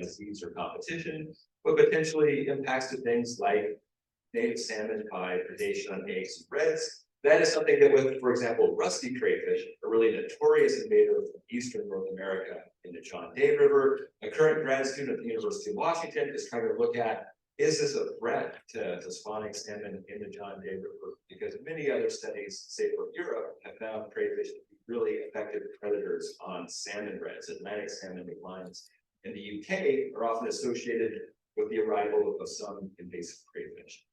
disease or competition, but potentially impacts to things like native salmon by predation on eggs and reds. That is something that with, for example, rusty crayfish, a really notorious invader from eastern North America in the John Day River. A current grad student at the University of Washington is trying to look at, is this a threat to spawning salmon in the John Day River? Because many other studies, say from Europe, have found crayfish to be really effective predators on salmon reds. Atlantic salmon lines in the UK are often associated with the arrival of some invasive crayfish.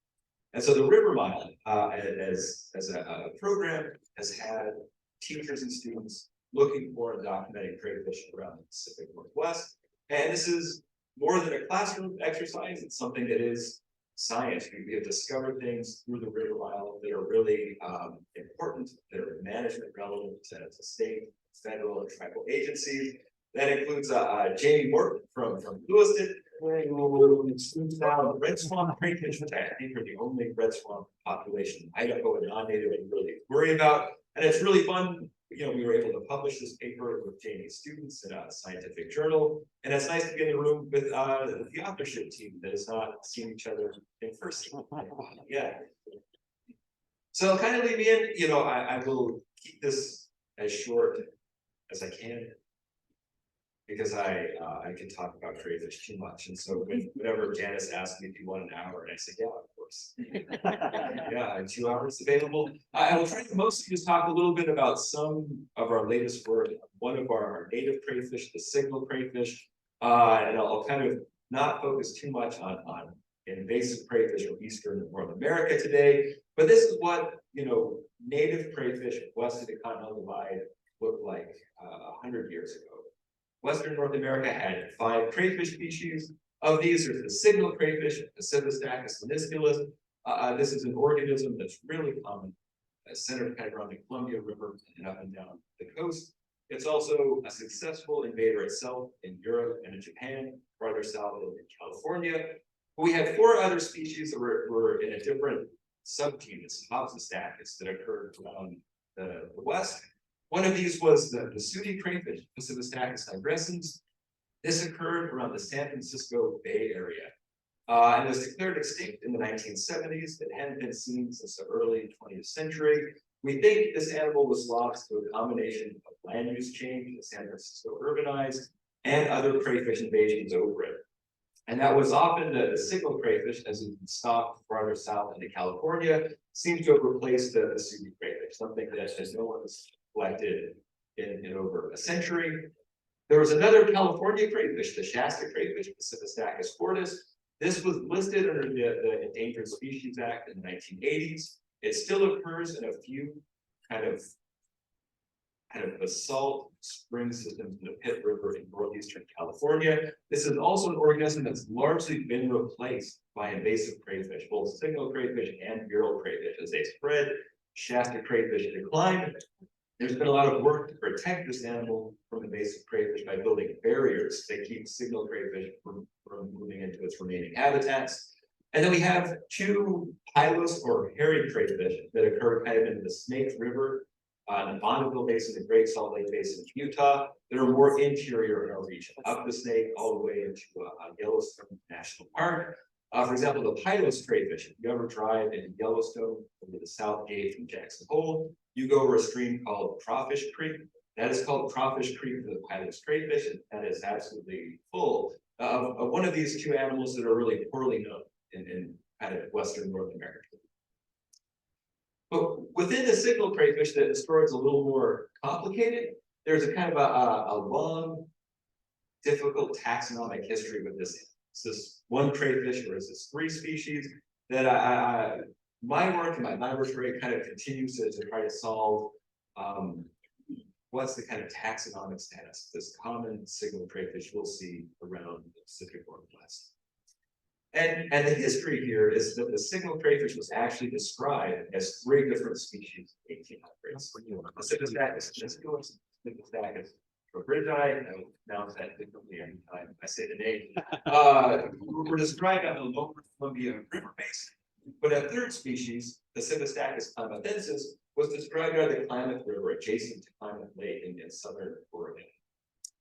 And so the River Mile, as a program, has had teachers and students looking for and documenting crayfish around the Pacific Northwest. And this is more than a classroom exercise. It's something that is science. We have discovered things through the River Mile that are really important, that are management relevant to state, federal, and tribal agencies. That includes Jamie Morton from Lewiston, who found red swamp crayfish, which I think are the only red swamp population in Idaho and non-native and really worry about. And it's really fun. You know, we were able to publish this paper with Jamie's students in a scientific journal. And it's nice to be in the room with the authorship team that has not seen each other in person. Yeah. So kind of leave me in, you know, I will keep this as short as I can, because I can talk about crayfish too much. And so whenever Janice asked me if you want an hour, and I said, yeah, of course. Yeah, 2 hours available. I will try to mostly just talk a little bit about some of our latest work. One of our native crayfish, the signal crayfish. And I'll kind of not focus too much on invasive crayfish from Eastern and North America today. But this is what, you know, native crayfish west of the Continental Divide looked like 100 years ago. Western North America had 5 crayfish species. Of these, there's the signal crayfish, Pacifistachys menisculus. This is an organism that's really common, centered kind of around the Columbia River and up and down the coast. It's also a successful invader itself in Europe and in Japan, farther south in California. We had 4 other species that were in a different subgenus, Pacifistachys, that occurred around the west. One of these was the sooty crayfish, Pacifistachys nigrescens. This occurred around the San Francisco Bay Area and was declared extinct in the 1970s. It hadn't been seen since the early 20th century. We think this animal was lost to a combination of land use change, as San Francisco urbanized, and other crayfish invasions over it. And that was often the signal crayfish, as it stopped farther south into California, seems to have replaced the sooty crayfish, something that has no one has collected in over a century. There was another California crayfish, the Shasta crayfish, Pacifistachys fortis. This was listed under the Endangered Species Act in the 1980s. It still occurs in a few kind of basalt spring systems in the Pitt River in northeastern California. This is also an organism that's largely been replaced by invasive crayfish, both signal crayfish and virile crayfish. As they spread, Shasta crayfish declined. There's been a lot of work to protect this animal from invasive crayfish by building barriers that keep signal crayfish from moving into its remaining habitats. And then we have 2 pilose or hairy crayfish that occur kind of in the Snake River, the Bonneville Basin, the Great Salt Lake Basin in Utah, that are more interior in our region, up the Snake all the way into Yellowstone National Park. For example, the pilose crayfish, if you ever drive in Yellowstone over the South Gate from Jackson Hole, you go over a stream called Crawfish Creek. That is called Crawfish Creek for the pilose crayfish, and that is absolutely full of one of these 2 animals that are really poorly known in kind of Western North America. But within the signal crayfish, the story is a little more complicated. There's a kind of a long, difficult taxonomic history with this. It's this one crayfish, or is this 3 species that my work and my laboratory kind of continues to try to solve what's the kind of taxonomic status of this common signal crayfish we'll see around the Pacific Northwest. And the history here is that the signal crayfish was actually described as 3 different species in 1800s. Pacifistachys menisculus, Pacifistachys trogridii, I will pronounce that differently every time I say the name, were described on the lower Columbia River basin. But a 3rd species, Pacifistachys climatensis, was described by the Klamath River adjacent to Klamath Lake in southern Oregon.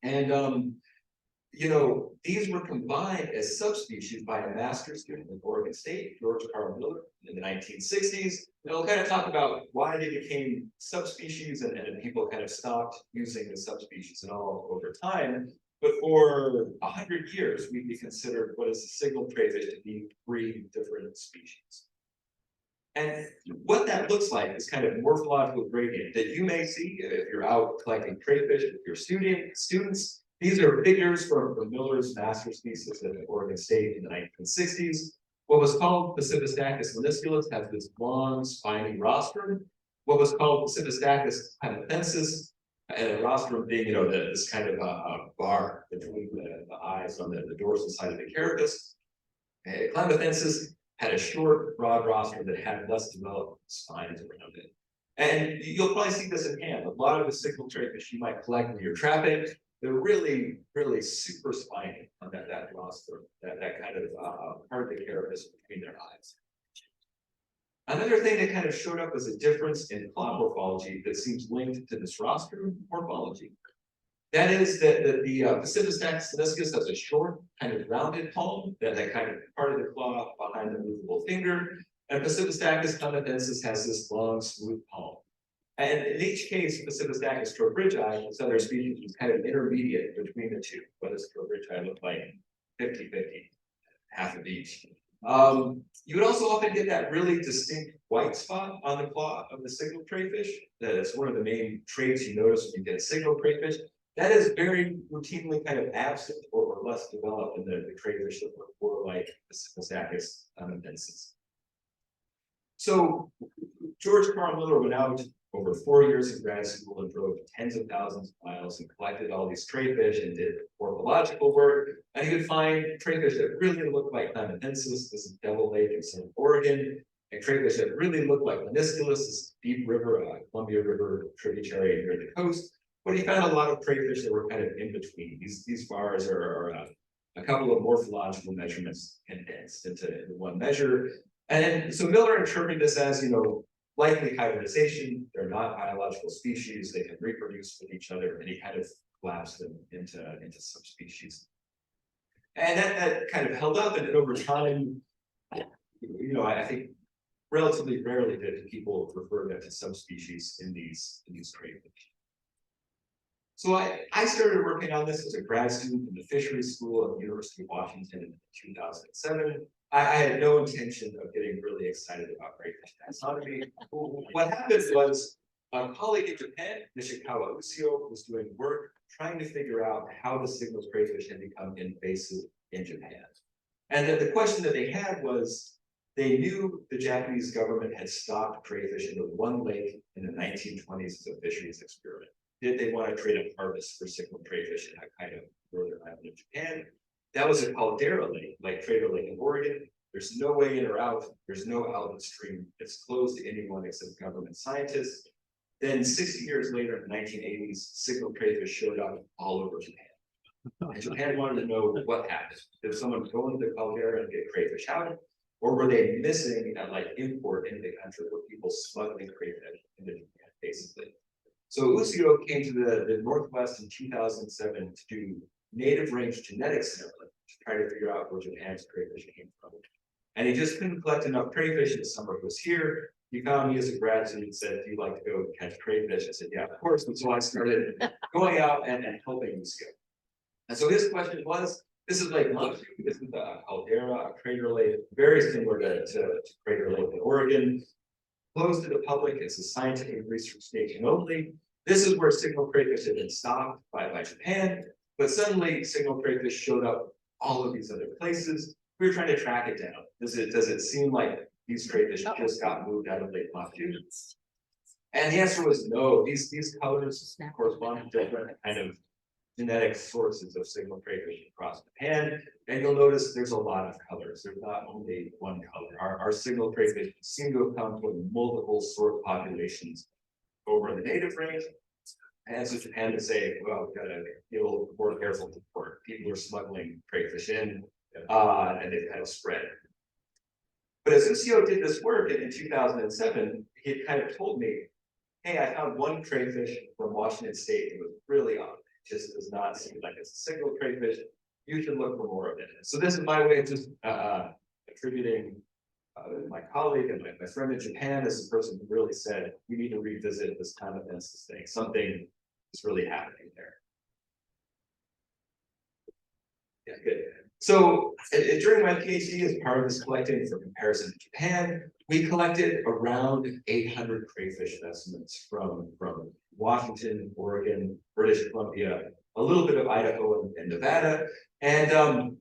And these were combined as subspecies by a master's student at Oregon State, George Carl Miller, in the 1960s. And we'll kind of talk about why they became subspecies and people kind of stopped using the subspecies and all over time. But for 100 years, we've considered what is a signal crayfish to be 3 different species. And what that looks like is kind of morphological gradient that you may see if you're out collecting crayfish with your students. These are figures from Miller's master's thesis at Oregon State in the 1960s. What was called Pacifistachys menisculus has this long, spiny rostrum. What was called Pacifistachys climachensis, and a rostrum being, this kind of a bar between the eyes on the dorsal side of the carapace. Climachensis had a short, broad rostrum that had less developed spines around it. And you'll probably see this in hand. A lot of the signal crayfish you might collect when you're trapping, they're really, really super spiny on that rostrum, that kind of part of the carapace between their eyes. Another thing that kind of showed up as a difference in claw morphology that seems linked to this rostrum morphology. That is that the Pacifistachys meniscus has a short, kind of rounded palm, that kind of part of the claw behind the movable finger, and Pacifistachys climachensis has this long, smooth palm. And in each case, Pacifistachys trowbridgei, this other species, is kind of intermediate between the two. What does trowbridgei look like? 50-50, half of each. You would also often get that really distinct white spot on the claw of the signal crayfish. That is one of the main traits you notice when you get a signal crayfish. That is very routinely kind of absent or less developed in the crayfish that look more like Pacifistachys climachensis. So George Carl Miller went out over 4 years in grad school and drove tens of thousands of miles and collected all these crayfish and did morphological work. And he would find crayfish that really looked like climachensis. This is Devil Lake in Southern Oregon. And crayfish that really looked like menisculus, this deep river, Columbia River tributary near the coast. But he found a lot of crayfish that were kind of in between. These bars are a couple of morphological measurements condensed into one measure. And so Miller interpreted this as, likely hybridization. They're not biological species. They can reproduce with each other, and he kind of collapsed them into subspecies. And that kind of held up, and over time, I think relatively rarely did people refer that to subspecies in these crayfish. So I started working on this as a grad student in the fisheries school at the University of Washington in 2007. I had no intention of getting really excited about crayfish taxonomy. What happened was a colleague in Japan, Nishikawa Usio, was doing work trying to figure out how the signal crayfish had become invasive in Japan. And then the question that they had was, they knew the Japanese government had stopped crayfish into one lake in the 1920s as a fisheries experiment. Did they want to trade a harvest for signal crayfish in Hokkaido, northern island of Japan? That was a caldera lake, like Crater Lake in Oregon. There's no way in or out. There's no outlet stream. It's closed to anyone except government scientists. Then 60 years later, in the 1980s, signal crayfish showed up all over Japan. And Japan wanted to know what happened. Did someone go into the caldera and get crayfish out? Or were they missing at import into the country where people smuggling crayfish into Japan, basically? So Usio came to the Northwest in 2007 to do native range genetic sampling to try to figure out where Japan's crayfish came from. And he just couldn't collect enough crayfish this summer. He was here. He found me as a grad student and said, "Do you like to go catch crayfish?" I said, "Yeah, of course." And so I started going out and helping Usio. And so his question was, this is Lake Montague. This is a caldera, a crater lake, very similar to Crater Lake in Oregon. Closed to the public. It's a scientific research station only. This is where signal crayfish had been stopped by Japan. But suddenly, signal crayfish showed up all of these other places. We were trying to track it down. Does it seem like these crayfish just got moved out of Lake Montague? And the answer was no. These colors correspond to different kind of genetic sources of signal crayfish across Japan. And you'll notice there's a lot of colors. There's not only one color. Our signal crayfish seem to have come from multiple sort populations over in the native range. And so Japan would say, well, we've got to be a little more careful to report. People are smuggling crayfish in, and they've kind of spread. But as Usio did this work in 2007, he had kind of told me, hey, I found one crayfish from Washington State. It was really odd. It just does not seem like it's a signal crayfish. you should look for more of it. So this is my way of just attributing my colleague and my friend in Japan as the person who really said, we need to revisit this time of this thing. Something is really happening there. Yeah, good. So during my PhD, as part of this collecting for comparison to Japan, we collected around 800 crayfish specimens from Washington, Oregon, British Columbia, a little bit of Idaho and Nevada. And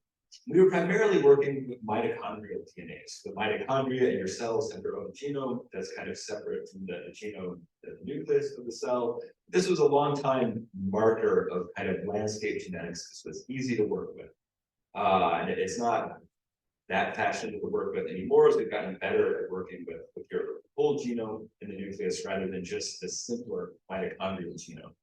we were primarily working with mitochondrial DNA. So the mitochondria in your cells have their own genome that's kind of separate from the genome, the nucleus of the cell. This was a long time marker of kind of landscape genetics. This was easy to work with. And it's not that fashionable to work with anymore, as we've gotten better at working with your whole genome in the nucleus rather than just the simpler mitochondrial genome.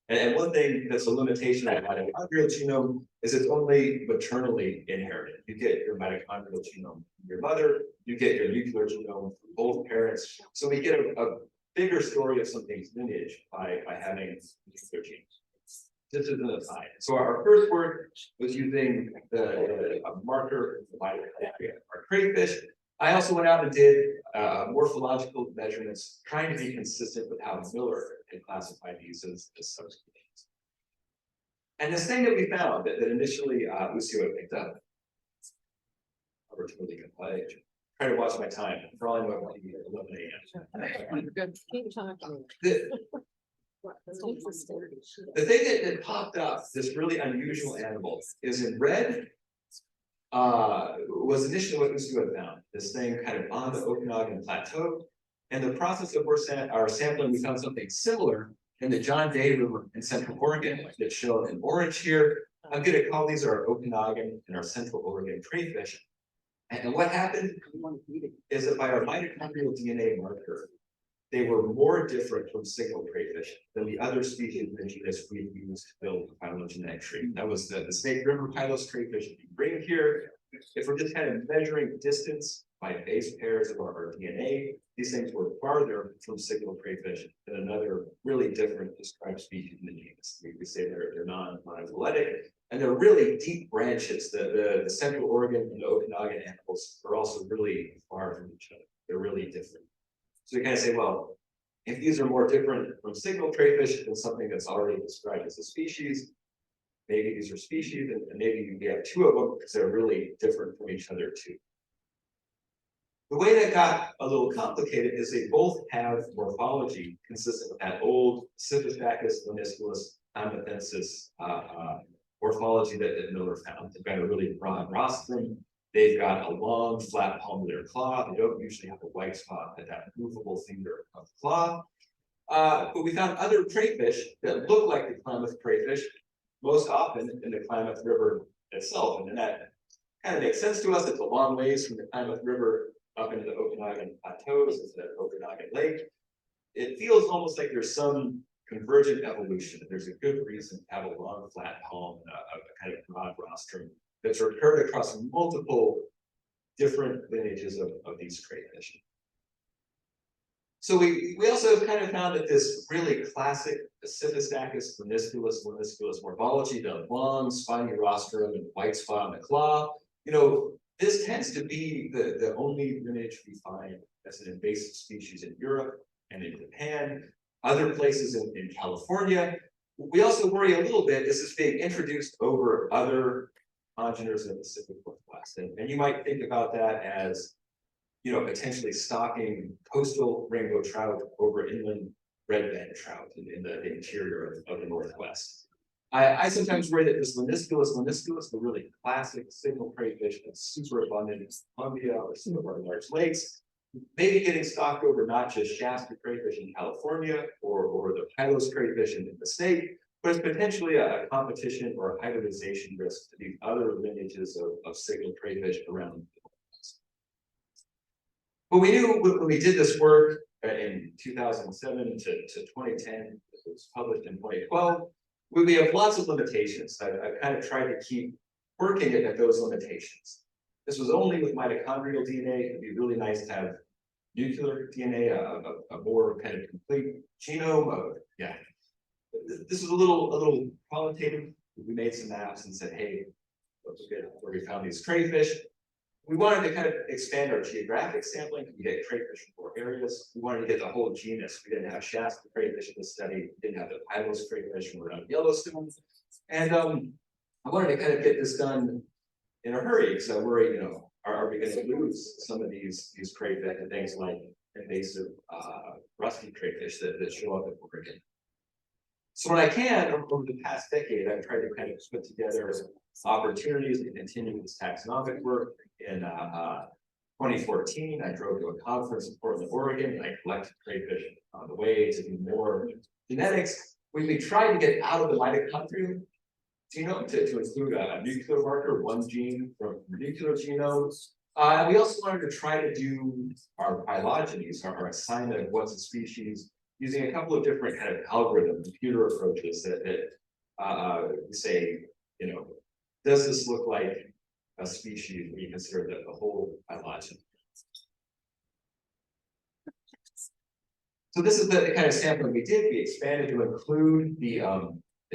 And one thing that's a limitation of the mitochondrial genome is it's only maternally inherited. You get your mitochondrial genome from your mother, you get your nuclear genome from both parents. So we get a bigger story of something's lineage by having nuclear genes. This is an aside. So our first work was using a marker of the mitochondria, our crayfish. I also went out and did morphological measurements, trying to be consistent with how Miller had classified these as subspecies. And this thing that we found that initially Lucio had picked up, we're totally good play. Try to watch my time. For all I know, it might be 11 a.m. Good. Keep talking. The thing that popped up, this really unusual animal, is in red. Was initially what Lucio had found. This thing kind of on the Okanagan Plateau. And the process of our sampling, we found something similar in the John Day River in Central Oregon that's shown in orange here. I'm going to call these our Okanagan and our Central Oregon crayfish. And what happened is that by our mitochondrial DNA marker, they were more different from signal crayfish than the other species in the genus we used to build the phylogenetic tree. That was the Snake River Pylos crayfish we bring here. If we're just kind of measuring distance by base pairs of our DNA, these things were farther from signal crayfish than another really different described species in the genus. We say they're non-phyletic, and they're really deep branches. The Central Oregon and the Okanagan animals are also really far from each other. They're really different. So we kind of say, well, if these are more different from signal crayfish than something that's already described as a species, maybe these are species, and maybe we have two of them because they're really different from each other too. The way that got a little complicated is they both have morphology consistent with that old Siphistachus menisculus amethensis morphology that Miller found. They've got a really broad rostrum. They've got a long, flat palmar claw. They don't usually have a white spot at that movable finger of the claw. But we found other crayfish that look like the Klamath crayfish, most often in the Klamath River itself. And that kind of makes sense to us. It's a long ways from the Klamath River up into the Okanagan Plateaus, into the Okanagan Lake. It feels almost like there's some convergent evolution. There's a good reason to have a long, flat palm and a kind of broad rostrum that's occurred across multiple different lineages of these crayfish. So we also have kind of found that this really classic Siphistachus menisculus morphology, the long spiny rostrum and white spot on the claw, this tends to be the only lineage we find as an invasive species in Europe and in Japan, other places in California. We also worry a little bit, this is being introduced over other congeners in the Pacific Northwest. And you might think about that as, potentially stocking coastal rainbow trout over inland red band trout in the interior of the Northwest. I sometimes worry that this menisculus, the really classic signal crayfish that's super abundant in Columbia or some of our large lakes, maybe getting stocked over not just Shasta crayfish in California or the Pylos crayfish in the state, but it's potentially a competition or a hybridization risk to these other lineages of signal crayfish around the Northwest. But we knew when we did this work in 2007 to 2010, it was published in 2012, we have lots of limitations. I've kind of tried to keep working at those limitations. This was only with mitochondrial DNA. It'd be really nice to have nuclear DNA, a more kind of complete genome. This is a little qualitative. We made some maps and said, hey, where we found these crayfish. We wanted to kind of expand our geographic sampling. We get crayfish from 4 areas. We wanted to get the whole genus. We didn't have Shasta crayfish in this study. We didn't have the Pylos crayfish from around Yellowstone. And I wanted to kind of get this done in a hurry because I worry, are we going to lose some of these crayfish and things like invasive rusty crayfish that show up in Oregon? So when I can, over the past decade, I've tried to kind of put together opportunities to continue this taxonomic work. In 2014, I drove to a conference in Portland, Oregon, and I collected crayfish on the way to do more genetics. We tried to get out of the mitochondrial genome to include a nuclear marker, one gene from nuclear genomes. We also wanted to try to do our phylogenies, our assignment of what's a species, using a couple of different kind of algorithm computer approaches that say, does this look like a species when you consider the whole phylogeny? So this is the kind of sampling we did. We expanded to include the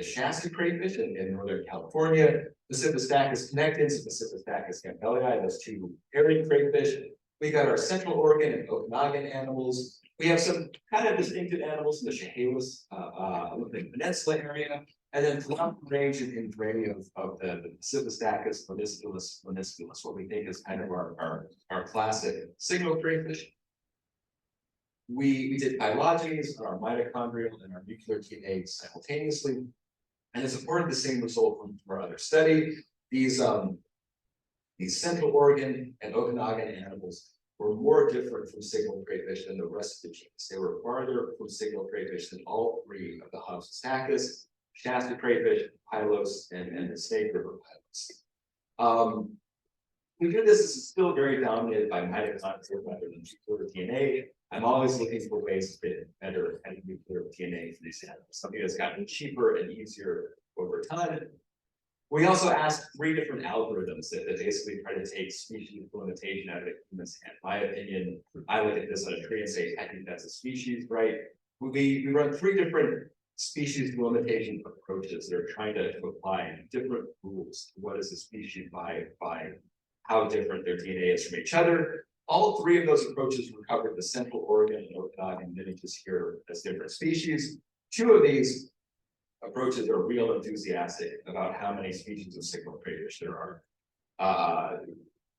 Shasta crayfish in Northern California, the Psittacus connectans, the Psittacus campbellii, those 2 hairy crayfish. We got our Central Oregon and Okanagan animals. We have some kind of distinctive animals in the Chehalis Peninsula area, and then throughout the range in gray of the Psittacus lanisculus, what we think is kind of our classic signal crayfish. We did phylogenies on our mitochondrial and our nuclear DNA simultaneously, and it supported the same result from our other study. These Central Oregon and Okanagan animals were more different from signal crayfish than the rest of the genus. They were farther from signal crayfish than all 3 of the Psittacus, Shasta crayfish, Pylos, and the Snake River Pylos. We do this is still very dominated by mitochondria rather than nuclear DNA. I'm always looking for ways to get better kind of nuclear DNA for these animals, something that's gotten cheaper and easier over time. We also asked 3 different algorithms that basically try to take species delimitation out of a human's hand. In my opinion, I look at this on a tree and say, I think that's a species, right? We run 3 different species delimitation approaches that are trying to apply different rules to what is a species by how different their DNA is from each other. All 3 of those approaches recovered the Central Oregon and Okanagan lineages here as different species. 2 of these approaches are real enthusiastic about how many species of signal crayfish there are.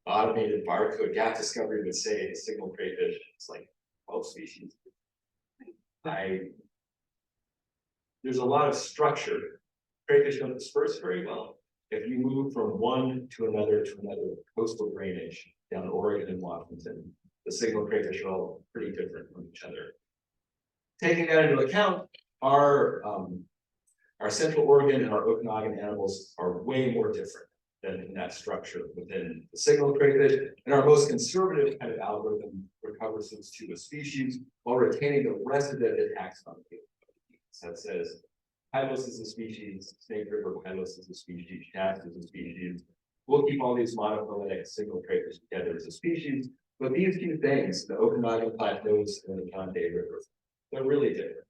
Automated barcode gap discovery would say the signal crayfish is like 12 species. There's a lot of structure. Crayfish don't disperse very well. If you move from one to another coastal drainage down Oregon and Washington, the signal crayfish are all pretty different from each other. Taking that into account, our Central Oregon and our Okanagan animals are way more different than in that structure within the signal crayfish. And our most conservative kind of algorithm recovers those 2 as species while retaining the rest of the taxonomy. That says Pylos is a species, Snake River Pylos is a species, Shasta is a species. We'll keep all these monophyletic signal crayfish together as a species, but these 2 things, the Okanagan plateaus and the John Day River, they're really different.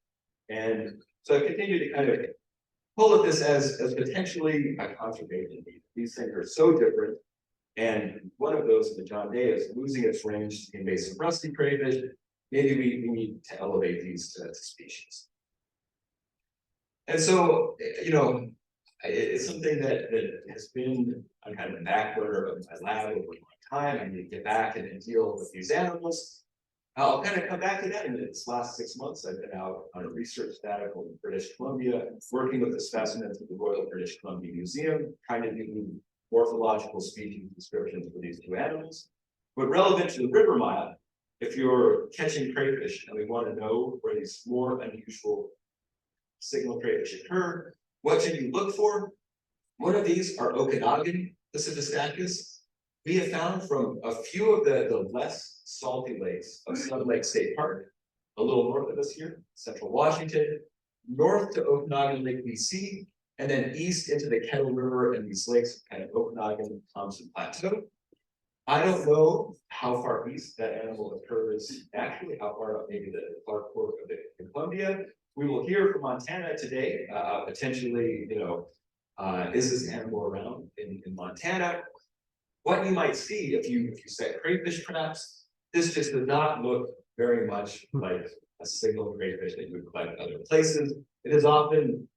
And so I continue to kind of pull at this as potentially a conservation need. These things are so different, and one of those, the John Day, is losing its range to the invasive rusty crayfish. Maybe we need to elevate these to species. And so, it's something that has been on kind of the back burner of my lab over a long time. I need to get back and deal with these animals. I'll kind of come back to that in this last 6 months. I've been out on a research sabbatical in British Columbia, working with the specimens at the Royal British Columbia Museum, trying to do morphological species descriptions for these 2 animals. But relevant to the river mile, if you're catching crayfish and we want to know where these more unusual signal crayfish occur, what should you look for? One of these are Okanagan Psittacus. We have found from a few of the less salty lakes of Sun Lake State Park, a little north of us here, Central Washington, north to Okanagan Lake, BC, and then east into the Kettle River and these lakes kind of Okanagan Thompson Plateau. I don't know how far east that animal occurs naturally, how far up maybe the Clark Fork of the Columbia. We will hear from Montana today, potentially, Is this animal around in Montana? What you might see if you set crayfish traps, this just does not look very much like a single crayfish that you would collect other places. It is often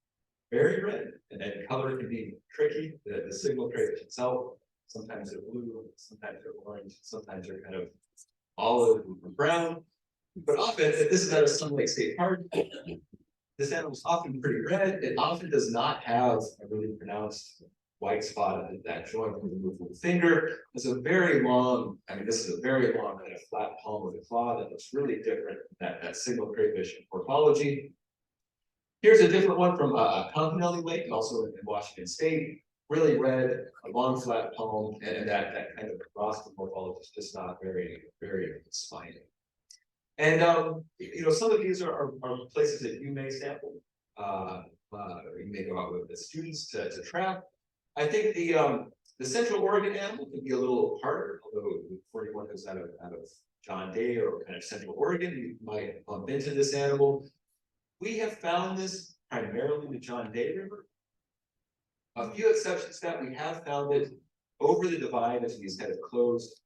very red, and color can be tricky. The single crayfish itself, sometimes they're blue, sometimes they're orange, sometimes they're kind of olive or brown. But often, this is at a Sun Lake State Park. This animal is often pretty red. It often does not have a really pronounced white spot at that joint with the movable finger. It's a very long, I mean, this is a very long kind of flat palm of the claw that looks really different than that single crayfish morphology. Here's a different one from Continental Lake, also in Washington State. Really red, a long flat palm, and that kind of rostrum morphology is just not very, very spiny. And some of these are places that you may sample. You may go out with the students to trap. I think the Central Oregon animal can be a little harder, although for anyone who's out of John Day or kind of Central Oregon, you might bump into this animal. We have found this primarily in the John Day River. A few exceptions to that, we have found it over the divide as these kind of closed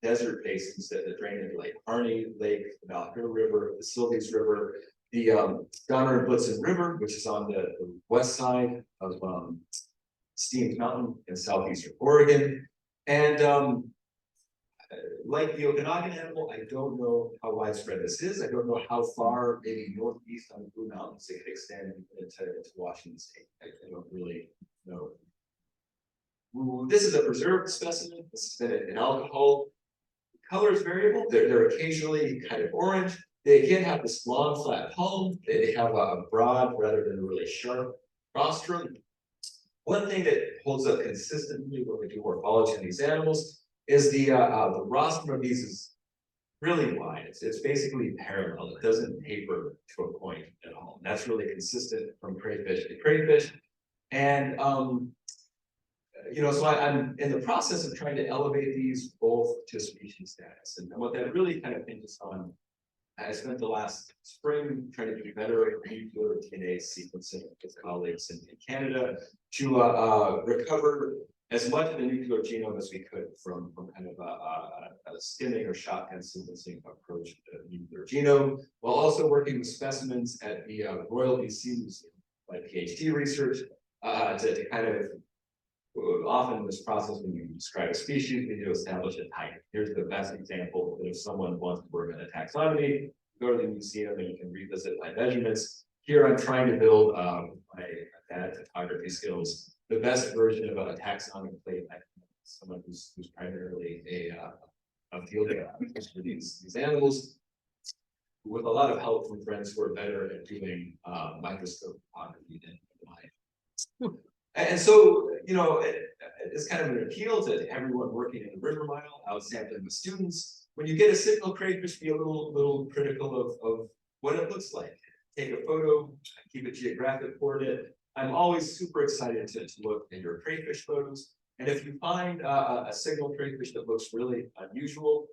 desert basins that drain into Lake Harney Lake, the Valhalla River, the Silvies River, the Donner and Blitzen River, which is on the west side of Steams Mountain in southeastern Oregon. And like the Okanagan animal, I don't know how widespread this is. I don't know how far, maybe northeast on the Blue Mountains, it could extend into Washington State. I don't really know. This is a preserved specimen. This has been an alcohol. Color is variable. They're occasionally kind of orange. They again have this long flat palm. They have a broad rather than a really sharp rostrum. One thing that holds up consistently when we do morphology on these animals is the rostrum of these is really wide. It's basically parallel. It doesn't taper to a point at all. And that's really consistent from crayfish to crayfish. And so I'm in the process of trying to elevate these both to species status. And what that really kind of hinges on, I spent the last spring trying to do better at nuclear DNA sequencing with colleagues in Canada to recover as much of the nuclear genome as we could from kind of a skimming or shotgun sequencing approach to the nuclear genome, while also working with specimens at the Royal BC Museum, like PhD research, to kind of often in this process, when you describe a species, we need to establish a type. Here's the best example that if someone wants to work on a taxonomy, go to the museum and you can revisit my measurements. Here I'm trying to build my data photography skills, the best version of a taxonomic plate. Someone who's primarily a field geologist for these animals, with a lot of help from friends who are better at doing microscope photography than I. And so, it's kind of an appeal to everyone working in the river mile, out sampling with students. When you get a signal crayfish, be a little critical of what it looks like. Take a photo, keep a geographic coordinate. I'm always super excited to look at your crayfish photos. And if you find a signal crayfish that looks really unusual,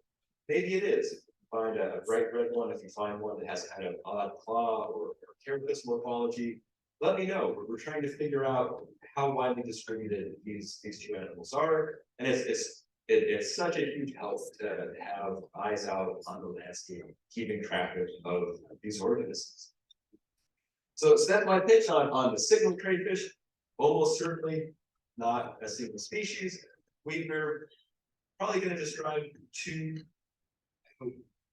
maybe it is. If you find a bright red one, if you find one that has kind of odd claw or carapace morphology, let me know. We're trying to figure out how widely distributed these two animals are, and it's such a huge help to have eyes out on the landscape, keeping track of these organisms. So that's my pitch on the signal crayfish. Almost certainly not a single species. We're probably going to describe two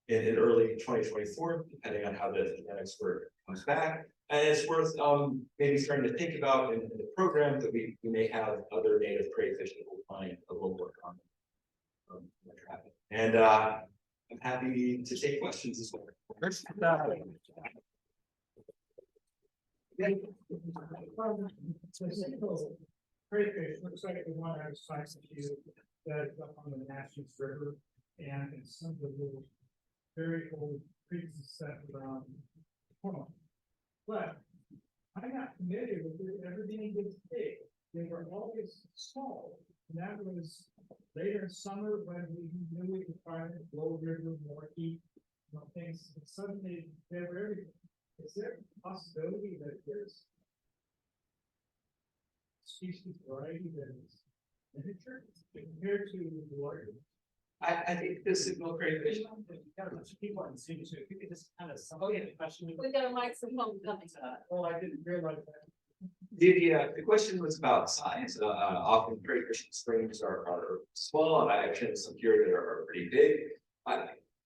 in early 2024, depending on how the genetics work comes back. And it's worth maybe starting to think about in the program that we may have other native crayfish that we'll find a little more common. And I'm happy to take questions as well. Crayfish looks like the one I was trying to use that is up on the Nations River, and it's some of the little very old creeks set around the pond. But I'm not familiar with it ever being this big. They were always small. And that was later in summer when we knew we could find low river, more heat, things. And suddenly they were everywhere. Is there a possibility that there's species variety that is miniature compared to the larger? I think the signal crayfish, Got a bunch of people on Zoom too. If you could just kind of sum Oh, up yeah. the question. We got a microphone coming. Oh, I didn't realize that. the question was about size. Often crayfish streams are small, and I've seen some here that are pretty big.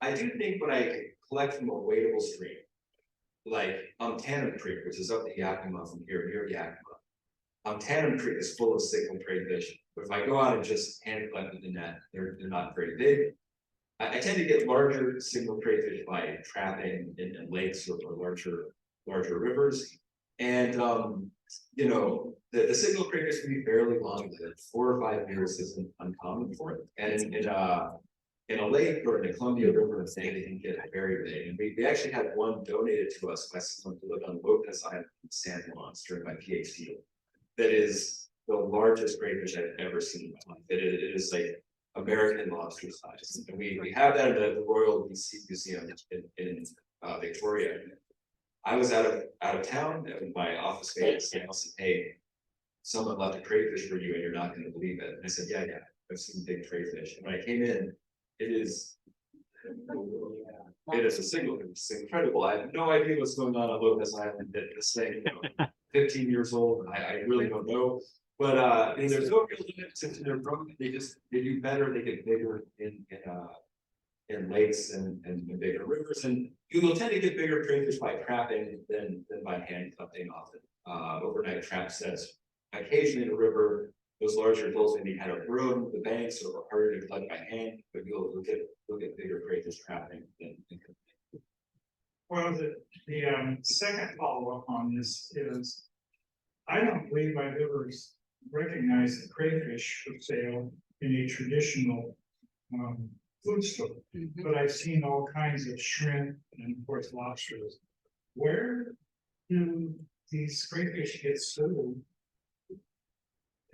I do think when I collect from a wadable stream, like Tandem Creek, which is up the Yakima from here, near Yakima. Tandem Creek is full of signal crayfish, but if I go out and just hand collect with the net, they're not very big. I tend to get larger signal crayfish by trapping in lakes or larger rivers. And you know, the signal crayfish can be fairly long lived. 4 or 5 years isn't uncommon for it. And in a lake or in the Columbia River, they can get very big. And we actually had one donated to us by someone who lived on Lopez Island in San Juan during my PhD. That is the largest crayfish I've ever seen in my life. It is like American lobster size. And we have that at the Royal BC Museum in Victoria. I was out of town and my office mate said, hey, someone left a crayfish for you and you're not going to believe it. And I said, yeah, I've seen big crayfish. And when I came in, it is a signal. It's incredible. I have no idea what's going on Lopez Island. That this thing, 15 years old. I really don't know. But there's no real limit to their growth. They do better. They get bigger in lakes and bigger rivers. And you will tend to get bigger crayfish by trapping than by hand collecting often. Overnight trap sets. Occasionally in a river, those larger gulls maybe kind of burrow the banks or harder to collect by hand, but you'll get bigger crayfish trapping than. Well, the second follow-up on this is, I don't believe I've ever recognized the crayfish for sale in a traditional food store, but I've seen all kinds of shrimp and of course lobsters. Where do these crayfish get sold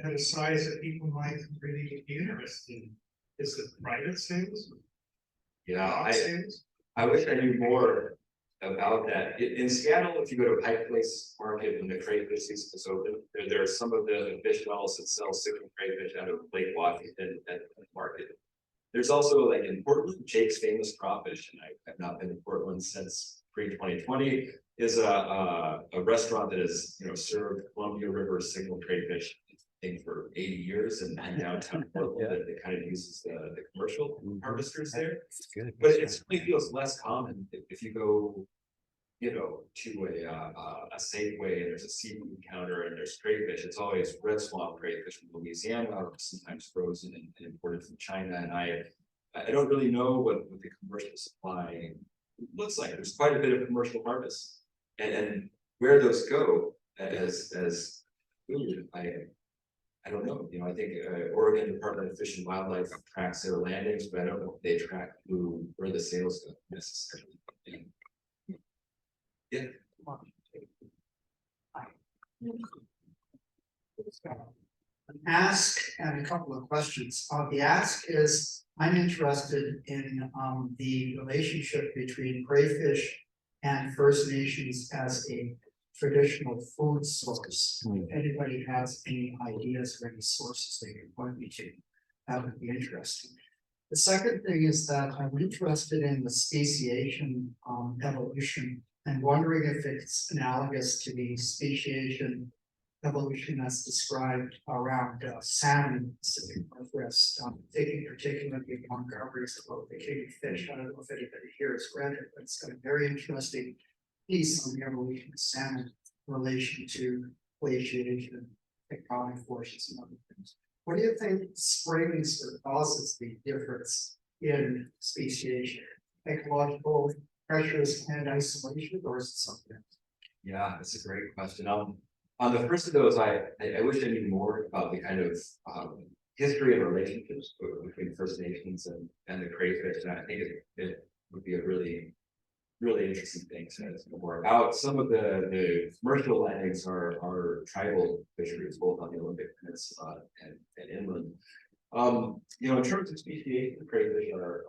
at a size that people might really be interested in? Is it private sales? Yeah, Sales? I wish I knew more about that. In Seattle, if you go to Pike Place Market and the crayfish season is open, there are some of the fish stalls that sell signal crayfish out of Lake Washington at the market. There's also like in Portland, Jake's Famous Crawfish, and I've not been in Portland since pre-2020, is a restaurant that has served Columbia River signal crayfish thing for 80 years and downtown Portland that kind of uses the commercial harvesters there. It's good. But it certainly feels less common if you go, to a Safeway and there's a seafood counter and there's crayfish. It's always red swamp crayfish from Louisiana, or sometimes frozen and imported from China. And I don't really know what the commercial supply looks like. There's quite a bit of commercial harvest, and where those go as food, I don't know. I think Oregon Department of Fish and Wildlife tracks their landings, but I don't know if they track where the sales go necessarily. Yeah. Ask and a couple of questions. The ask is, I'm interested in the relationship between crayfish and First Nations as a traditional food source. If anybody has any ideas or any sources they can point me to, that would be interesting. The second thing is that I'm interested in the speciation evolution and wondering if it's analogous to the speciation evolution that's described around salmon in the Pacific Northwest. Thinking particularly of Montgomery's about the king fish. I don't know if anybody here has read it, but it's got a very interesting piece on the evolution of salmon in relation to glaciation, tectonic forces, and other things. What do you think springs or causes the difference in speciation? Ecological pressures and isolation, or is it something else? Yeah, that's a great question. On the first of those, I wish I knew more about the kind of history and relationships between First Nations and the crayfish. And I think it would be a really interesting thing to know more about. Some of the commercial landings are tribal fisheries, both on the Olympic Peninsula and inland. In terms of speciation, the crayfish are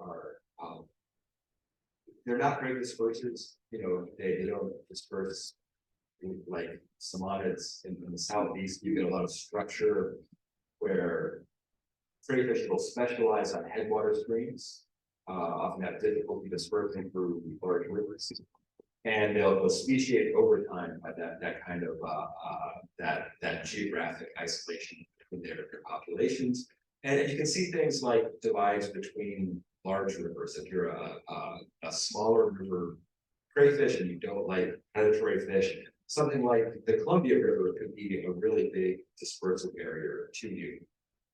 they're not great dispersers. They don't disperse like Samanids in the southeast, you get a lot of structure where crayfish will specialize on headwater streams, often have difficulty dispersing through large rivers. And they'll speciate over time by that kind of that geographic isolation between their populations. And you can see things like divides between large rivers. If you're a smaller river crayfish and you don't like predatory fish, something like the Columbia River could be a really big dispersal barrier to you.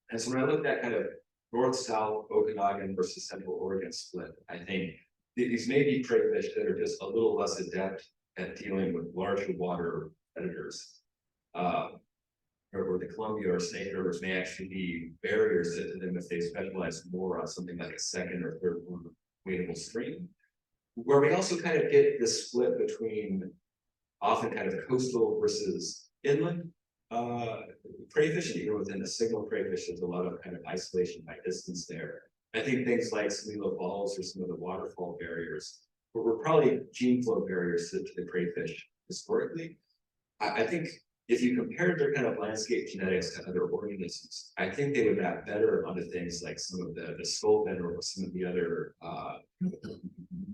And so when I looked at kind of north-south Okanagan versus Central Oregon split, I think these may be crayfish that are just a little less adept at dealing with larger water predators. Or the Columbia or Snake rivers may actually be barriers to them if they specialize more on something like a second or third wadable stream. Where we also kind of get this split between often kind of coastal versus inland crayfish, and even within the signal crayfish, there's a lot of kind of isolation by distance there. I think things like Salila Falls or some of the waterfall barriers were probably gene flow barriers to the crayfish historically. I think if you compared their kind of landscape genetics to other organisms, I think they would map better onto things like some of the sculpin or some of the other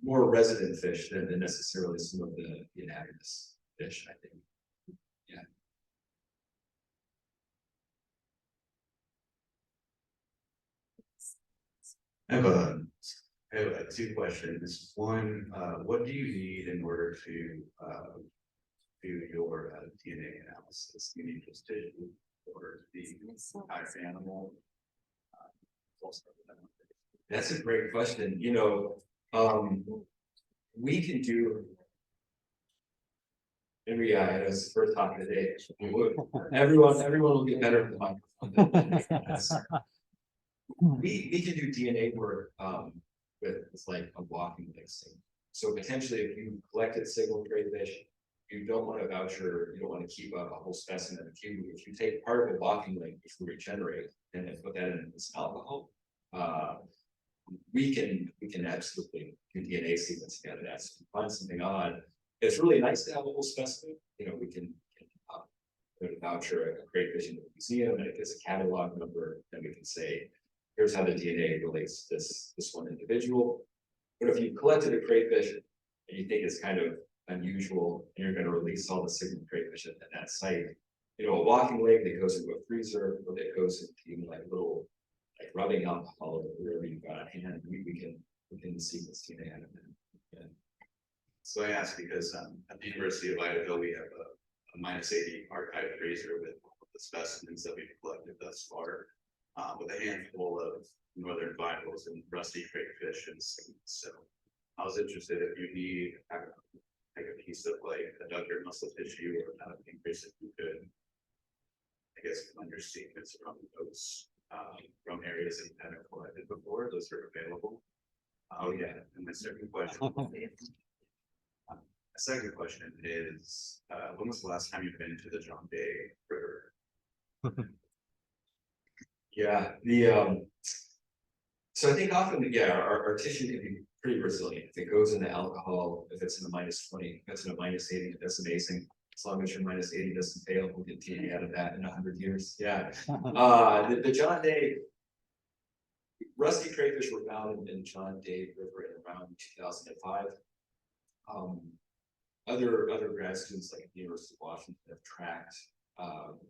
more resident fish than necessarily some of the anadromous fish, I think. Yeah. I have two questions. One, what do you need in order to do your DNA analysis? You need just tissue or the entire animal. That's a great question. You know, we can do. And yeah, it was first talking today. Everyone will get better at the microphone. We can do DNA work with like a walking mixing. So potentially, if you collected signal crayfish, you don't want to voucher, you don't want to keep up a whole specimen. If you take part of a walking link which we regenerate and then put that in this alcohol, we can absolutely do DNA sequencing out of that. So if you find something odd, it's really nice to have a whole specimen. You know, we can put a voucher a crayfish in the museum, and it gets a catalog number, then we can say, here's how the DNA relates to this one individual. But if you collected a crayfish and you think it's kind of unusual, and you're going to release all the signal crayfish at that site, you know, a walking leg that goes into a freezer, or that goes into even like little like rubbing alcohol or whatever you've got on hand, we can sequence DNA out of that. Yeah. So I ask because at the University of Idaho, we have a -80 archive freezer with the specimens that we've collected thus far, with a handful of northern vitals and rusty crayfish and so I was interested if you need like a piece of like adductor muscle tissue or kind of increase if you could, I guess, find your sequence from those from areas that you kind of collected before. Those are available. Oh yeah, and my second question. The second question is, when was the last time you've been to the John Day River? Yeah, so I think often, yeah, our tissue can be pretty resilient. If it goes into alcohol, if it's in a -20, if it's in a -80, that's amazing. As long as your -80 doesn't fail, we'll get DNA out of that in 100 years. Yeah. The John Day rusty crayfish were found in John Day River in around 2005. Other grad students like the University of Washington have tracked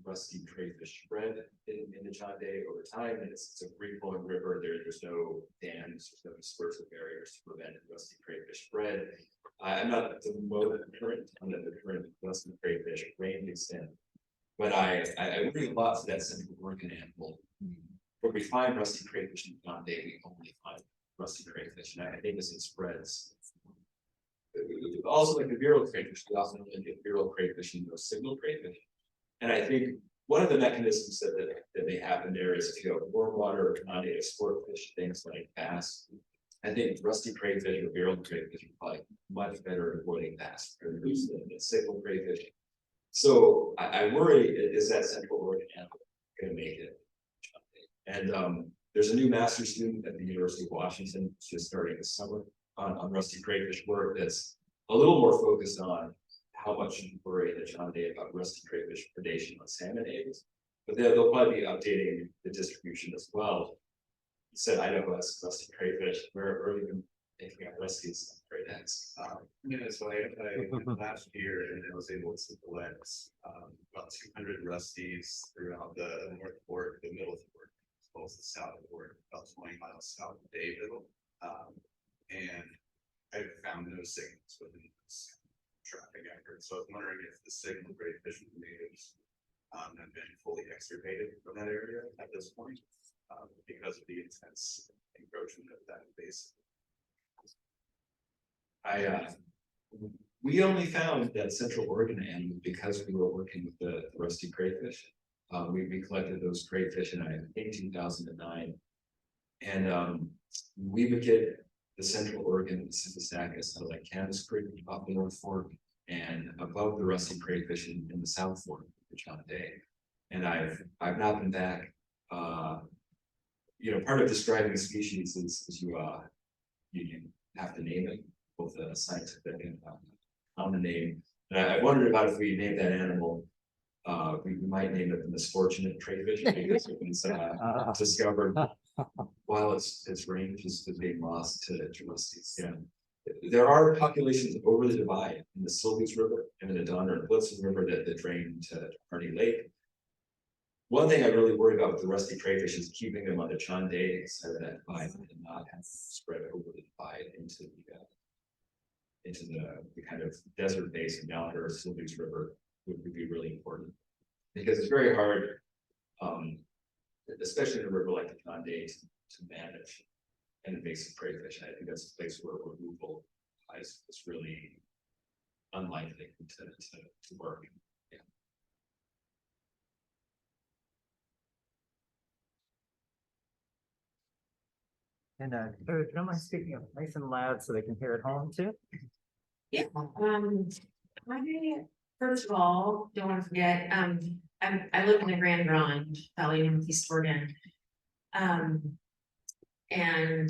rusty crayfish spread in the John Day over time, and it's a free flowing river. There's no dams, there's no dispersal barriers to prevent rusty crayfish spread. I'm not the most current on the current rusty crayfish range extent, but I worry a lot for that Central Oregon animal. Where we find rusty crayfish in John Day, we only find rusty crayfish, and I think as it spreads. Also, like the viral crayfish, we often only get viral crayfish and those signal crayfish. And I think one of the mechanisms that may happen there is if you have warm water or non-native sport fish, things like bass. I think rusty crayfish or viral crayfish are probably much better at avoiding bass predators than signal crayfish. So I worry, is that Central Oregon animal going to make it? And there's a new master's student at the University of Washington just starting this summer on rusty crayfish work that's a little more focused on how much worry that John Day about rusty crayfish predation on salmon eggs. But they'll probably be updating the distribution as well. He said Idaho has rusty crayfish, we're even making up rusties on great eggs. Yeah, so I last year and I was able to collect about 200 rusties throughout the North Fork, the Middle Fork, as well as the South Fork, about 20 miles south of Davie. And I found no signals within this traffic effort. So I was wondering if the signal crayfish and natives have been fully extirpated from that area at this point because of the intense encroachment of that basin. We only found that Central Oregon animal because we were working with the rusty crayfish. We collected those crayfish in, I think, 2009. And we would get the Central Oregon Sisyphus out of like Canvas Creek up the North Fork and above the rusty crayfish in the South Fork, which on a day. And I've not been back. You know, part of describing a species is you have to name it, both a scientific and common name. And I wondered about if we named that animal, we might name it the misfortunate crayfish because it was discovered while its range is being lost to rusties. Yeah. There are populations over the divide in the Silvies River and in the Donner and Blitzen River that drain to Harney Lake. One thing I really worry about with the rusty crayfish is keeping them on the Chonday side of that divide and not have spread over the divide into the kind of desert basin down here, Silvies River would be really important. Because it's very hard, especially in a river like the Chonday to manage an invasive crayfish. And I think that's a place where removal is really unlikely to work. Yeah. And Eric, don't mind speaking up nice and loud so they can hear at home too? Yeah, I, first of all, don't want to forget, I live in the Grand Ronde Valley, Northeast Oregon. And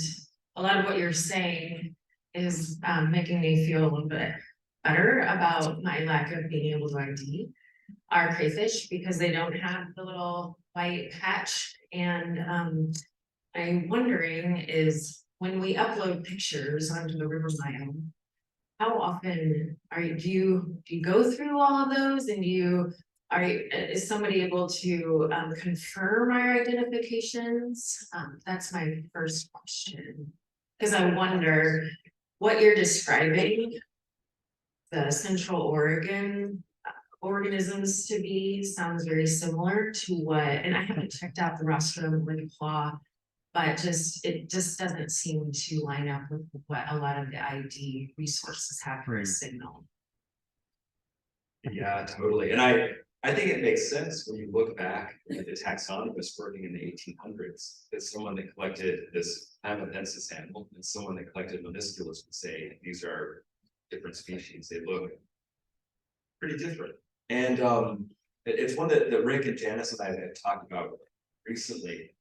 a lot of what you're saying is making me feel a little bit better about my lack of being able to ID our crayfish because they don't have the little white patch. And I'm wondering is when we upload pictures onto the River Mile, how often do you go through all of those and is somebody able to confirm our identifications? That's my first question. Because I wonder what you're describing the Central Oregon organisms to be sounds very similar to what, and I haven't checked out the rostrum or the claw, but it just doesn't seem to line up with what a lot of the ID resources have for a signal. Yeah, totally. And I think it makes sense when you look back at the taxonomists working in the 1800s, that someone that collected this Amazonensis animal and someone that collected Menisculus would say these are different species. They look pretty different. And it's one that Rick and Janice and I have talked about recently.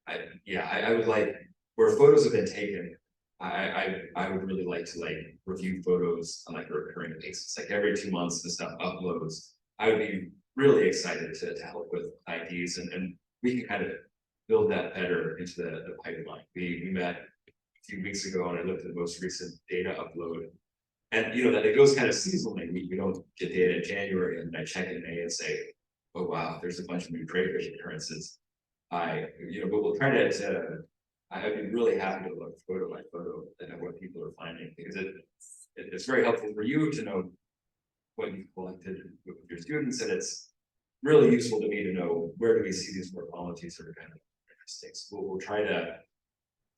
I would like where photos have been taken. I would really like to review photos on a recurring basis, like every 2 months the stuff uploads. I would be really excited to help with IDs and we can kind of build that better into the pipeline. We met a few weeks ago and I looked at the most recent data upload. And that it goes kind of seasonally. We don't get data in January and I check in May and say, oh wow, there's a bunch of new crayfish occurrences. But we'll try to I'd be really happy to look photo by photo at what people are finding because it's very helpful for you to know what you've collected with your students, and it's really useful to me to know where do we see these morphologies that are kind of interesting. So we'll try to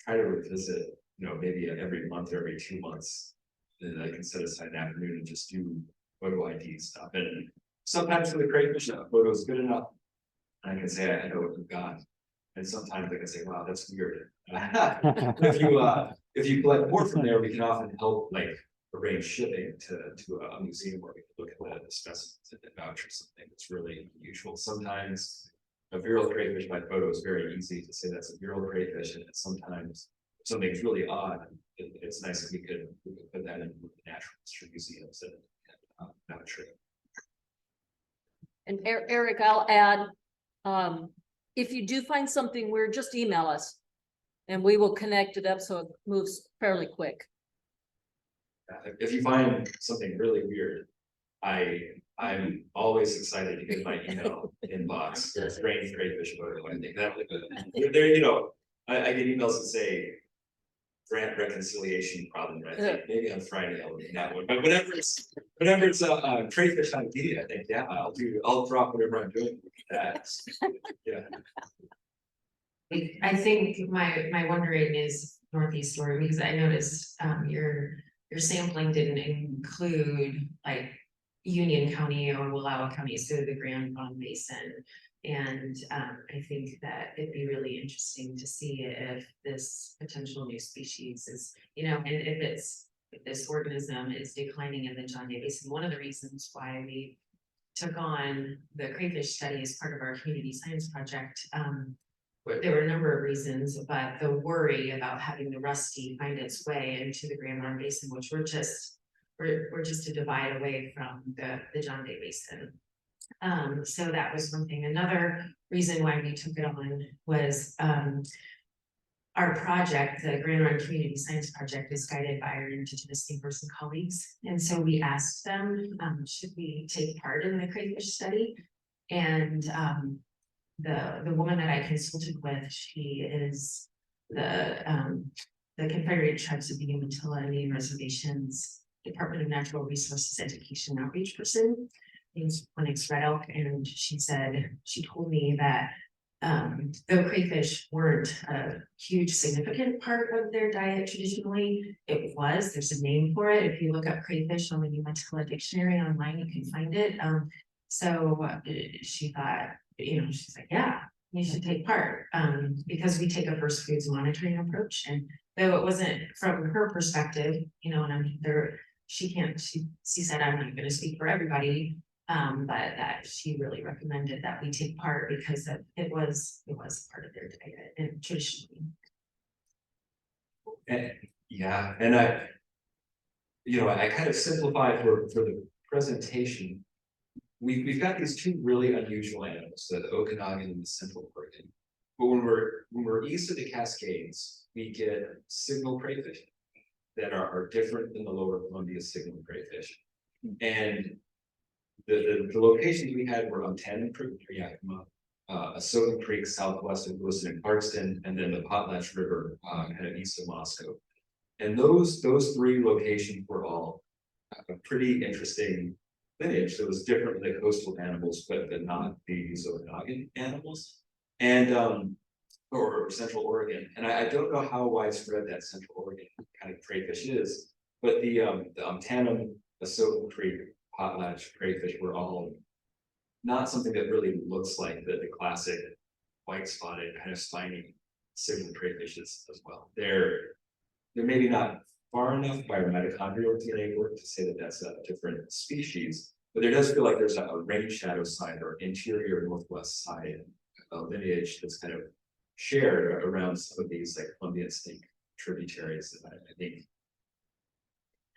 revisit, maybe every month or every 2 months. Then I can set aside an afternoon and just do photo ID stuff. And sometimes for the crayfish, a photo is good enough. And I can say I know what we've got. And sometimes I can say, wow, that's weird. If you collect more from there, we can often help arrange shipping to a museum where we can look at the specimens and vouch for something that's really unusual. Sometimes a virile crayfish by photo is very easy to say that's a virile crayfish, and sometimes something's really odd. It's nice that we could put that in the natural history museums and not true. And Eric, I'll add, if you do find something weird, just email us. And we will connect it up so it moves fairly quick. If you find something really weird, I'm always excited to get my email inbox, strange crayfish photo. I think that there, you know, I get emails that say grant reconciliation problem, and I think maybe on Friday I'll do that one, but whenever it's crayfish ID, I think, yeah, I'll drop whatever I'm doing with that. Yeah. I think my wondering is Northeast Story, because I noticed your sampling didn't include like Union County or Wallowa County, so the Grand Pond Basin. And I think that it'd be really interesting to see if this potential new species is, you know, and if this organism is declining in the John Day Basin. One of the reasons why we took on the crayfish study as part of our community science project, there were a number of reasons, but the worry about having the rusty find its way into the Grand Pond Basin, which we're just a divide away from the John Day Basin. So that was one thing. Another reason why we took it on was our project, the Grand Run Community Science Project, is guided by our Indigenous neighbors and colleagues. And so we asked them, should we take part in the crayfish study? And the woman that I consulted with, she is the Confederated Tribes of the Umatilla Indian Reservations Department of Natural Resources Education Outreach person. Name's Lennox Red Elk, and she told me that though crayfish weren't a huge significant part of their diet traditionally, there's a name for it. If you look up crayfish on the Umatilla dictionary online, you can find it. So she thought, you know, she's like, yeah, you should take part, because we take a first foods monitoring approach. And though it wasn't from her perspective, you know, and I'm there, she said, I'm not going to speak for everybody. But that she really recommended that we take part because it was part of their diet and traditionally. And yeah, and I kind of simplified for the presentation. We've got these two really unusual animals, the Okanagan and the Central Oregon. But when we're east of the Cascades, we get signal crayfish that are different than the lower Columbia signal crayfish. And the locations we had were on Tannen Creek, Asotin Creek, southwest of Lewiston and Clarkston, and then the Potlatch River, kind of east of Moscow. And those three locations were all a pretty interesting lineage that was different than the coastal animals, but not these Okanagan animals, and or Central Oregon. And I don't know how widespread that Central Oregon kind of crayfish is, but the Tannen, Asotin Creek, potlatch crayfish were all not something that really looks like the classic white spotted kind of spiny signal crayfishes as well. They're maybe not far enough by our mitochondrial DNA work to say that that's a different species, but there does feel like there's a rain shadow side or interior northwest side lineage that's kind of shared around some of these like Columbian snake tributaries that I think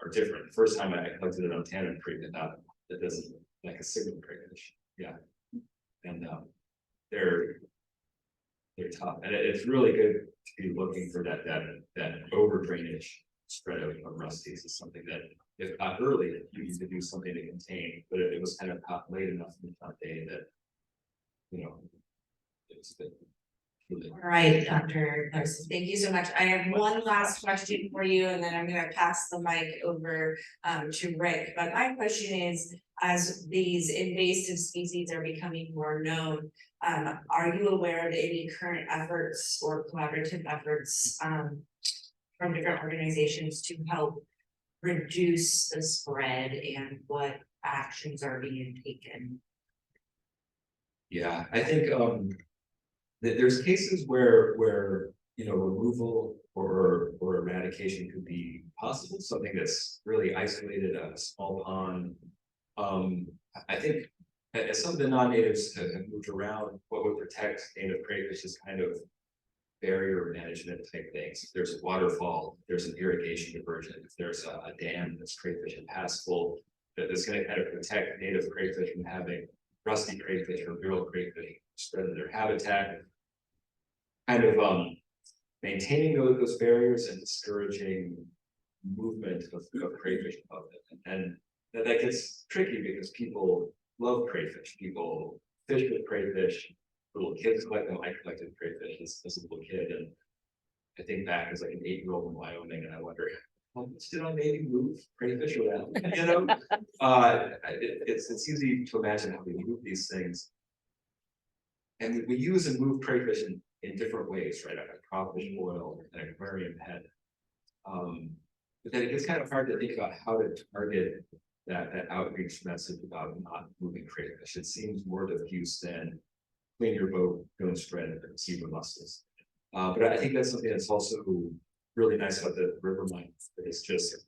are different. The first time I collected it on Tannen Creek, and that doesn't look like a signal crayfish. Yeah, and they're tough, and it's really good to be looking for that over drainage spread of rusties is something that if caught early, you need to do something to contain, but it was kind of caught late enough in the day that it's been. All right, Dr. Larson, thank you so much. I have one last question for you, and then I'm going to pass the mic over to Rick. But my question is, as these invasive species are becoming more known, are you aware of any current efforts or collaborative efforts from different organizations to help reduce the spread, and what actions are being taken? Yeah, I think there's cases where removal or eradication could be possible, something that's really isolated, a small pond. I think as some of the non-natives have moved around, what would protect native crayfish is kind of barrier management type things. If there's a waterfall, if there's an irrigation diversion, if there's a dam that's crayfish impassable, is gonna kind of protect native crayfish from having rusty crayfish or viral crayfish spread in their habitat. Kind of maintaining those barriers and discouraging movement of crayfish above it. And that gets tricky because people love crayfish, people fish with crayfish, little kids collect them. I collected crayfish as a little kid, and I think back as like an 8-year-old in Wyoming, and I wonder, how much did I maybe move crayfish around? You know, it's easy to imagine how we move these things, and we use and move crayfish in different ways, right? A crawfish boil, an aquarium head. But then it gets kind of hard to think about how to target that outreach message about not moving crayfish. It seems more diffuse than clean your boat, don't spread it, and see the mussels. But I think that's something that's also really nice about the river mine. It's just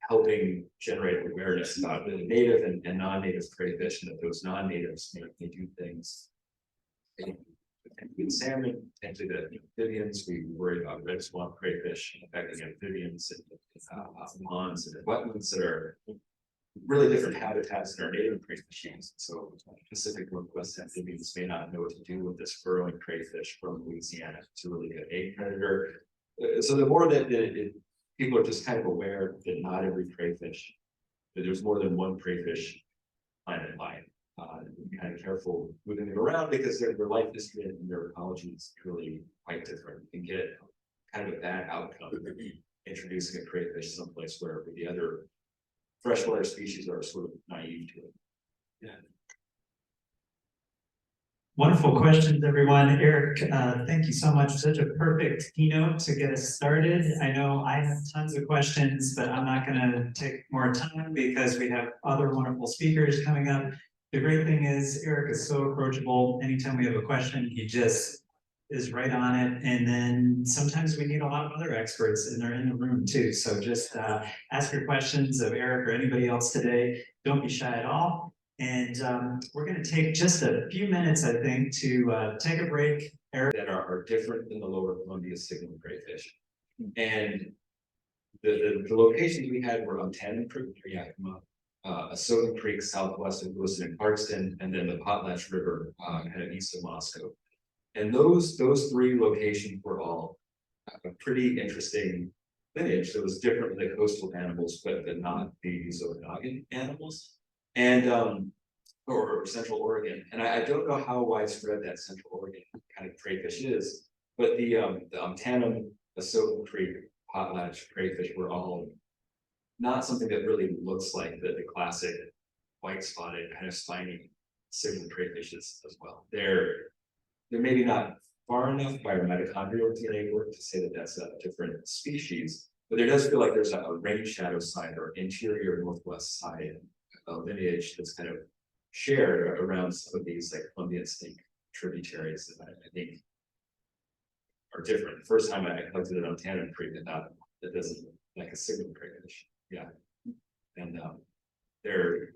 helping generate awareness about the native and non-native crayfish, and that those non-natives may do things. In salmon, potentially the amphibians, we worry about red swamp crayfish affecting amphibians and ponds and wetlands that are really different habitats than our native crayfish use. So Pacific Northwest amphibians may not know what to do with this burrowing crayfish from Louisiana. It's a really good egg predator. So the more that people are just kind of aware that not every crayfish, that there's more than one crayfish planet life. Be kind of careful moving it around because their life history and their ecology is really quite different. You can get kind of a bad outcome introducing a crayfish someplace where the other freshwater species are sort of naive to it. Yeah. Wonderful questions, everyone. Eric, thank you so much. Such a perfect keynote to get us started. I know I have tons of questions, but I'm not going to take more time because we have other wonderful speakers coming up. The great thing is Eric is so approachable. Anytime we have a question, he just is right on it. And then sometimes we need a lot of other experts and they're in the room too. So just ask your questions of Eric or anybody else today. Don't be shy at all. And we're going to take just a few minutes, I think, to take a break. Eric, that are different than the lower Columbia signal crayfish. And the locations we had were on Tannen Creek, Yakima, Soda Creek, southwest of Lewiston and Clarkston, and then the Potlatch River, kind of east of Moscow. And those three locations were all a pretty interesting lineage that was different than the coastal animals, but not the Okanagan animals. And or Central Oregon. And I don't know how widespread that Central Oregon kind of crayfish is, but the Tannen, Soda Creek, Potlatch crayfish were all not something that really looks like the classic white spotted kind of spiny signal crayfishes as well. They're maybe not far enough by our mitochondrial DNA work to say that that's a different species, but there does feel like there's a rain shadow side or interior northwest side lineage that's kind of shared around some of these like Columbian snake tributaries that I think are different. The first time I collected it on Tannen Creek, and that doesn't look like a signal crayfish. Yeah, and they're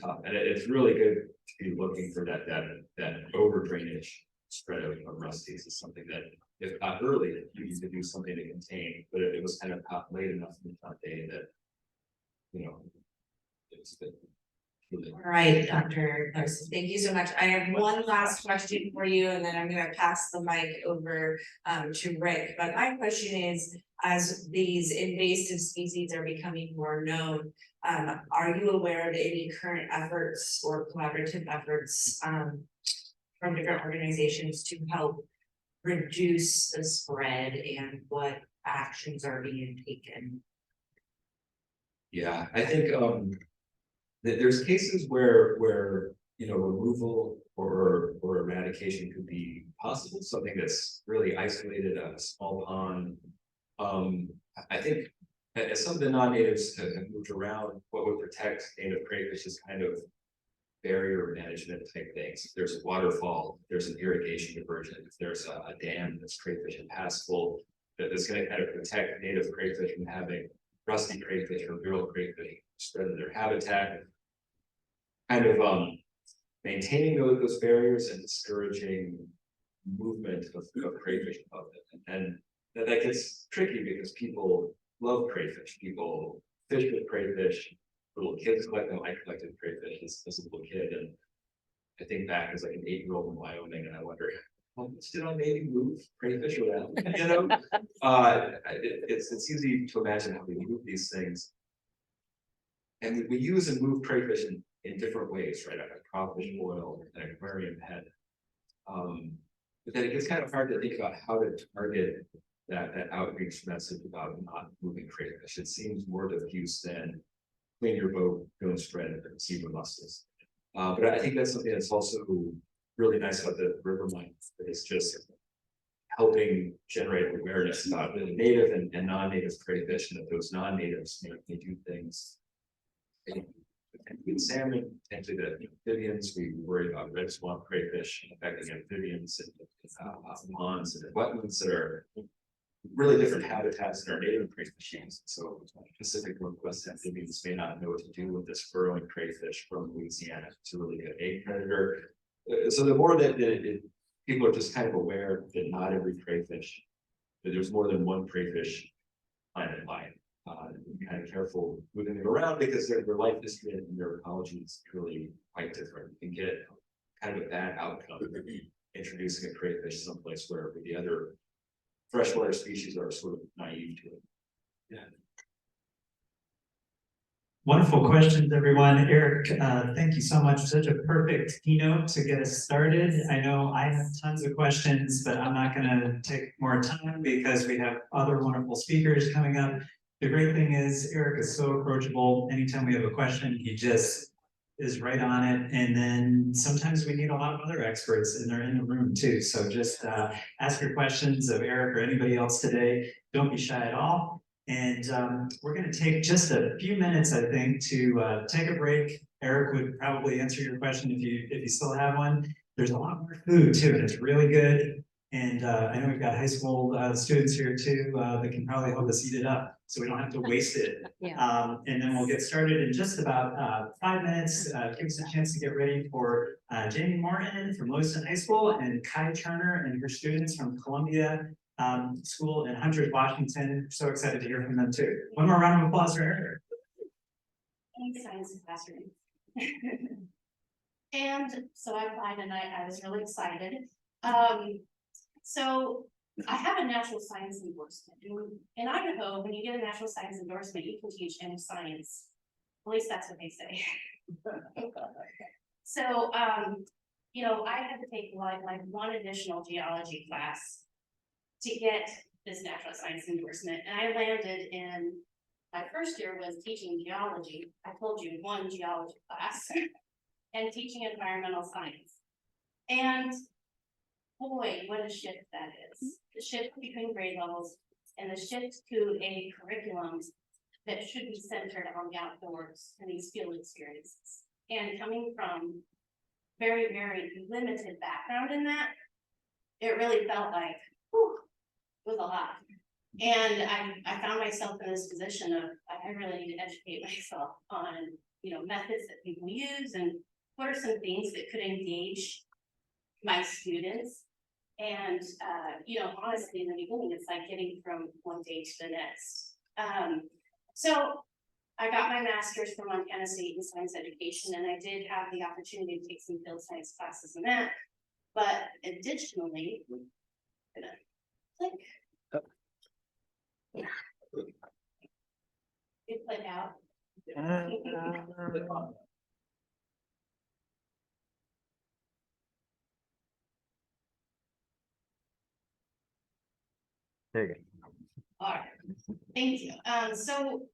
tough, and it's really good to be looking for that over drainage spread of rusties is something that if caught early, you need to do something to contain, but it was kind of caught late enough in the day that it's been. All right, Dr. Larson, thank you so much. I have one last question for you, and then I'm going to pass the mic over to Rick. But my question is, as these invasive species are becoming more known, are you aware of any current efforts or collaborative efforts from different organizations to help reduce the spread, and what actions are being taken? Yeah, I think there's cases where removal or eradication could be possible. Something that's really isolated, a small pond. I think as some of the non-natives have moved around, what would protect native crayfish is kind of barrier management type things. If there's a waterfall, if there's an irrigation diversion, if there's a dam that's crayfish impassable, that's going to kind of protect native crayfish from having rusty crayfish or viral crayfish spread in their habitat. Kind of maintaining those barriers and discouraging movement of crayfish above it. And that gets tricky because people love crayfish. People fish with crayfish. little kids collect them. I collected crayfish as a little kid, and I think back as like an 8-year-old in Wyoming, and I wonder, how much did I maybe move crayfish around? You know, it's easy to imagine how we move these things. And we use and move crayfish in different ways, right? A crawfish boil, an aquarium head. But then it gets kind of hard to think about how to target that outreach message about not moving crayfish. It seems more diffuse than clean your boat, don't spread it, and see the mussels. But I think that's something that's also really nice about the river mine. It's just helping generate awareness about the native and non-native crayfish, and that those non-natives may do things. In salmon, potentially the amphibians, we worry about red swamp crayfish affecting amphibians and ponds and wetlands that are really different habitats than our native crayfish use. So Pacific Northwest amphibians may not know what to do with this burrowing crayfish from Louisiana. It's a really good egg predator. So the more that people are just kind of aware that not every crayfish, that there's more than one crayfish planet life. Be kind of careful moving it around because their life history and their ecology is really quite different. You can get kind of a bad outcome introducing a crayfish someplace where the other freshwater species are sort of naive to it. Yeah. Wonderful questions, everyone. Eric, thank you so much. Such a perfect keynote to get us started. I know I have tons of questions, but I'm not going to take more time because we have other wonderful speakers coming up. The great thing is Eric is so approachable. Anytime we have a question, he just is right on it. And then sometimes we need a lot of other experts and they're in the room too. So just ask your questions of Eric or anybody else today. Don't be shy at all. And we're going to take just a few minutes, I think, to take a break. Eric would probably answer your question if you still have one. There's a lot more food too, and it's really good. And I know we've got high school students here too that can probably help us eat it up, so we don't have to waste it. Yeah. And then we'll get started in just about 5 minutes. Give us a chance to get ready for Jamie Martin from Lewiston High School and Kai Turner and her students from Columbia School in Hunters, Washington. So excited to hear from them too. One more round of applause for Eric. Science classroom. And so I applied and I was really excited. So I have a natural science endorsement. In Idaho, when you get a natural science endorsement, you can teach any science. At least that's what they say. So, you know, I had to take like one additional geology class to get this natural science endorsement. And I landed in, my first year was teaching geology. I told you, one geology class and teaching environmental science. And boy, what a shift that is. The shift between grade levels and the shift to a curriculum that should be centered on the outdoors and these field experiences. And coming from very, very limited background in that, it really felt like, whew, it was a lot. And I found myself in this position of, I really need to educate myself on, you know, methods that people use and what are some things that could engage my students. And, you know, honestly, in the beginning, it's like getting from one day to the next. So I got my master's from Montana State in science education, and I did have the opportunity to take some field science classes in that. But additionally, I'm gonna click. Yeah. It click out. There you go. All right, thank you. So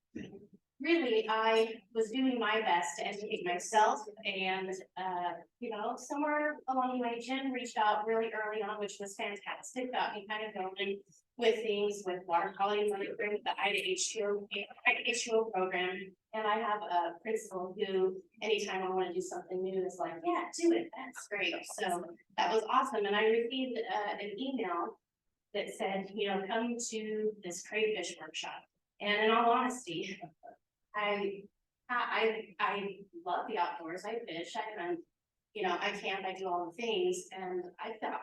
really, I was doing my best to educate myself and, you know, somewhere along the way, Jim reached out really early on, which was fantastic, got me kind of going with things with water quality monitoring, with the IDA-H2O program. And I have a principal who, anytime I want to do something new, is like, yeah, do it, that's great. So that was awesome. And I received an email that said, you know, come to this crayfish workshop. And in all honesty, I love the outdoors. I fish, I hunt, you know, I camp, I do all the things, and I thought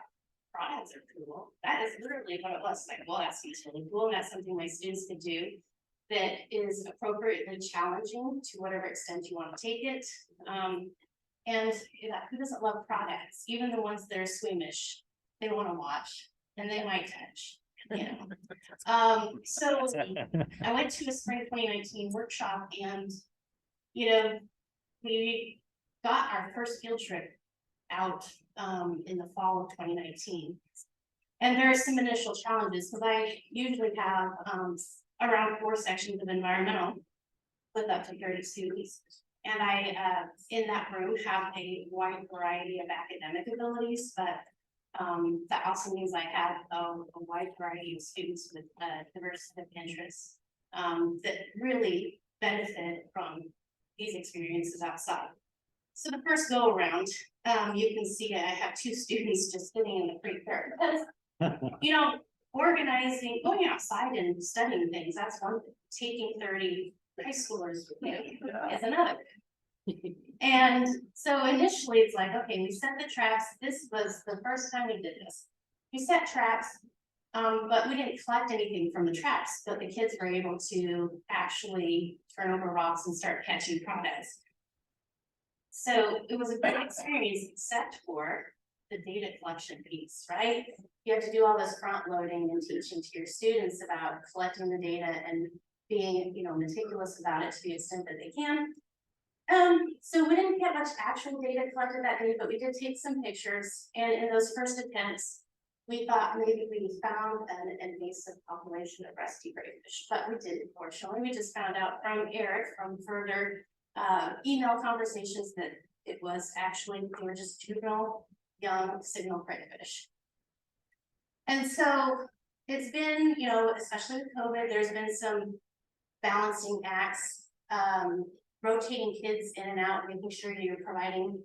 crawdads are cool. That is literally what it was. Like, well, that seems really cool, and that's something my students could do. that is appropriately challenging to whatever extent you want to take it. And who doesn't love products, even the ones that are squeamish, they want to watch and they might touch, you know. So I went to a spring 2019 workshop and, you know, we got our first field trip out in the fall of 2019. And there are some initial challenges because I usually have around 4 sections of environmental with up to 30 students. And I, in that room, have a wide variety of academic abilities, but that also means I have a wide variety of students with diverse interests that really benefit from these experiences outside. So the first go around, you can see I have 2 students just sitting in the creek there because, you know, organizing, going outside and studying things, that's one thing. Taking 30 high schoolers with you is another. And so initially it's like, okay, we set the traps. This was the first time we did this. We set traps, but we didn't collect anything from the traps, but the kids were able to actually turn over rocks and start catching products. So it was a great experience except for the data collection piece, right? You have to do all this front loading and teaching to your students about collecting the data and being, you know, meticulous about it to the extent that they can. So we didn't get much actual data collected that day, but we did take some pictures. And in those first attempts, we thought maybe we found an invasive population of rusty crayfish, but we didn't, fortunately. We just found out from Eric from further email conversations that it was actually, they were just juvenile young signal crayfish. And so it's been, you know, especially with COVID, there's been some balancing acts, rotating kids in and out, making sure you're providing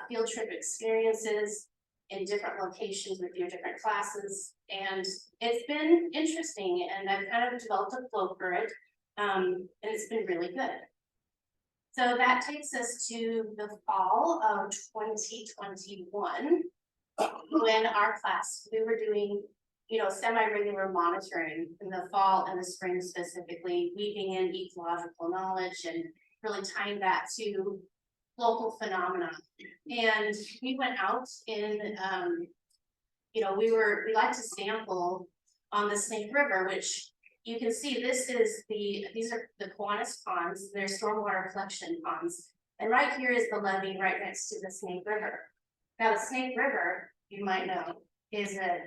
field trip experiences in different locations with your different classes. And it's been interesting, and I've kind of developed a flow for it, and it's been really good. So that takes us to the fall of 2021, when our class, we were doing, you know, semi-regular monitoring in the fall and the spring specifically, weaving in ecological knowledge and really tying that to local phenomena. And we went out in, you know, we like to sample on the Snake River, which you can see this is these are the Kiwanis ponds, they're stormwater collection ponds. And right here is the levee right next to the Snake River. Now the Snake River, you might know, is a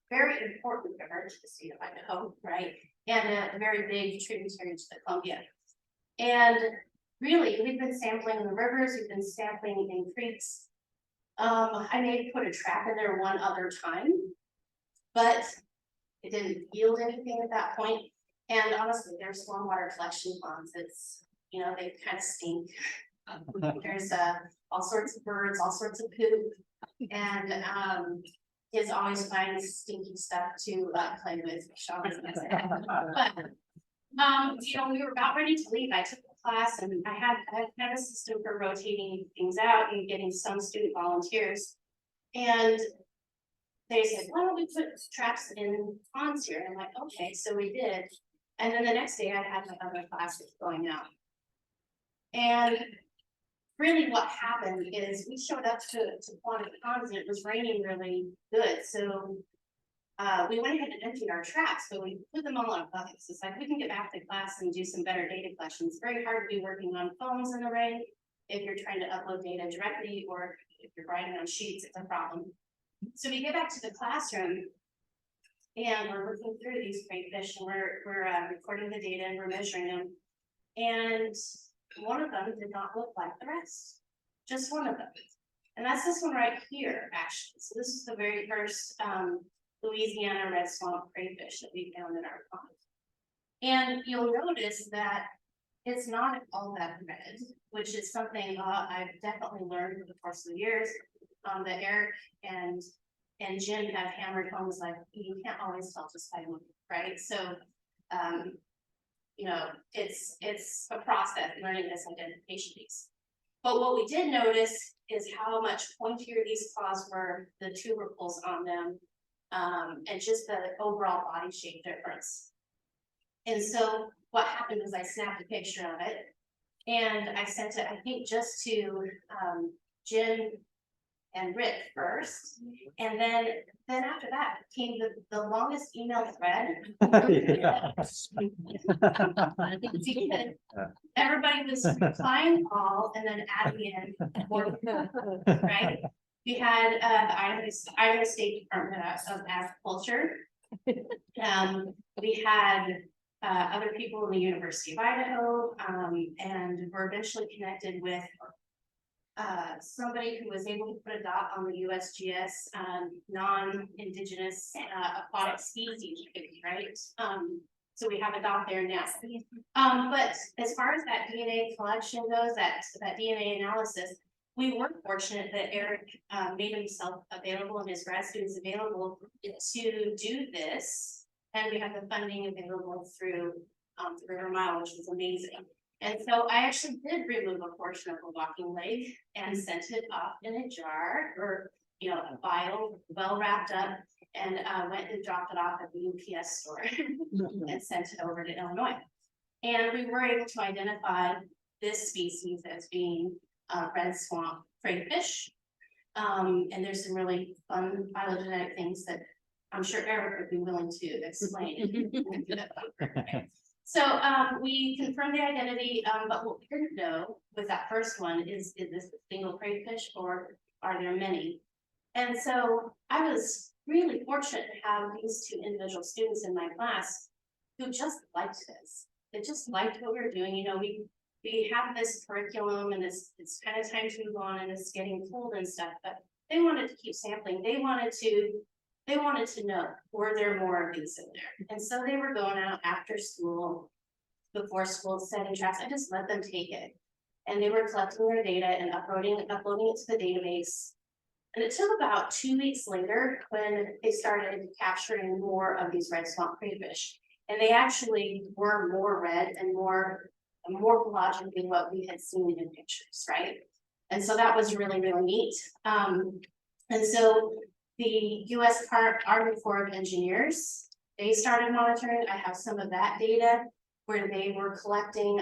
very important river to the state of Idaho, right? And a very big tributary to the Columbia. And really, we've been sampling in the rivers, we've been sampling in creeks. I may put a trap in there one other time, but it didn't yield anything at that point. And honestly, there's stormwater collection ponds. It's, you know, they kind of stink. There's all sorts of birds, all sorts of poop, and kids always find stinky stuff to play with. But you know, we were about ready to leave. I took the class, and I had a system for rotating things out and getting some student volunteers. And they said, why don't we put traps in ponds here? And I'm like, okay, so we did. And then the next day I had my other classes going out. And really what happened is we showed up to Quantic Ponds and it was raining really good. So we went ahead and emptied our traps, but we put them all on buckets. It's like we can get back to class and do some better data collection. It's very hard to be working on phones in the rain if you're trying to upload data directly, or if you're writing on sheets, it's a problem. So we get back to the classroom and we're looking through these crayfish and we're recording the data and we're measuring them. And one of them did not look like the rest, just one of them. And that's this one right here, actually. So this is the very first Louisiana red swamp crayfish that we found in our pond. And you'll notice that it's not all that red, which is something I've definitely learned over the course of the years. That Eric and Jim have hammered home is like, you can't always tell just by looking, right? So, you know, it's a process learning this identification piece. But what we did notice is how much pointier these claws were, the tubercles on them, and just the overall body shape difference. And so what happened was I snapped a picture of it and I sent it, I think, just to Jim and Rick first. And then after that came the longest email thread. Because everybody was replying all and then adding in, right? We had the Idaho State Department of Agriculture. We had other people in the University of Idaho, and were eventually connected with somebody who was able to put a dot on the USGS non-indigenous aquatic species, right? So we have a dot there now. But as far as that DNA collection goes, that DNA analysis, we were fortunate that Eric made himself available and his grad students available to do this. And we have the funding available through River Mile, which was amazing. And so I actually did remove a portion of the walking leg and sent it off in a jar or, you know, a vial, well wrapped up, and went and dropped it off at the UPS store and sent it over to Illinois. And we were able to identify this species as being red swamp crayfish. And there's some really fun phylogenetic things that I'm sure Eric would be willing to explain. So we confirmed the identity, but what we didn't know with that first one is this a single crayfish or are there many? And so I was really fortunate to have these two individual students in my class who just liked this. They just liked what we were doing. You know, we have this curriculum and it's kind of time to move on and it's getting cold and stuff, but they wanted to keep sampling. They wanted to know, were there more of these in there? And so they were going out after school, before school, setting traps. I just let them take it. And they were collecting their data and uploading it to the database. And it took about 2 weeks later when they started capturing more of these red swamp crayfish. And they actually were more red and more pelagic than what we had seen in pictures, right? And so that was really, really neat. And so the U.S. Army Corps of Engineers, they started monitoring. I have some of that data where they were collecting,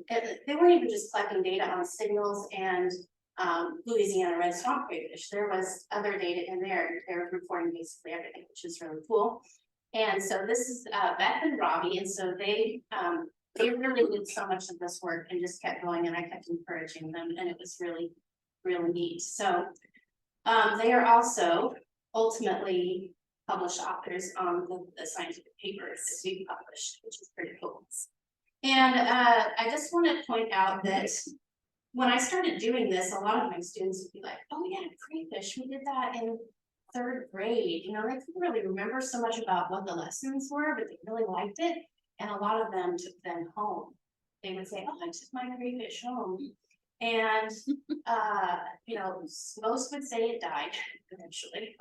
they weren't even just collecting data on signals and Louisiana red swamp crayfish. There was other data in there. They were reporting basically everything, which is really cool. And so this is Beth and Robbie, and so they really did so much of this work and just kept going, and I kept encouraging them, and it was really, really neat. So they are also ultimately published authors on the scientific papers that we published, which is pretty cool. And I just want to point out that when I started doing this, a lot of my students would be like, oh yeah, crayfish, we did that in 3rd grade. You know, they couldn't really remember so much about what the lessons were, but they really liked it. And a lot of them took them home. They would say, oh, I took my crayfish home. And, you know, most would say it died eventually.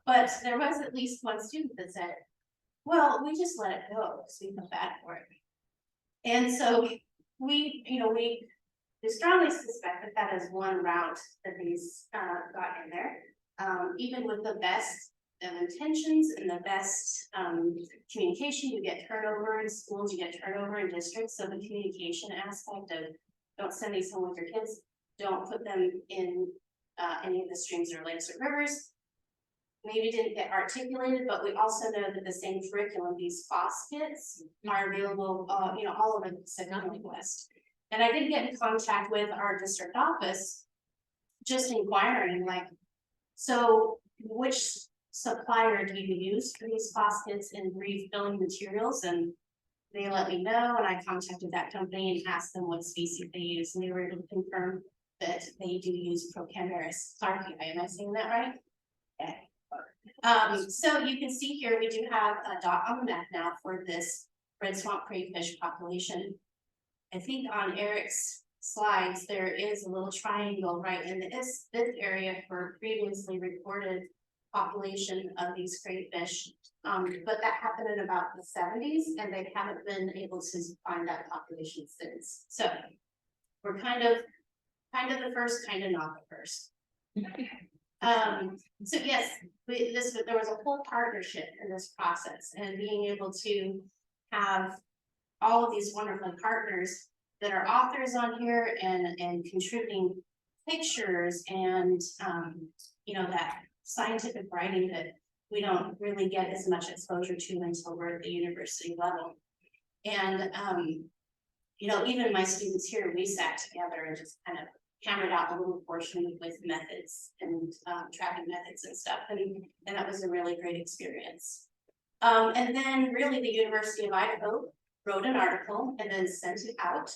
But there was at least one student that said, well, we just let it go because we felt bad for it. And so we strongly suspect that that is one route that these got in there. Even with the best of intentions and the best communication, you get turnover in schools, you get turnover in districts. So the communication aspect of don't send these home with your kids, don't put them in any of the streams or lakes or rivers, maybe didn't get articulated, but we also know that the same curriculum, these phosphates, are available, all over the Pacific Northwest. And I did get in contact with our district office, just inquiring, like, so which supplier do you use for these phosphates in refilling materials? And they let me know, and I contacted that company and asked them what species they use, and they were able to confirm that they do use Procambarus clarkii. Am I saying that right? Okay. So you can see here, we do have a dot on the map now for this red swamp crayfish population. I think on Eric's slides, there is a little triangle right in this area for previously reported population of these crayfish. But that happened in about the 70s, and they haven't been able to find that population since. So we're kind of the first, kind of not the first. So yes, there was a whole partnership in this process, and being able to have all of these wonderful partners that are authors on here and contributing pictures and, you know, that scientific writing that we don't really get as much exposure to until we're at the university level. And, you know, even my students here, we sat together and just kind of hammered out a little portion with methods and tracking methods and stuff. And that was a really great experience. And then really the University of Idaho wrote an article and then sent it out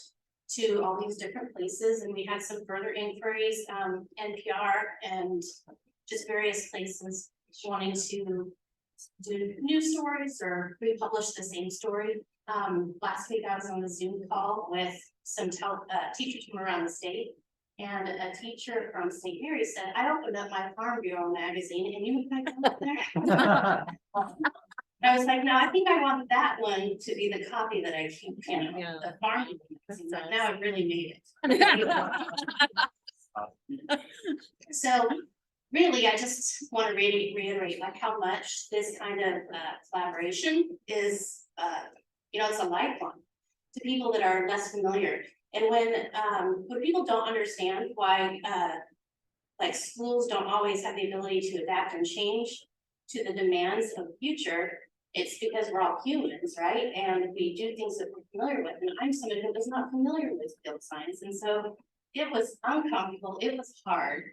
to all these different places. And we had some further inquiries, NPR and just various places wanting to do news stories or republish the same story. Last week I was on a Zoom call with some teachers from around the state. And a teacher from St. Mary said, I opened up my Farm Bureau magazine and you can come up there. I was like, no, I think I want that one to be the copy that I keep, you know, Yeah. the Farm Bureau magazine, but now I've really made it. So really, I just want to reiterate like how much this kind of collaboration is, you know, it's a lifeline to people that are less familiar. And when people don't understand why like schools don't always have the ability to adapt and change to the demands of the future, it's because we're all humans, right? And we do things that we're familiar with. And I'm somebody who was not familiar with field science. And so it was uncomfortable, it was hard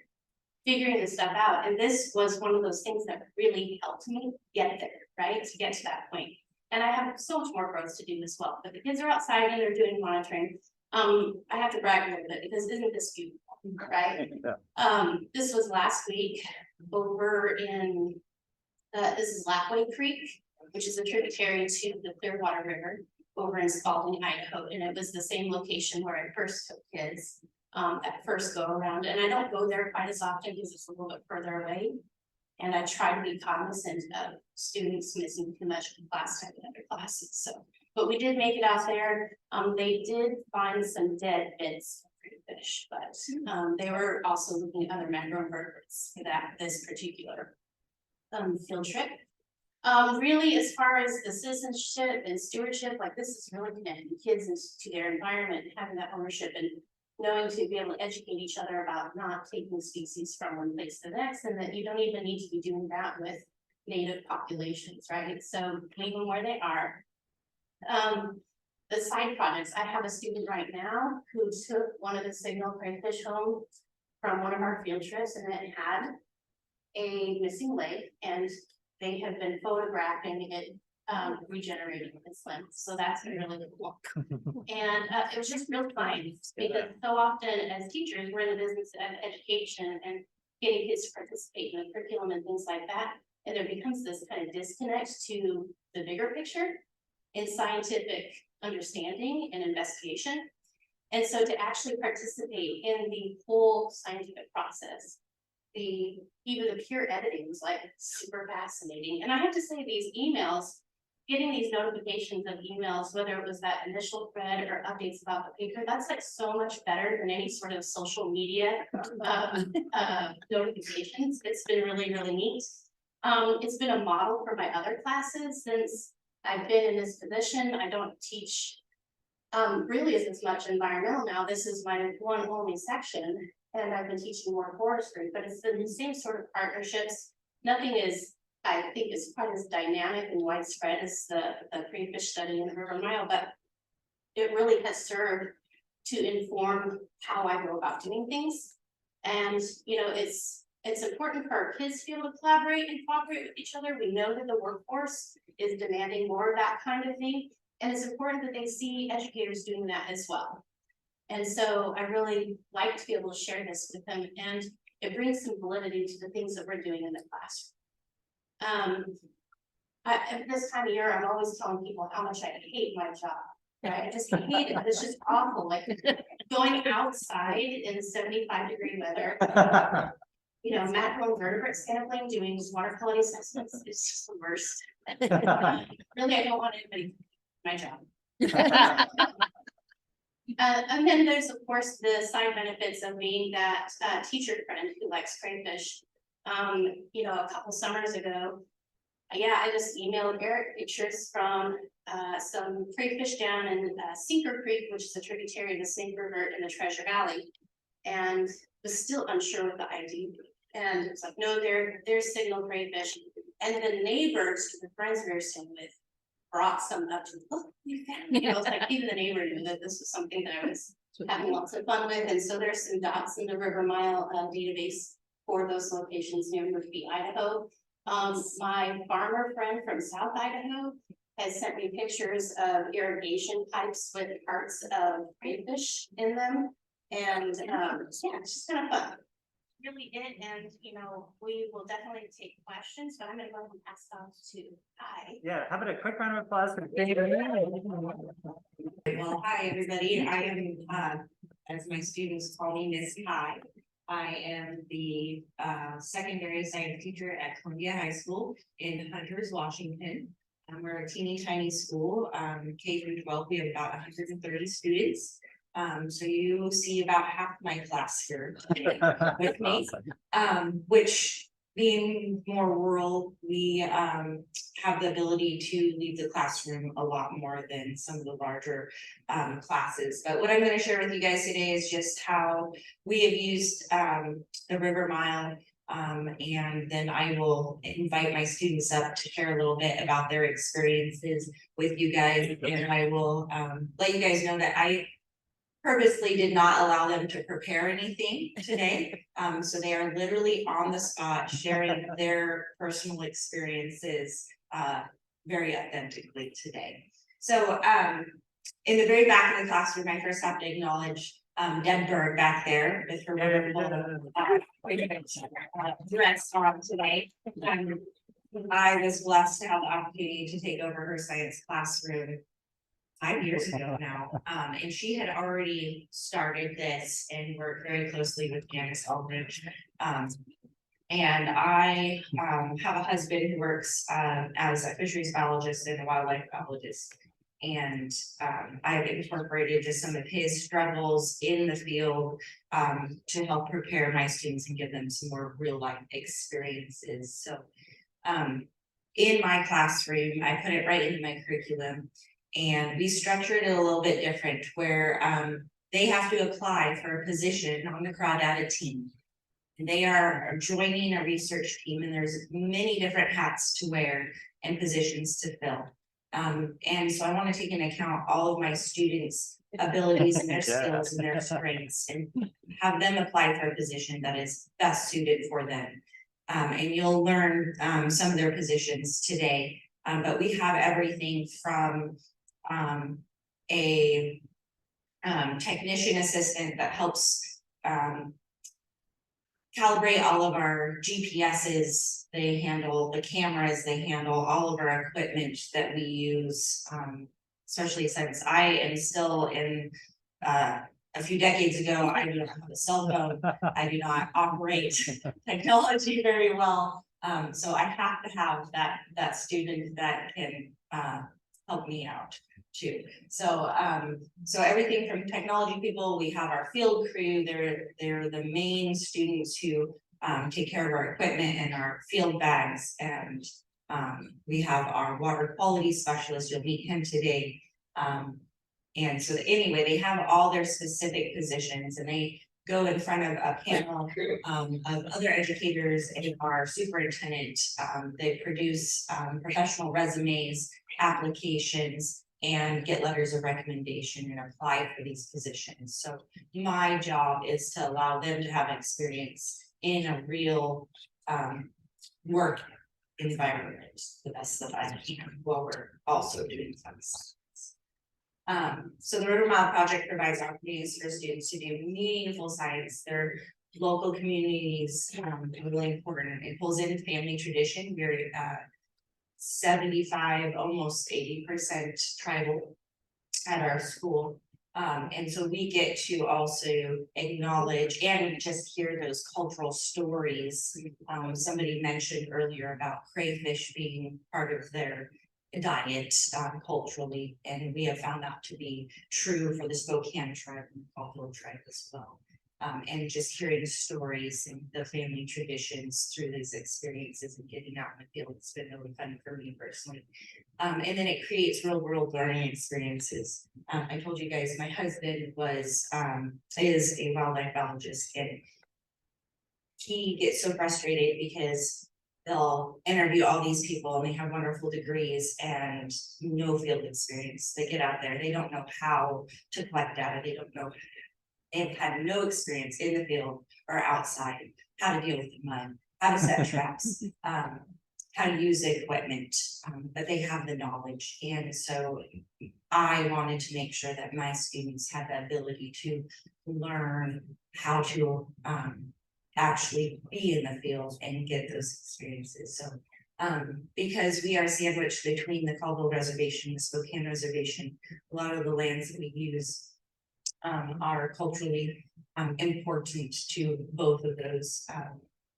figuring this stuff out. And this was one of those things that really helped me get there, right? To get to that point. And I have so much more growth to do as well. But the kids are outside and they're doing monitoring. I have to brag a little bit because isn't this beautiful, right? This was last week over in, this is Lapway Creek, which is a tributary to the Clearwater River over in Spalding, Idaho. And it was the same location where I first took kids that first go around. And I don't go there quite as often because it's a little bit further away. And I try to be cognizant of students missing too much class time in other classes. So, but we did make it out there. They did find some dead bits of crayfish, but they were also looking at other macroinvertebrates for this particular field trip. Really, as far as the citizenship and stewardship, like this is really connecting kids into their environment, having that ownership and knowing to be able to educate each other about not taking species from one place to the next, and that you don't even need to be doing that with native populations, right? So leave them where they are. The side projects, I have a student right now who took one of the signal crayfish home from one of our field trips, and it had a missing leg, and they have been photographing it regenerating its limbs. So that's been really cool. And it was just real fun because so often as teachers, we're in the business of education and getting kids to participate in the curriculum and things like that. And there becomes this kind of disconnect to the bigger picture in scientific understanding and investigation. And so to actually participate in the whole scientific process, even the pure editing was like super fascinating. And I have to say these emails, getting these notifications of emails, whether it was that initial thread or updates about the paper, that's like so much better than any sort of social media notifications. It's been really, really neat. It's been a model for my other classes since I've been in this position. I don't teach really as much environmental now. This is my one only section, and I've been teaching more forestry, but it's been the same sort of partnerships. Nothing is, I think, is quite as dynamic and widespread as the crayfish study in the River Mile, but it really has served to inform how I go about doing things. And, you know, it's important for our kids to be able to collaborate and cooperate with each other. We know that the workforce is demanding more of that kind of thing. And it's important that they see educators doing that as well. And so I really like to be able to share this with them, and it brings some validity to the things that we're doing in the classroom. At this time of year, I'm always telling people how much I hate my job. Right? I just hate it. It's just awful. Like going outside in 75-degree weather, you know, macroinvertebrate sampling, doing water quality assessments, it's just the worst. Really, I don't want anybody to do my job. And then there's, of course, the side benefits of being that teacher friend who likes crayfish. You know, a couple summers ago, Yeah, I just emailed Eric pictures from some crayfish down in Sinker Creek, which is a tributary of the Snake River in the Treasure Valley. And was still unsure with the ID. And it's like, no, they're signal crayfish. And the neighbors, the friends we were staying with, brought some up to, look, we found, you know, it's like even the neighbor knew that this was something that I was having lots of fun with. And so there's some dots in the River Mile database for those locations near Murphy, Idaho. My farmer friend from South Idaho has sent me pictures of irrigation pipes with parts of crayfish in them. And yeah, it's just kind of fun. Really it, and you know, we will definitely take questions, but I'm gonna go ahead and pass off to Kai. Yeah, how about a quick round of applause for Dave? Well, hi, everybody. I am, as my students call me, Miss Kai. I am the secondary science teacher at Columbia High School in Hunters, Washington. We're a teeny tiny school, K through 12. We have about 130 students. So you see about half my class here with me, which being more rural, we have the ability to leave the classroom a lot more than some of the larger classes. But what I'm going to share with you guys today is just how we have used the River Mile. And then I will invite my students up to share a little bit about their experiences with you guys. And I will let you guys know that I purposely did not allow them to prepare anything today. So they are literally on the spot sharing their personal experiences very authentically today. So in the very back of the classroom, I first have to acknowledge Deb Berg back there with her wonderful dress on today. I was blessed to have the opportunity to take over her science classroom 5 years ago now, and she had already started this and worked very closely with Janice Aldridge. And I have a husband who works as a fisheries biologist and a wildlife biologist. And I've incorporated just some of his struggles in the field to help prepare my students and give them some more real life experiences. So in my classroom, I put it right into my curriculum. And we structured it a little bit different where they have to apply for a position on the crawdata team. And they are joining a research team, and there's many different hats to wear and positions to fill. And so I want to take into account all of my students' abilities and their skills and their strengths and have them apply for a position that is best suited for them. And you'll learn some of their positions today. But we have everything from a technician assistant that helps calibrate all of our GPSs. They handle the cameras, they handle all of our equipment that we use, especially since I am still in a few decades ago, I do not have a cell phone. I do not operate technology very well. So I have to have that student that can help me out too. So so everything from technology people, we have our field crew, they're the main students who take care of our equipment and our field bags. And we have our water quality specialist, you'll meet him today. And so anyway, they have all their specific positions and they go in front of a panel of other educators and our superintendent. They produce professional resumes, applications, and get letters of recommendation and apply for these positions. So my job is to allow them to have experience in a real work environment the best that I can while we're also doing fun stuff. So the River Mile Project provides opportunities for students to do meaningful science. Their local communities are really important. It pulls in family tradition. We're 75, almost 80% tribal at our school. And so we get to also acknowledge and just hear those cultural stories. Somebody mentioned earlier about crayfish being part of their diet culturally, and we have found that to be true for the Spokane tribe and the Buffalo tribe as well. And just hearing the stories and the family traditions through these experiences and getting out in the field, it's been really fun for me personally. And then it creates real world learning experiences. I told you guys, my husband is a wildlife biologist, and he gets so frustrated because they'll interview all these people and they have wonderful degrees and no field experience. They get out there, they don't know how to collect data, they don't know, they've had no experience in the field or outside, how to deal with the mud, how to set traps, how to use the equipment, but they have the knowledge. And so I wanted to make sure that my students had the ability to learn how to actually be in the field and get those experiences. So because we are sandwiched between the Caldwell Reservation, the Spokane Reservation, a lot of the lands that we use are culturally important to both of those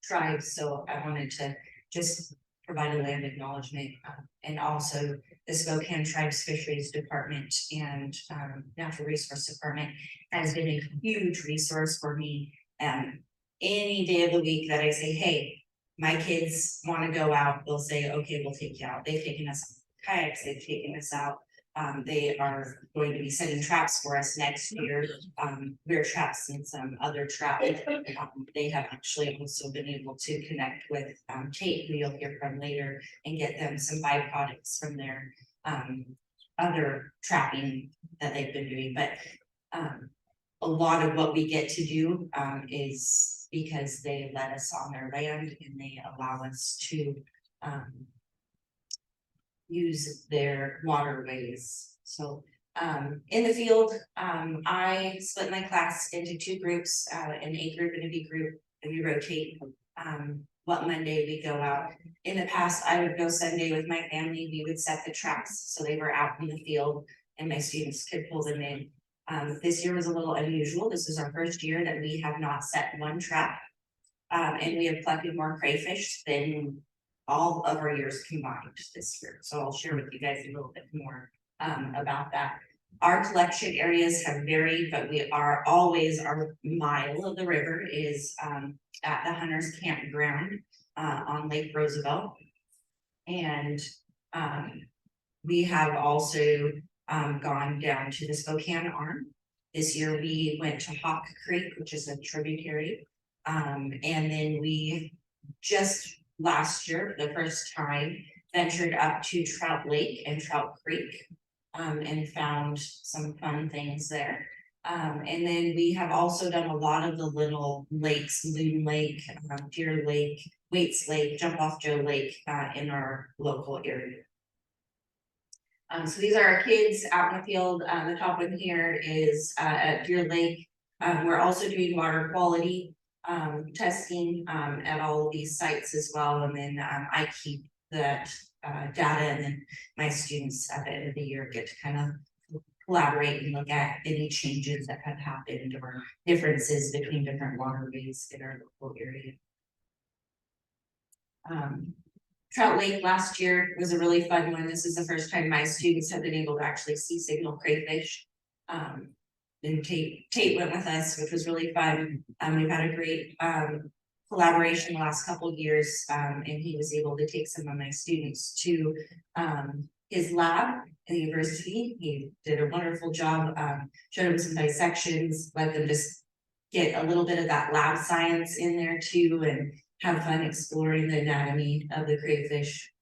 tribes. So I wanted to just provide a land acknowledgement, and also the Spokane Tribes Fisheries Department and Natural Resource Department has been a huge resource for me. Any day of the week that I say, hey, my kids want to go out, they'll say, okay, we'll take you out. They've taken us on kayaks, they've taken us out. They are going to be setting traps for us next year. We're traps and some other traps. They have actually also been able to connect with Tate, who you'll hear from later, and get them some byproducts from their other trapping that they've been doing. But a lot of what we get to do is because they let us on their land and they allow us to use their waterways. So in the field, I split my class into two groups, an A group and a B group, and we rotate what Monday we go out. In the past, I would go Sunday with my family, we would set the traps, so they were out in the field and my students could pull them in. This year was a little unusual. This is our first year that we have not set one trap. And we have collected more crayfish than all of our years combined this year. So I'll share with you guys a little bit more about that. Our collection areas have varied, but we are always, our mile of the river is at the Hunters Campground on Lake Roosevelt. And we have also gone down to the Spokane Arm. This year we went to Hawk Creek, which is a tributary. And then we just last year, for the first time, ventured up to Trout Lake and Trout Creek and found some fun things there. And then we have also done a lot of the little lakes, Loon Lake, Deer Lake, Waits Lake, Jump Off Joe Lake in our local area. So these are our kids out in the field. The top one here is at Deer Lake. We're also doing water quality testing at all of these sites as well. And then I keep that data, and then my students at the end of the year get to kind of collaborate and look at any changes that have happened or differences between different waterways in our local area. Trout Lake last year was a really fun one. This is the first time my students have been able to actually see signal crayfish. And Tate went with us, which was really fun. We've had a great collaboration the last couple of years, and he was able to take some of my students to his lab at the university. He did a wonderful job, showed them some dissections, let them just get a little bit of that lab science in there too, and have fun exploring the anatomy of the crayfish.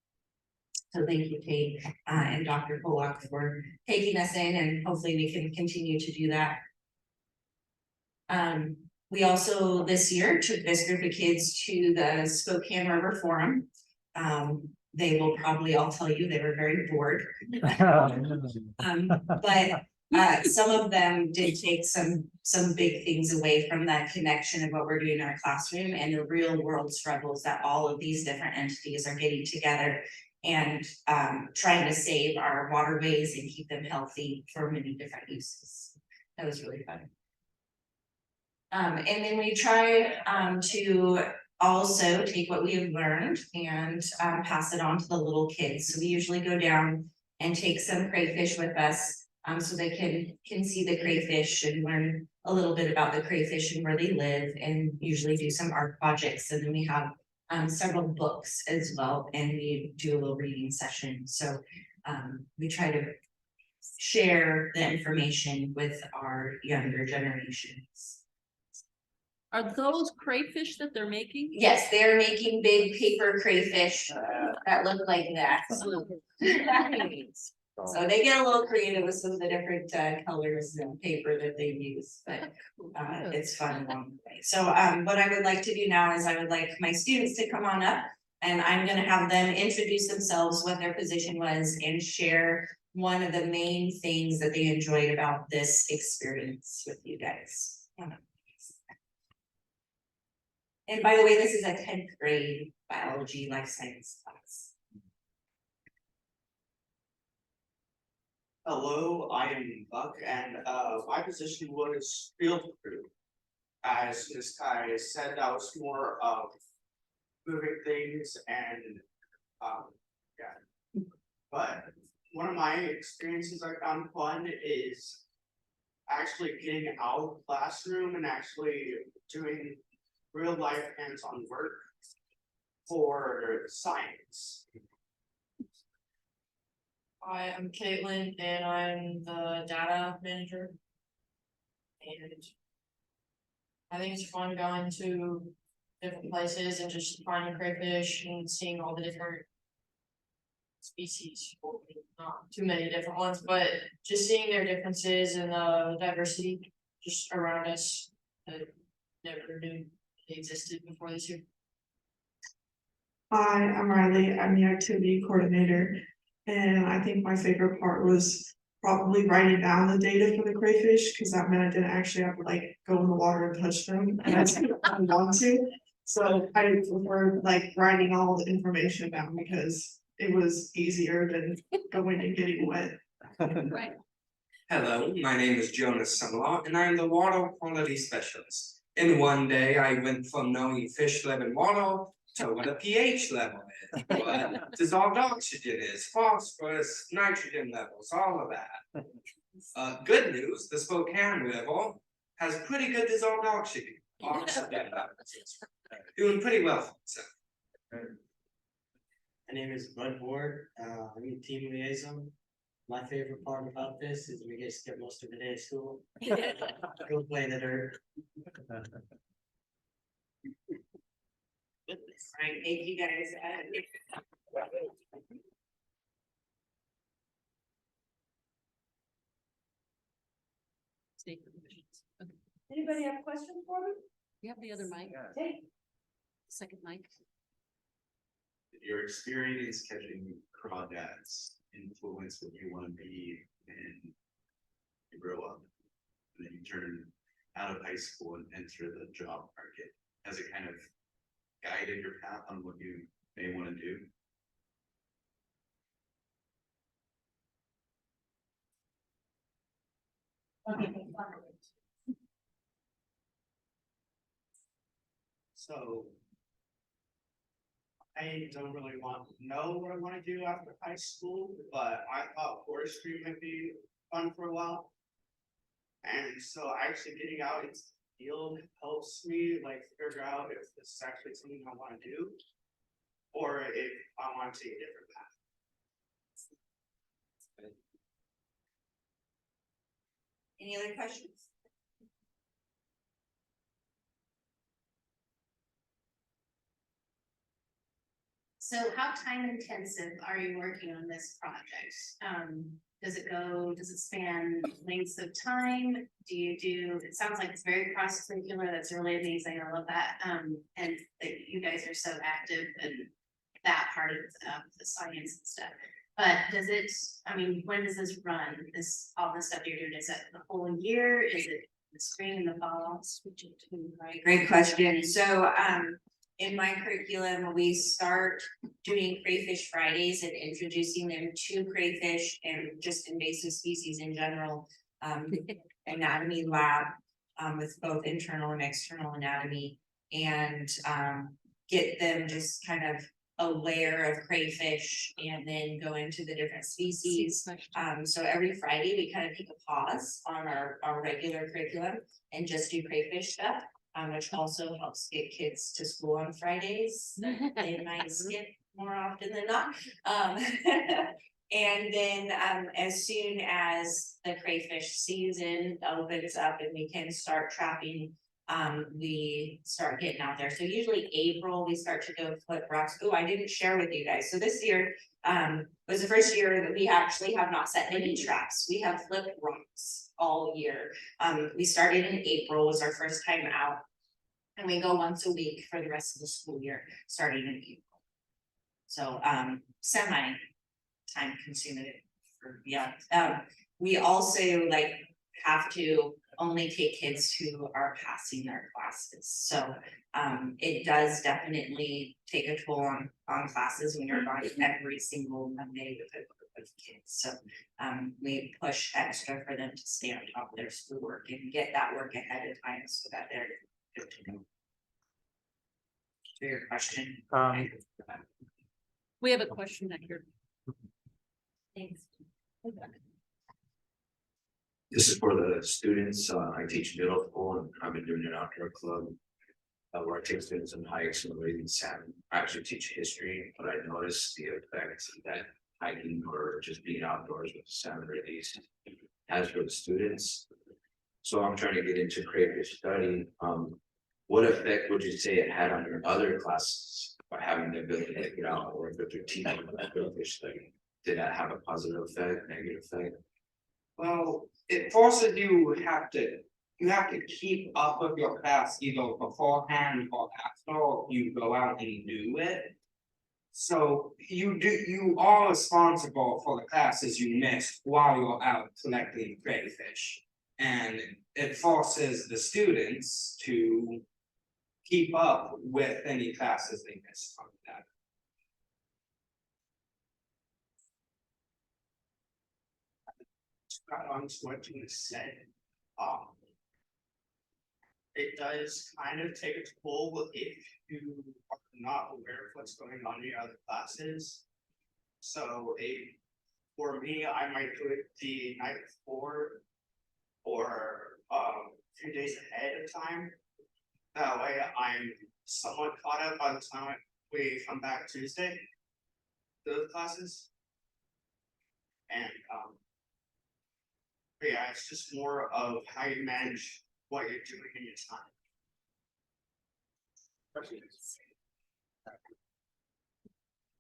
So thank you, Tate, and Dr. Pollock for taking us in, and hopefully we can continue to do that. We also this year took this group of kids to the Spokane River Forum. They will probably all tell you they were very bored. But some of them did take some big things away from that connection of what we're doing in our classroom and the real world struggles that all of these different entities are getting together and trying to save our waterways and keep them healthy for many different uses. That was really fun. And then we try to also take what we have learned and pass it on to the little kids. So we usually go down and take some crayfish with us So they can see the crayfish and learn a little bit about the crayfish and where they live, and usually do some art projects. And then we have several books as well, and we do a little reading session. So we try to share the information with our younger generations. Are those crayfish that they're making? Yes, they are making big paper crayfish that look like that. So they get a little creative with some of the different colors and paper that they use, but it's fun along the way. So what I would like to do now is I would like my students to come on up, and I'm gonna have them introduce themselves, what their position was, and share one of the main things that they enjoyed about this experience with you guys. And by the way, this is a 10th grade biology life science class. Hello, I am Buck, and my position was field crew. As this guy said, that was more of moving things and yeah. But one of my experiences I found fun is actually getting out of the classroom and actually doing real life hands-on work for science. Hi, I'm Caitlin and I'm the data manager. And I think it's fun going to different places and just finding crayfish and seeing all the different species. Not too many different ones, but just seeing their differences and the diversity just around us that never knew they existed before this year. Hi, I'm Riley. I'm the activity coordinator. And I think my favorite part was probably writing down the data for the crayfish, because that meant I didn't actually have to like go in the water and touch them, and I didn't want to. So I prefer like writing all the information down because it was easier than going and getting wet. Right. Hello, my name is Jonas Sumlaw, and I am the water quality specialist. In one day, I went from knowing fish live in water to what a pH level is, what dissolved oxygen is, phosphorus, nitrogen levels, all of that. Good news, the Spokane River has pretty good dissolved oxygen levels. Doing pretty well for itself. My name is Bud Ward, I'm a team liaison. My favorite part about this is we get to skip most of the day at school. Go play in the dirt. Right, thank you guys. Anybody have questions for me? You have the other mic? Hey. Second mic. Did your experience catching crawdads influence what you want to be when you grow up? And then you turn out of high school and enter the job market? Has it kind of guided your path on what you may want to do? So I don't really want to know what I want to do after high school, but I thought forestry might be fun for a while. And so actually getting out into the field helps me like figure out if this is actually something I want to do, or if I want to take a different path. Any other questions? So how time intensive are you working on this project? Does it span lengths of time? It sounds like it's very cross-curricular, that's really amazing, I love that. And that you guys are so active in that part of the science and stuff. But when does this run, all the stuff you're doing, is it the whole year, is it the spring and the fall? Right, great question. So in my curriculum, we start doing Crayfish Fridays and introducing them to crayfish and just invasive species in general. Anatomy lab with both internal and external anatomy, and get them just kind of aware of crayfish and then go into the different species. So every Friday, we kind of take a pause on our regular curriculum and just do crayfish stuff. Which also helps get kids to school on Fridays, they might skip more often than not. And then, as soon as the crayfish season opens up and we can start trapping, we start getting out there. So usually April, we start to go flip rocks. Oh, I didn't share with you guys. So this year, was the first year that we actually have not set any traps. We have flipped rocks all year. We started in April, was our first time out. And we go once a week for the rest of the school year, starting in April. So, semi time consuming for, yeah. We also like have to only take kids who are passing their classes. So, it does definitely take a toll on classes when you're going every single Monday with a group of kids. So, we push extra for them to stay on top of their schoolwork and get that work ahead of time so that they're good to go. To your question. We have a question back here. Thanks. This is for the students. I teach middle school and I've been doing an outdoor club. Where I take students on hikes and raising salmon. I actually teach history, but I noticed the effects that hiking or just being outdoors with the salmon release has for the students. So I'm trying to get into crayfish study. What effect would you say it had on your other classes by having the ability to get out or if they're teaching about crayfish study? Did that have a positive effect, negative effect? Well, it forces you have to keep up with your class either beforehand or after you go out and do it. So you are responsible for the classes you missed while you're out collecting crayfish. And it forces the students to keep up with any classes they missed from that. Got on to what you said. It does kind of take a toll if you are not aware of what's going on in your other classes. So for me, I might do it the night before or 2 days ahead of time. That way I'm somewhat caught up by the time we come back Tuesday, those classes. And but yeah, it's just more of how you manage what you're doing in your time.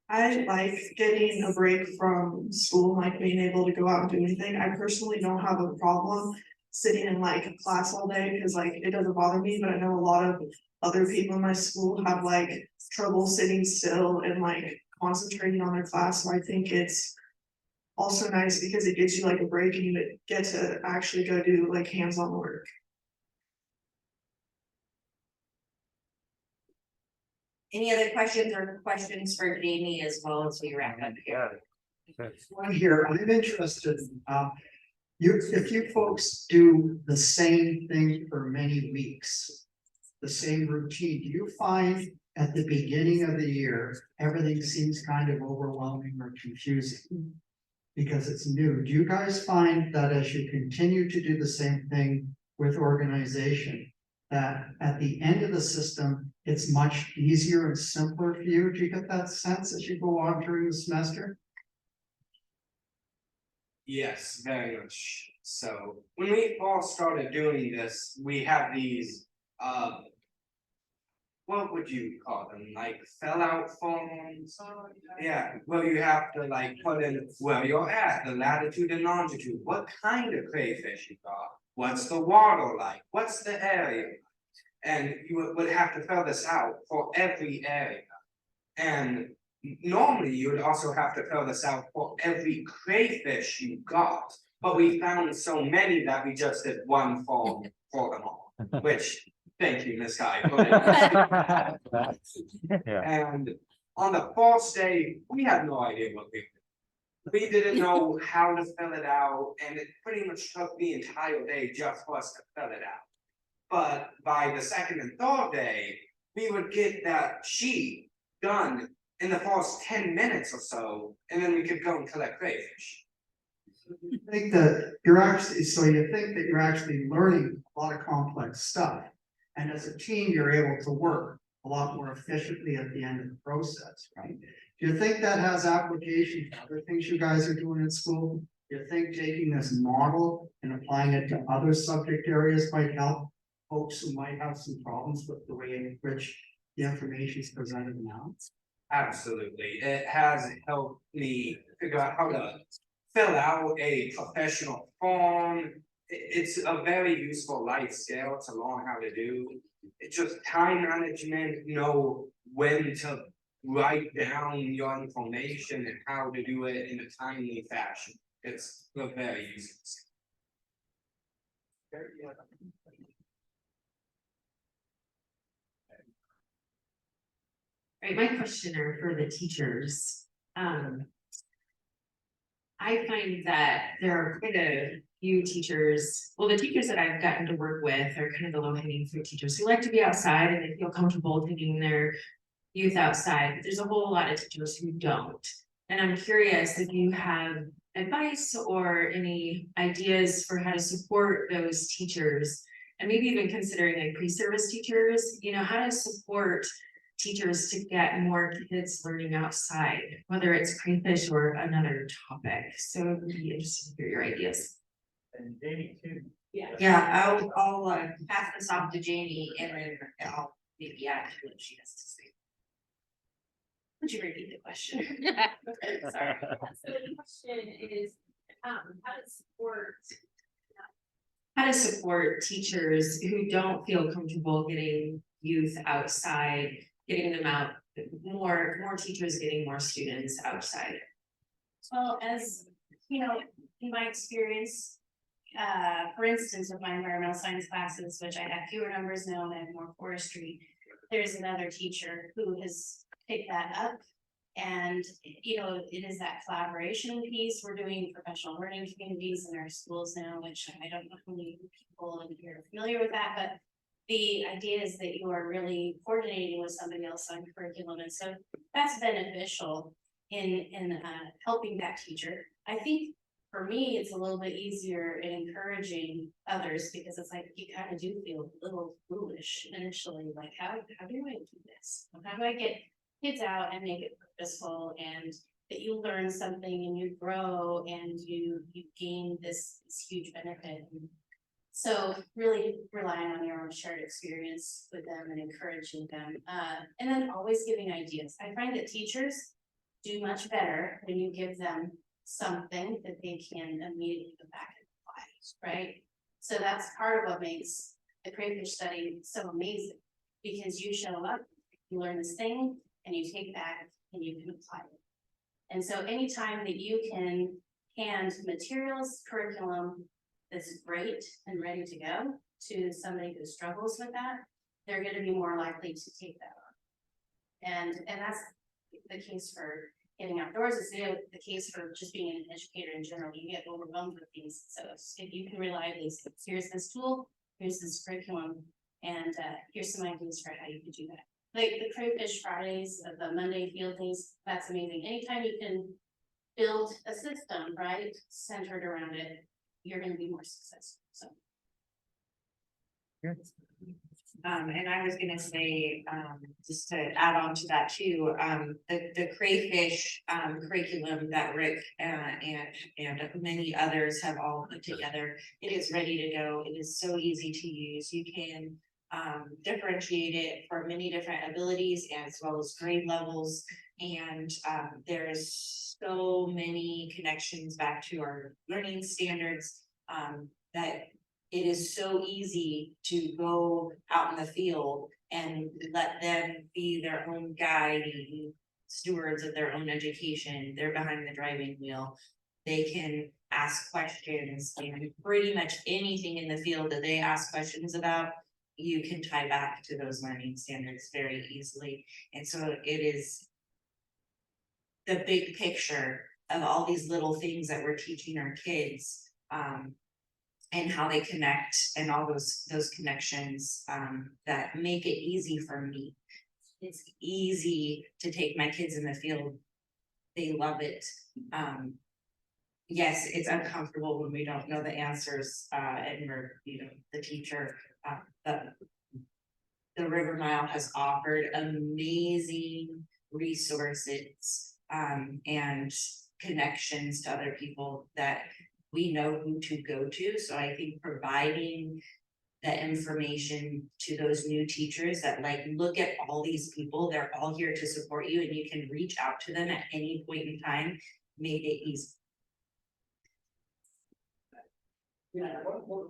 I like getting a break from school, like being able to go out and do anything. I personally don't have a problem sitting in like class all day, because like it doesn't bother me, but I know a lot of other people in my school have like trouble sitting still and like concentrating on their class, so I think it's also nice because it gives you like a break and you get to actually go do like hands-on work. Any other questions for Jamie as well as we wrap up here? One here, I'm interested, if you folks do the same thing for many weeks, the same routine, do you find at the beginning of the year, everything seems kind of overwhelming or confusing? Because it's new. Do you guys find that as you continue to do the same thing with organization, that at the end of the system, it's much easier and simpler for you? Do you get that sense as you go on during the semester? Yes, very much. So when we all started doing this, we have these what would you call them, like fill out forms? Yeah, well, you have to like put in where you're at, the latitude and longitude, what kind of crayfish you got, what's the water like, what's the area? And you would have to fill this out for every area. And normally you would also have to fill this out for every crayfish you got, but we found so many that we just did one form for them all, which, thank you, Ms. Guy. And on the fourth day, we had no idea what we did. We didn't know how to fill it out, and it pretty much took the entire day just for us to fill it out. But by the second and third day, we would get that sheet done in the first 10 minutes or so, and then we could go and collect crayfish. You think that you're actually, so you think that you're actually learning a lot of complex stuff. And as a team, you're able to work a lot more efficiently at the end of the process, right? Do you think that has application to other things you guys are doing in school? Do you think taking this model and applying it to other subject areas might help folks who might have some problems with the way in which the information is presented now? Absolutely, it has helped me figure out how to fill out a professional form. It's a very useful life skill to learn how to do. It's just time management, know when to write down your information and how to do it in a timely fashion. It's a very useful skill. Right, my question are for the teachers. I find that there are quite a few teachers, well, the teachers that I've gotten to work with are kind of the low hanging fruit teachers who like to be outside and they feel comfortable taking their youth outside, but there's a whole lot of teachers who don't. And I'm curious if you have advice or any ideas for how to support those teachers, and maybe even considering like pre-service teachers, you know, how to support teachers to get more kids learning outside, whether it's crayfish or another topic. So it would be interesting to hear your ideas. And Jamie too. Yeah, I'll pass this off to Jamie and then I'll maybe add to what she has to say. Would you repeat the question? Sorry. So the question is, how to support teachers who don't feel comfortable getting youth outside, getting them out, more teachers getting more students outside. Well, as you know, in my experience, for instance, with my environmental science classes, which I have fewer numbers now and I have more forestry, there's another teacher who has picked that up. And, you know, it is that collaboration piece. We're doing professional learning communities in our schools now, which I don't know how many people in here are familiar with that, but the idea is that you are really coordinating with somebody else on curriculum. And so that's beneficial in helping that teacher. I think for me, it's a little bit easier in encouraging others because it's like you kind of do feel a little foolish initially, like how do I do this? How do I get kids out and make it purposeful and that you learn something and you grow and you gain this huge benefit. So really relying on your own shared experience with them and encouraging them, and then always giving ideas. I find that teachers do much better when you give them something that they can immediately go back and apply, right? So that's part of what makes the crayfish study so amazing, because you show up, you learn this thing, and you take back and you can apply it. And so anytime that you can hand materials, curriculum that's great and ready to go to somebody who struggles with that, they're going to be more likely to take that on. And that's the case for getting outdoors. It's the case for just being an educator in general. You get overwhelmed with things. So if you can reliably say, here's this tool, here's this curriculum, and here's some ideas for how you can do that. Like the Crayfish Fridays, the Monday field days, that's amazing. Anytime you can build a system, right, centered around it, you're going to be more successful. So. And I was gonna say, just to add on to that too, the crayfish curriculum that Rick and many others have all put together, it is ready to go. It is so easy to use. You can differentiate it for many different abilities as well as grade levels, and there's so many connections back to our learning standards that it is so easy to go out in the field and let them be their own guide and stewards of their own education. They're behind the driving wheel. They can ask questions, and pretty much anything in the field that they ask questions about, you can tie back to those learning standards very easily. And so it is the big picture of all these little things that we're teaching our kids, and how they connect and all those connections that make it easy for me it's easy to take my kids in the field. They love it. Yes, it's uncomfortable when we don't know the answers, and we're, the teacher, but the River Mile has offered amazing resources, and connections to other people that we know who to go to. So I think providing the information to those new teachers that look at all these people, they're all here to support you and you can reach out to them at any point in time, made it easy. Yeah, one more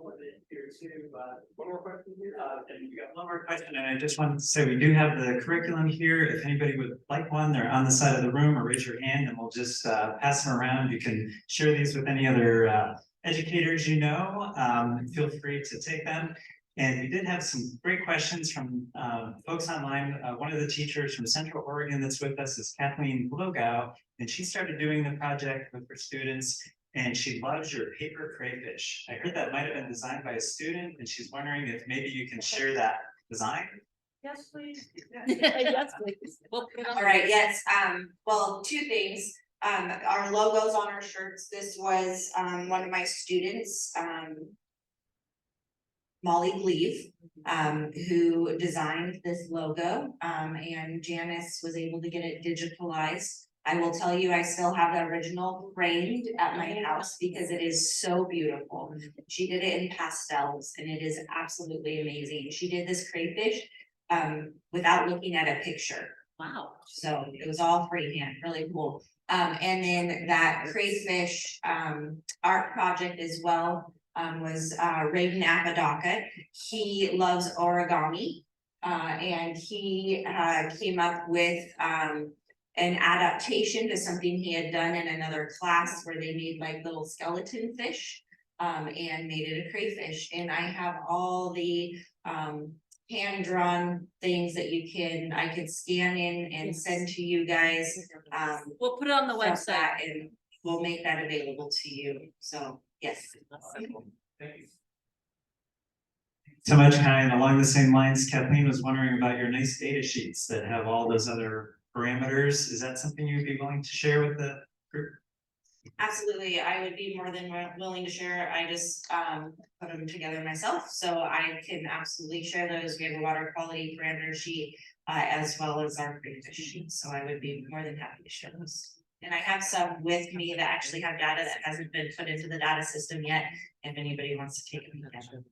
question here, and you got one more question, and I just wanted to say, we do have the curriculum here, if anybody would like one, they're on the side of the room, or raise your hand, and we'll just pass them around. You can share these with any other educators feel free to take them. And we did have some great questions from folks online. One of the teachers from Central Oregon that's with us is Kathleen Blogow, and she started doing the project with her students. And she loves your paper crayfish. I heard that might have been designed by a student, and she's wondering if maybe you can share that design. Yes, please. Yes, please. All right, yes, well, two things. Our logos on our shirts, this was one of my students, Molly Gleave, who designed this logo, and Janice was able to get it digitalized. I will tell you, I still have the original framed at my house because it is so beautiful. She did it in pastels and it is absolutely amazing. She did this crayfish without looking at a picture. Wow. So it was all freehand, really cool. And then that crayfish art project as well was Raven Apodaca. He loves origami, and he came up with an adaptation to something he had done in another class where they made little skeleton fish, and made it a crayfish. And I have all the hand-drawn things that I could scan in and send to you guys. We'll put it on the website and we'll make that available to you. So yes. Thank you so much, Kai. And along the same lines, Kathleen was wondering about your nice data sheets that have all those other parameters. Is that something you'd be willing to share with the group? Absolutely, I would be more than willing to share. I just put them together myself, so I can absolutely share those. We have a water quality parameter sheet as well as our crayfish sheet, so I would be more than happy to share those. And I have some with me that actually have data that hasn't been put into the data system yet, if anybody wants to take them together.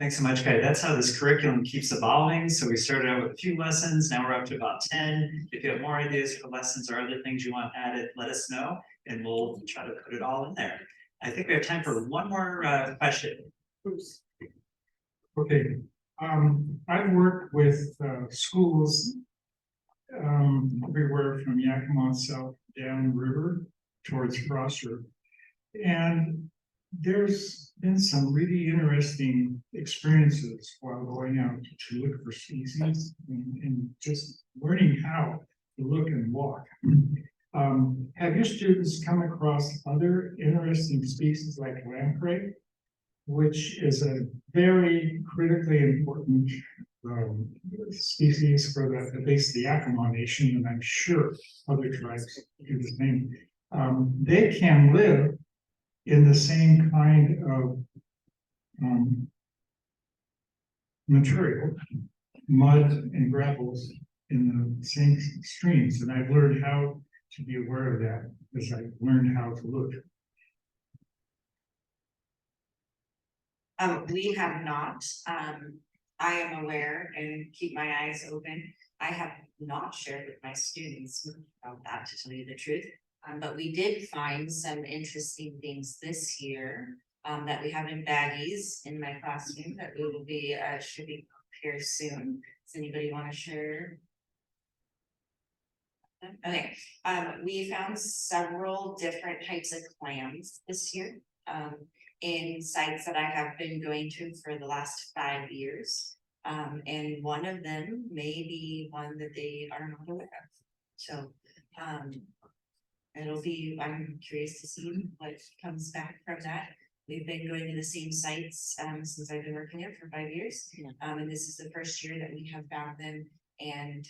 Thanks so much, Kai. That's how this curriculum keeps evolving. So we started out with a few lessons. Now we're up to about 10. If you have more ideas for lessons or other things you want added, let us know, and we'll try to put it all in there. I think we have time for one more question. Bruce. Okay, I've worked with schools everywhere from Yakima South downriver towards Prosser. And there's been some really interesting experiences while going out to look for species and just learning how to look and walk. Have your students come across other interesting species like lamprey, which is a very critically important species for at least the Yakima Nation, and I'm sure other tribes do the same. They can live in the same kind of material, mud and gravels in the same streams, and I've learned how to be aware of that as I learned how to look. We have not. I am aware and keep my eyes open. I have not shared with my students about that, to tell you the truth. But we did find some interesting things this year that we have in baggies in my classroom that we will be shipping here soon. Does anybody want to share? Okay, we found several different types of clams this year in sites that I have been going to for the last 5 years. And one of them may be one that they are not aware of. So I'm curious to see what comes back from that. We've been going to the same sites since I've been working here for 5 years. And this is the first year that we have found them And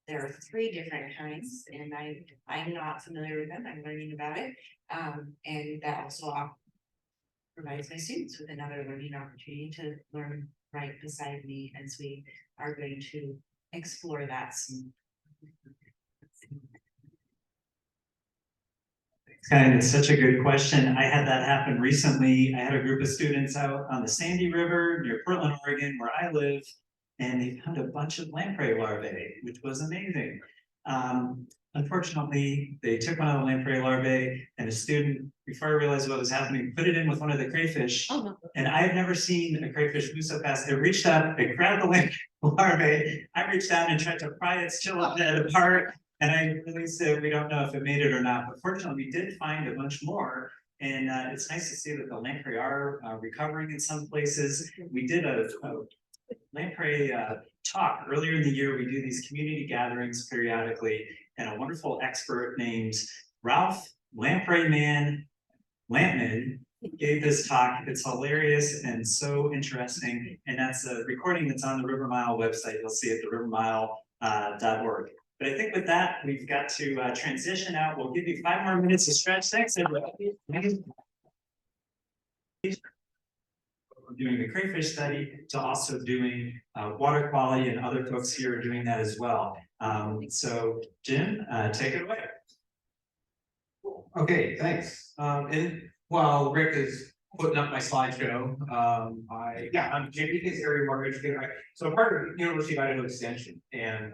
there are 3 different kinds, and I'm not familiar with them, I'm learning about it. And that also provides my students with another learning opportunity to learn right beside me as we are going to explore that some. And it's such a good question. I had that happen recently. I had a group of students out on the Sandy River near Portland, Oregon, where I live, and they found a bunch of lamprey larvae, which was amazing. Unfortunately, they took one of the lamprey larvae, and a student, before I realized what was happening, put it in with one of the crayfish. Oh, no. And I had never seen a crayfish move so fast. It reached up, it grabbed the lamprey larvae. I reached down and tried to pry its head apart. And I really said, we don't know if it made it or not, but fortunately, we did find a bunch more. And it's nice to see that the lamprey are recovering in some places. We did a lamprey talk earlier in the year. We do these community gatherings periodically, and a wonderful expert named Ralph Lamprey Man Lampman gave this talk. It's hilarious and so interesting. And that's a recording that's on the River Mile website. You'll see it at rivermile.org. But I think with that, we've got to transition out. We'll give you 5 more minutes to stretch. Thanks, everybody. We're doing the crayfish study to also doing water quality, and other folks here are doing that as well. So Jim, take it away. Okay, thanks. And while Rick is putting up my slideshow, I'm JPK's area water educator. So I'm part of University of Idaho Extension, and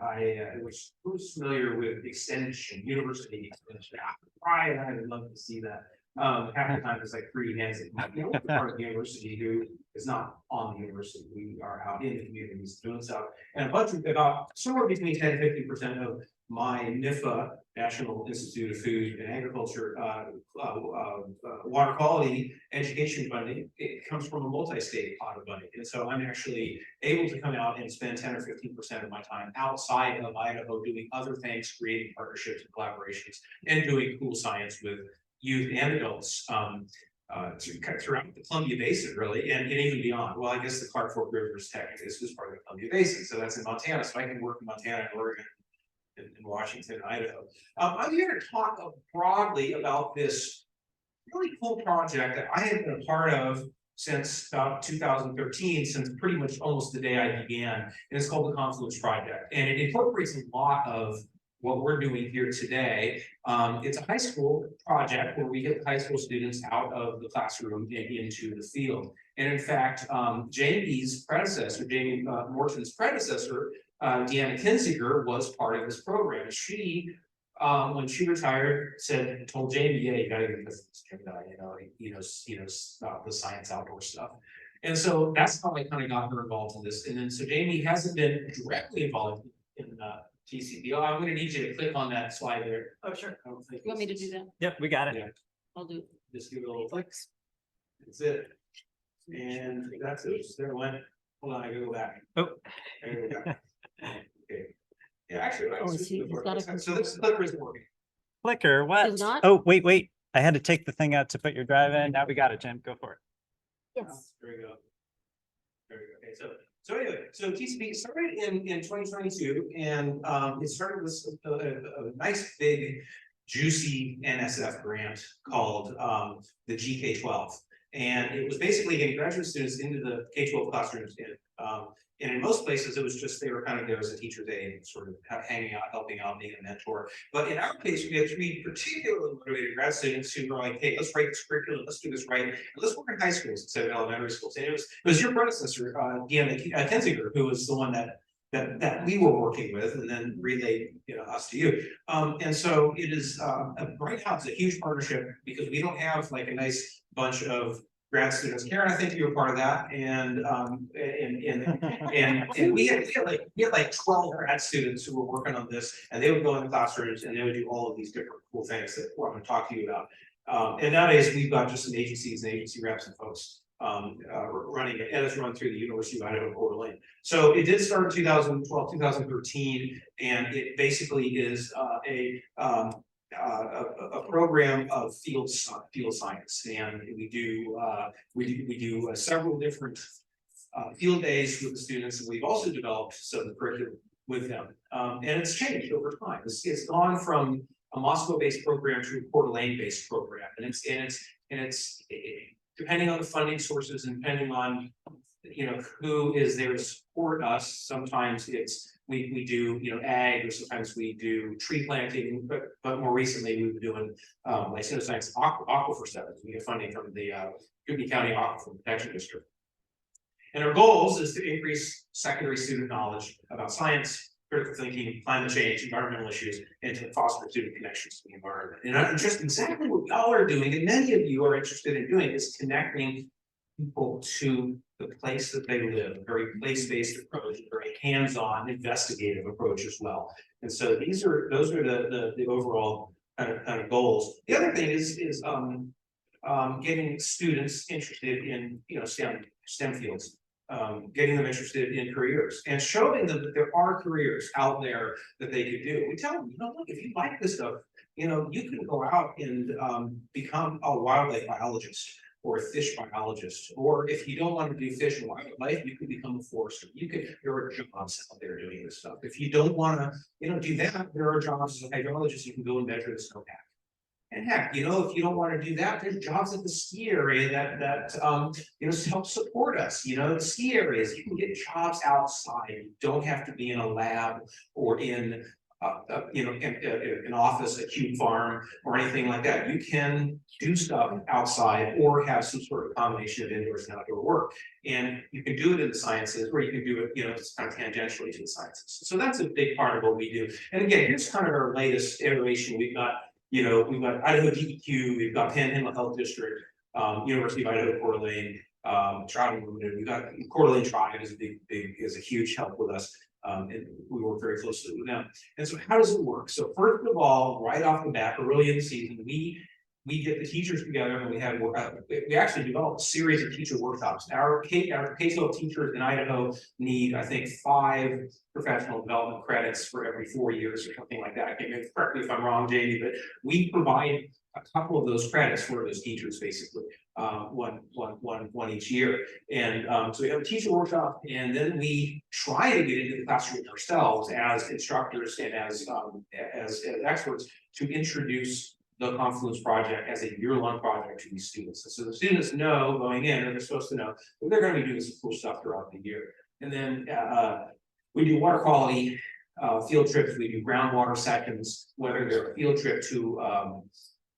who's familiar with Extension, University Extension? Right, I would love to see that. Half the time it's like 3 hands that part of the university who is not on the university. We are out in the communities doing stuff. And a bunch of about somewhere between 10 and 50% of my NIFA, National Institute of Food and Agriculture, water quality education funding, it comes from a multi-state pot of money. And so I'm actually able to come out and spend 10 or 15% of my time outside of Idaho doing other things, creating partnerships and collaborations, and doing cool science with youth and adults throughout the Columbia Basin, really, and even beyond. Well, I guess the Clark Fork River is technically is part of the Columbia Basin, so that's in Montana. So I can work in Montana and Oregon and Washington and Idaho. I'm here to talk broadly about this really cool project that I have been a part of since about 2013, since pretty much almost the day I began, and it's called the Confluence Project, and it incorporates a lot of what we're doing here today. It's a high school project where we get high school students out of the classroom and into the field. And in fact, Jamie's predecessor, Jamie Morton's predecessor, Deanna Kinziger, was part of this program. She, when she retired, told Jamie, yeah, you gotta get this guy, he knows about the science outdoor stuff. And so that's how I kind of got her involved in this. And then so Jamie hasn't been directly involved in TCP. Oh, I'm gonna need you to click on that slide there. Oh, sure. You want me to do that? Yep, we got it. Yeah. I'll do. Just give it a little clicks. That's it. And that's it. There it went. Hold on, I gotta go back. Oh. There we go. Okay. Yeah, actually, Oh, I see. It's got a so this clicker isn't working. Clicker, what? It's not? Oh, wait. I had to take the thing out to put your drive in. Now we got it, Jim. Go for it. Yes. There we go. There we go. Okay, so anyway, so TCP started in 2022, and it started with a nice big juicy NSF grant called the GK12. And it was basically getting graduate students into the K-12 classrooms. And in most places, it was just they were kind of there as a teacher's aide, sort of hanging out, helping out, being a mentor. But in our case, we had 3 particularly motivated grad students who were like, hey, let's write this curriculum, let's do this right, and let's work in high schools instead of elementary schools. And it was your predecessor, Deanna Kinziger, who was the one that we were working with, and then relayed us to you. And so it is right now it's a huge partnership because we don't have like a nice bunch of grad students. Karen, I think you were part of that, and we had like 12 grad students who were working on this, and they would go in the classrooms and they would do all of these different cool things that I'm going to talk to you about. And nowadays we've got just some agencies and agency reps and folks running it, and it's run through the University of Idaho Coeur d'Alene. So it did start in 2012, 2013, and it basically is a program of field science, and we do several different field days with the students, and we've also developed some curriculum with them. And it's changed over time. It's gone from a Moscow-based program to a Coeur d'Alene-based program, and it's depending on the funding sources and depending on, you know, who is there to support us. Sometimes we do, you know, ag, or sometimes we do tree planting, but more recently we've been doing like science aquifer studies. We get funding from the Kootenai County Aquifer Protection District. And our goals is to increase secondary student knowledge about science, critical thinking, climate change, environmental issues, and to foster student connections to the environment. And just exactly what y'all are doing, and many of you are interested in doing, is connecting people to the place that they live, a very place-based approach, a very hands-on, investigative approach as well. And so those are the overall kind of goals. The other thing is getting students interested in, you know, STEM fields. Getting them interested in careers and showing them that there are careers out there that they could do. We tell them, you know, look, if you like this stuff, you know, you can go out and become a wildlife biologist or a fish biologist, or if you don't want to do fish and wildlife, you could become a forester. There are jobs out there doing this stuff. If you don't want to, you know, do that, there are jobs as a hydrologist. You can go and measure the snowpack. And heck, you know, if you don't want to do that, there's jobs at the ski area that you know, help support us. You know, the ski areas, you can get jobs outside. You don't have to be in a lab or in you know, an office, a cube farm, or anything like that. You can do stuff outside or have some sort of combination of indoors and outdoor work. And you can do it in the sciences, or you can do it, you know, it's kind of tangentially to the sciences. So that's a big part of what we do. And again, here's kind of our latest iteration. We've got Idaho DEQ, we've got Panhandle Health District, University of Idaho, Coeur d'Alene, Trout Unlimited. We've got Coeur d'Alene Tribe is a huge help with us. And we work very closely with them. And so how does it work? So first of all, right off the bat, early in the season, we get the teachers together and we actually develop a series of teacher workshops. Our K-12 teachers in Idaho need, I think, 5 professional development credits for every 4 years or something like that. I can't remember, correct me if I'm wrong, Jamie, but we provide a couple of those credits for those teachers, basically, one each year. And so we have a teacher workshop, and then we try to get into the classroom ourselves as instructors and as experts to introduce the Confluence Project as a year-long project to these students. And so the students know going in, and they're supposed to know, that they're going to be doing some cool stuff throughout the year. And then we do water quality field trips. We do groundwater sections, whether they're a field trip to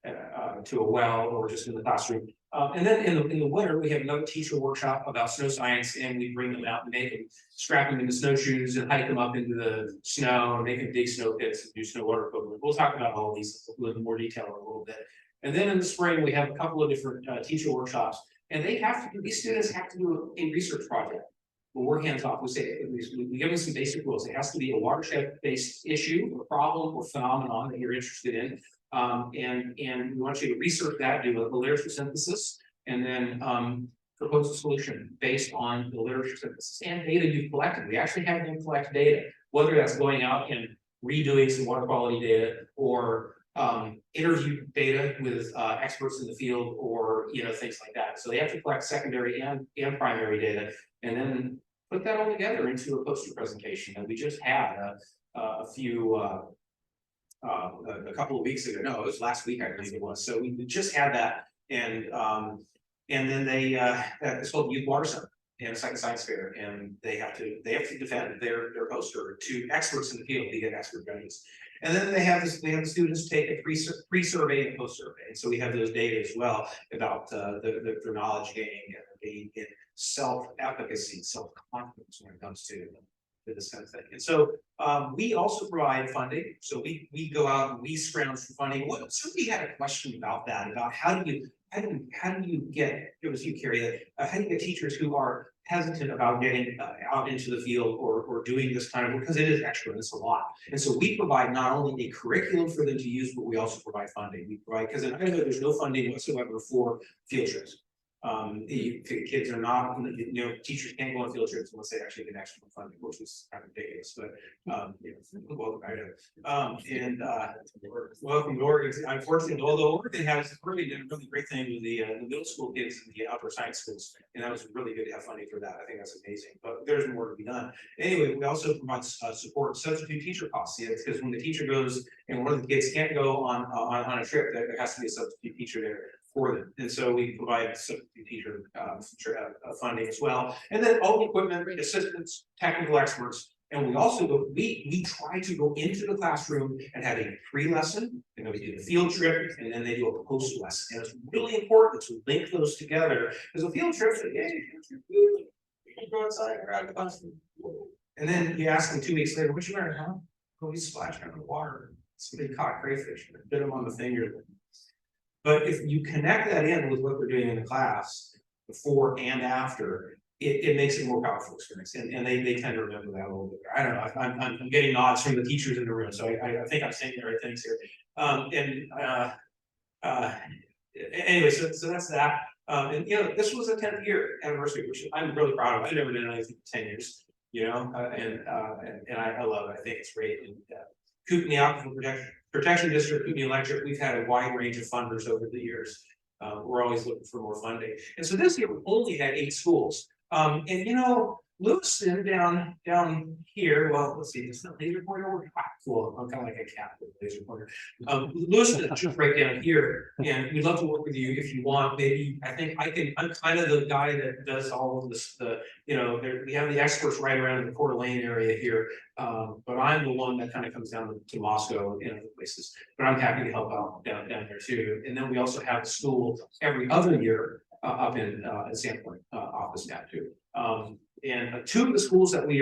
a well or just in the classroom. And then in the winter, we have another teacher workshop about snow science, and we bring them out and strap them into snowshoes and hike them up into the snow and make them dig snow pits and do snow water equipment. We'll talk about all of these in a little more detail in a little bit. And then in the spring, we have a couple of different teacher workshops, and these students have to do a research project. Well, we're hands off. We give them some basic rules. It has to be a watershed-based issue, or problem, or phenomenon that you're interested in. And we want you to research that, do a literature synthesis, and then propose a solution based on the literature synthesis and data you've collected. We actually have them collect data, whether that's going out and redoing some water quality data, or interview data with experts in the field, or things like that. So they have to collect secondary and primary data, and then put that all together into a poster presentation. And we just had a couple of weeks ago. No, it was last week, I believe it was. So we just had that, and then it's called Youth Water Summit and a Second Science Fair, and they have to defend their poster to experts in the field. They get expert judges, and then they have the students take a pre-survey and post-survey. And so we have those data as well about their knowledge gaining and being in self-efficacy, self-confidence when it comes to this kind of thing. And so we also provide funding. So we go out and we scrounge for funding. Somebody had a question about that, about how do you get, it was you, Carrie, how do you get teachers who are hesitant about getting out into the field or doing this kind of work, because it is extra, it's a lot. And so we provide not only a curriculum for them to use, but we also provide funding. We provide, because in Idaho there's no funding whatsoever for field trips. The kids are not, teachers can't go on field trips unless they actually get extra funding, which is kind of ridiculous, but, welcome, I know. Welcome to Oregon. Unfortunately, although Oregon has really done a really great thing with the middle school kids and the upper science schools, and that was really good to have funding for that. I think that's amazing, but there's more to be done. Anyway, we also provide support substitute teacher costs, because when the teacher goes and one of the kids can't go on a trip, there has to be a substitute teacher there for them. And so we provide substitute teacher funding as well. And then all the equipment, assistants, technical experts. And we also we try to go into the classroom and have a pre-lesson, and then we do the field trip, and then they do a post-lesson. And it's really important to link those together, because a field trip, you can go outside or out of the classroom. And then you ask them 2 weeks later, what you learned, huh? Go be splashing in the water. Somebody caught crayfish, and bit them on the finger. But if you connect that in with what they're doing in the class, before and after, it makes it a more powerful experience, and they tend to remember that a little bit. I don't know, I'm getting nods from the teachers in the room, so I think I'm saying the right things here. Anyway, so that's that. And this was a 10th year anniversary, which I'm really proud of. I've never done anything for 10 years, and I love it. I think it's great. And Kootenai Aquifer Protection District, Kootenai Electric, we've had a wide range of funders over the years. We're always looking for more funding. And so this year we only had 8 schools. Lewiston down here, well, let's see, it's not laser pointer, cool, I'm kind of like a cat with a laser pointer. Lewiston is just right down here, and we'd love to work with you if you want. Maybe I'm kind of the guy that does all of this, we have the experts right around the Coeur d'Alene area here, but I'm the one that kind of comes down to Moscow and other places, but I'm happy to help out down there too. And then we also have a school every other year up in Sandpoint, off the snap too. And 2 of the schools that we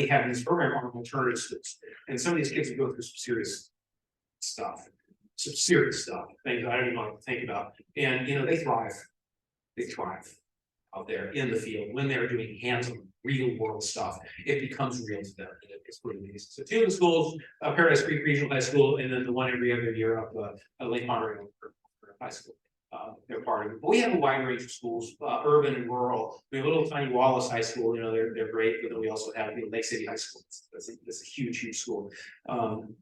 have in this program are alternative schools, and some of these kids go through some serious stuff, things I don't even want to think about. And they thrive out there in the field when they're doing hands-on real world stuff. It becomes real to them. It's pretty amazing. So 2 of the schools, Paradise Creek Regional High School, and then the one every other year up Lake Monterey High School. They're part of it. But we have a wide range of schools, urban and rural. We have a little tiny Wallace High School, they're great, but then we also have Lake City High School. That's a huge school. And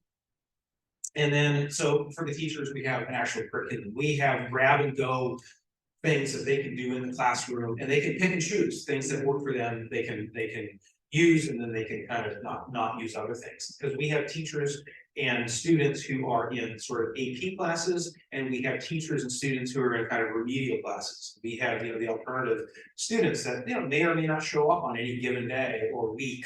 then, so for the teachers, we have an actual curriculum. We have grab and go things that they can do in the classroom, and they can pick and choose things that work for them. They can use, and then they can kind of not use other things, because we have teachers and students who are in sort of AP classes, and we have teachers and students who are in kind of remedial classes. We have the alternative students that may or may not show up on any given day or week,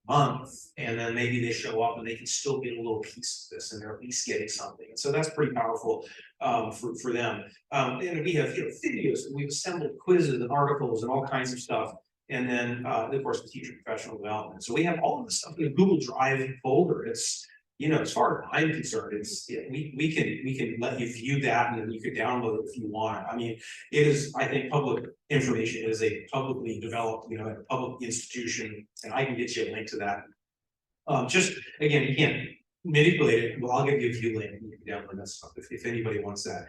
month, and then maybe they show up and they can still get a little piece of this, and they're at least getting something. And so that's pretty powerful for them. And we have videos, we've assembled quizzes and articles and all kinds of stuff. And then of course the teacher professional development. So we have all of this stuff in a Google Drive folder. It's as far as I'm concerned, we can let you view that, and then you could download it if you want. I mean, it is, I think, public information. It is a publicly developed, a public institution, and I can get you a link to that. Just again, you can't manipulate it. Well, I'll give you a view link, and you can download that stuff if anybody wants that.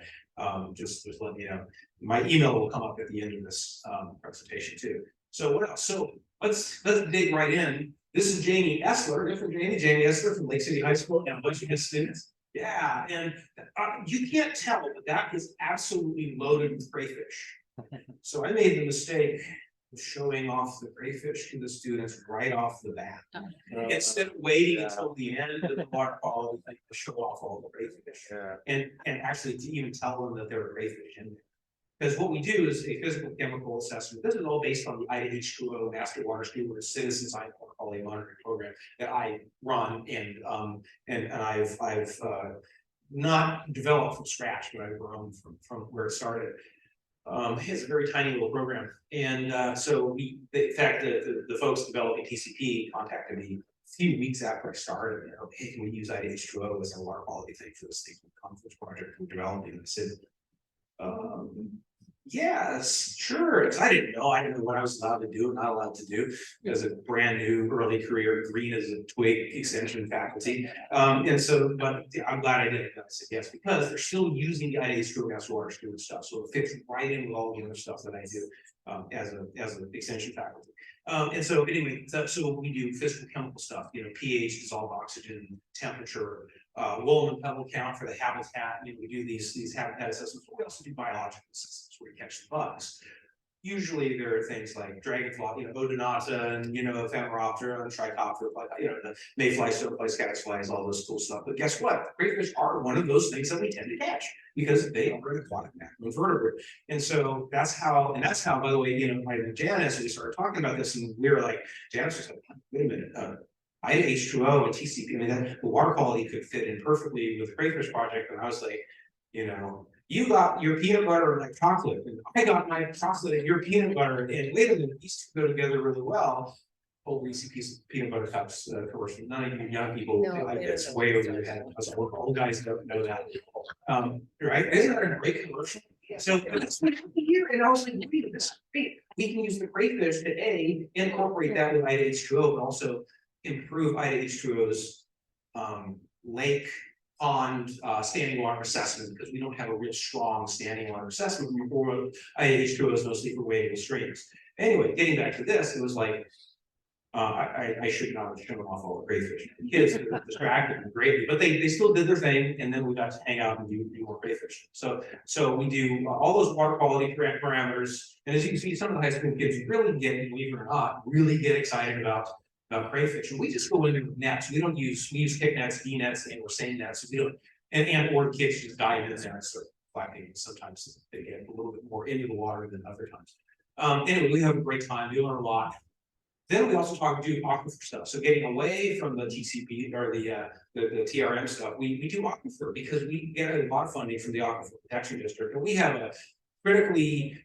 Just let me know. My email will come up at the end of this presentation too. So what else? So let's dig right in. This is Jamie Essler, different Jamie Essler from Lake City High School, and a bunch of his students. Yeah, and you can't tell, but that is absolutely loaded with crayfish. So I made the mistake of showing off the crayfish to the students right off the bat. Instead of waiting until the end of the waterfall to show off all the crayfish. And actually to even tell them that there were crayfish in there. Because what we do is a physical chemical assessment. This is all based on the IDA H2O Master Water Steward Citizen Science Quality Monitoring Program that I run, and I've not developed from scratch, but I've grown from where it started. It's a very tiny little program, and so in fact, the folks developing TCP contacted me a few weeks after I started. And hey, can we use IDA H2O as a water quality thing for this thing conference project we're developing? And I said, Yes, sure, because I didn't know what I was allowed to do, and not allowed to do, as a brand new early career green as a twig extension faculty. And so, but I'm glad I did it, I said yes, because they're still using the IDA screw gas water steward stuff, so it fits right in with all the other stuff that I do. As an extension faculty. And so anyway, so we do physical chemical stuff, pH, dissolved oxygen, temperature, wool and pebble count for the habitat. We do these habitat assessments. We also do biological assessments where we catch the bugs. Usually there are things like dragonfly, odonata, and ephemeroptera and trichoptera, like the mayfly, stoneflies, caddisflies, all this cool stuff. But guess what? Crayfish are one of those things that we tend to catch because they are an aquatic macroinvertebrate. And so that's how, by the way, my Janice, we started talking about this, and we were like, Janice was like, wait a minute, I had H2O and TCP. I mean, the water quality could fit in perfectly with the Crayfish project, and I was like, you got your peanut butter like chocolate, and I got my chocolate and your peanut butter, and wait a minute, these two go together really well. Old Reese's piece of peanut butter cups commercial. None of you young people, it's way over your head. Old guys don't know that. Right? Isn't that a great commercial? So that's what happened here, and I was like, wait, this is great. We can use the crayfish to incorporate that with IDA H2O, but also improve IDA H2O's lake pond standing water assessment, because we don't have a real strong standing water assessment for IH2O is mostly for wading streams. Anyway, getting back to this, it was like I should not have shown off all the crayfish. The kids are distracted and greatly, but they still did their thing, and then we got to hang out and do more crayfish. So we do all those water quality parameters, and as you can see, some of the high school kids really get, believe it or not, really get excited about crayfish. And we just go into nets. We use kick nets, V nets, and we're seine nets. So we don't, or kids just dive in there and start flapping. Sometimes they get a little bit more into the water than other times. Anyway, we have a great time. We learn a lot. Then we also do aquifer stuff. So getting away from the TCP or the TRM stuff, we do aquifer because we get a lot of funding from the Aquifer Protection District, and we have a critically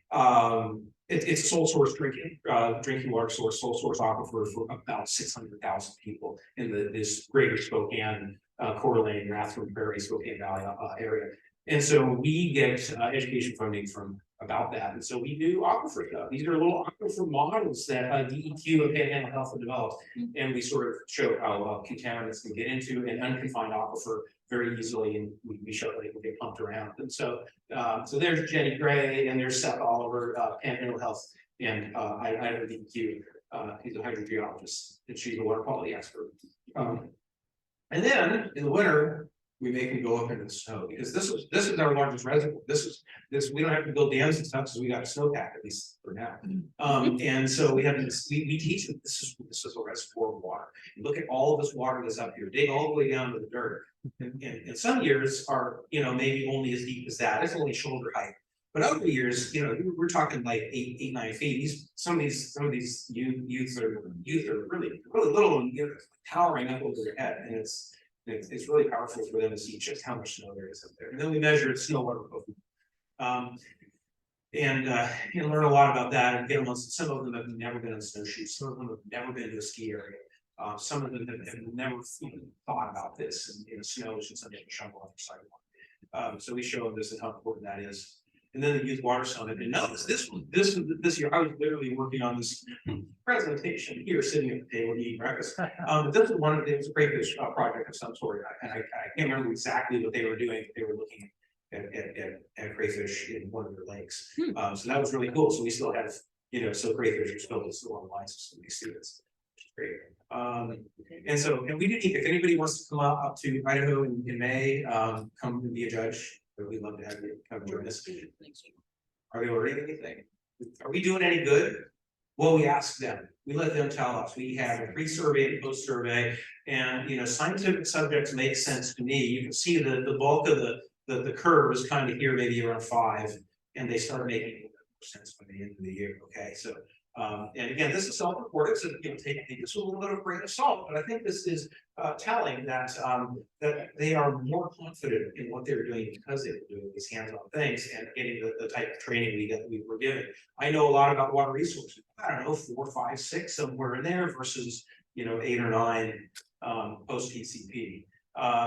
it's a sole source drinking water source, sole source aquifer for about 600,000 people in this greater Spokane, Coeur d'Alene, Rathrum Prairie, Spokane Valley area. And so we get education funding from about that. And so we do aquifer stuff. These are little aquifer models that DEQ and Panhandle Health have developed. And we sort of show how contaminants can get into an unconfined aquifer very easily, and we show that they can get pumped around. And so there's Jenny Gray, and there's Seth Oliver, Panhandle Health, and I know DEQ. He's a hydrogeologist, and she's a water quality expert. And then in the winter, we make them go up into the snow, because this is our largest reservoir. This we don't have to build dams and stuff because we got a snowpack, at least for now. And so we teach them this is a reservoir of water. And look at all of this water that's up here, dig all the way down to the dirt. And some years are maybe only as deep as that. It's only shoulder height. But other years, we're talking like 8, 9 feet. Some of these youths are really little and towering up over their head, and it's really powerful for them to see just how much snow there is up there. And then we measure snow water profile. And learn a lot about that, and get them on. Some of them have never been on snowshoes. Some of them have never been to a ski area. Some of them have never even thought about this, and snow is just something to shovel off the sidewalk. So we show them this and how important that is. And then the Youth Water Summit. And notice this year, I was literally working on this presentation here, sitting at the table eating breakfast. But this was it was a crayfish project of some sort. And I can't remember exactly what they were doing. They were looking at crayfish in one of their lakes. So that was really cool. So we still have, so crayfish are still along the lines of some of these students, which is great. And so, we do need, if anybody wants to come up to Idaho in May, come and be a judge. We'd love to have you come join us. Are they learning anything? Are we doing any good? Well, we ask them. We let them tell us. We have a pre-survey and post-survey, and scientific subjects make sense to me. You can see the bulk of the curve is kind of here, maybe around 5, and they start making more sense by the end of the year. Okay, so and again, this is self-reported, so take this with a little bit of grain of salt, but I think this is telling that that they are more confident in what they're doing because they're doing these hands-on things and getting the type of training we were given. I know a lot about water resources. I don't know, 4, 5, 6 somewhere in there versus 8 or 9 post PCP.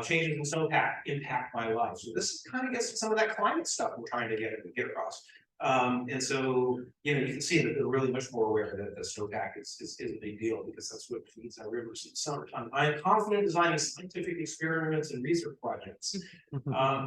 Changes in snowpack impact my life. So this kind of gets some of that climate stuff we're trying to get across. And so, you know, you can see that they're really much more aware that the snowpack is a big deal because that's what feeds our rivers in the summertime. I am confident designing scientific experiments and research projects.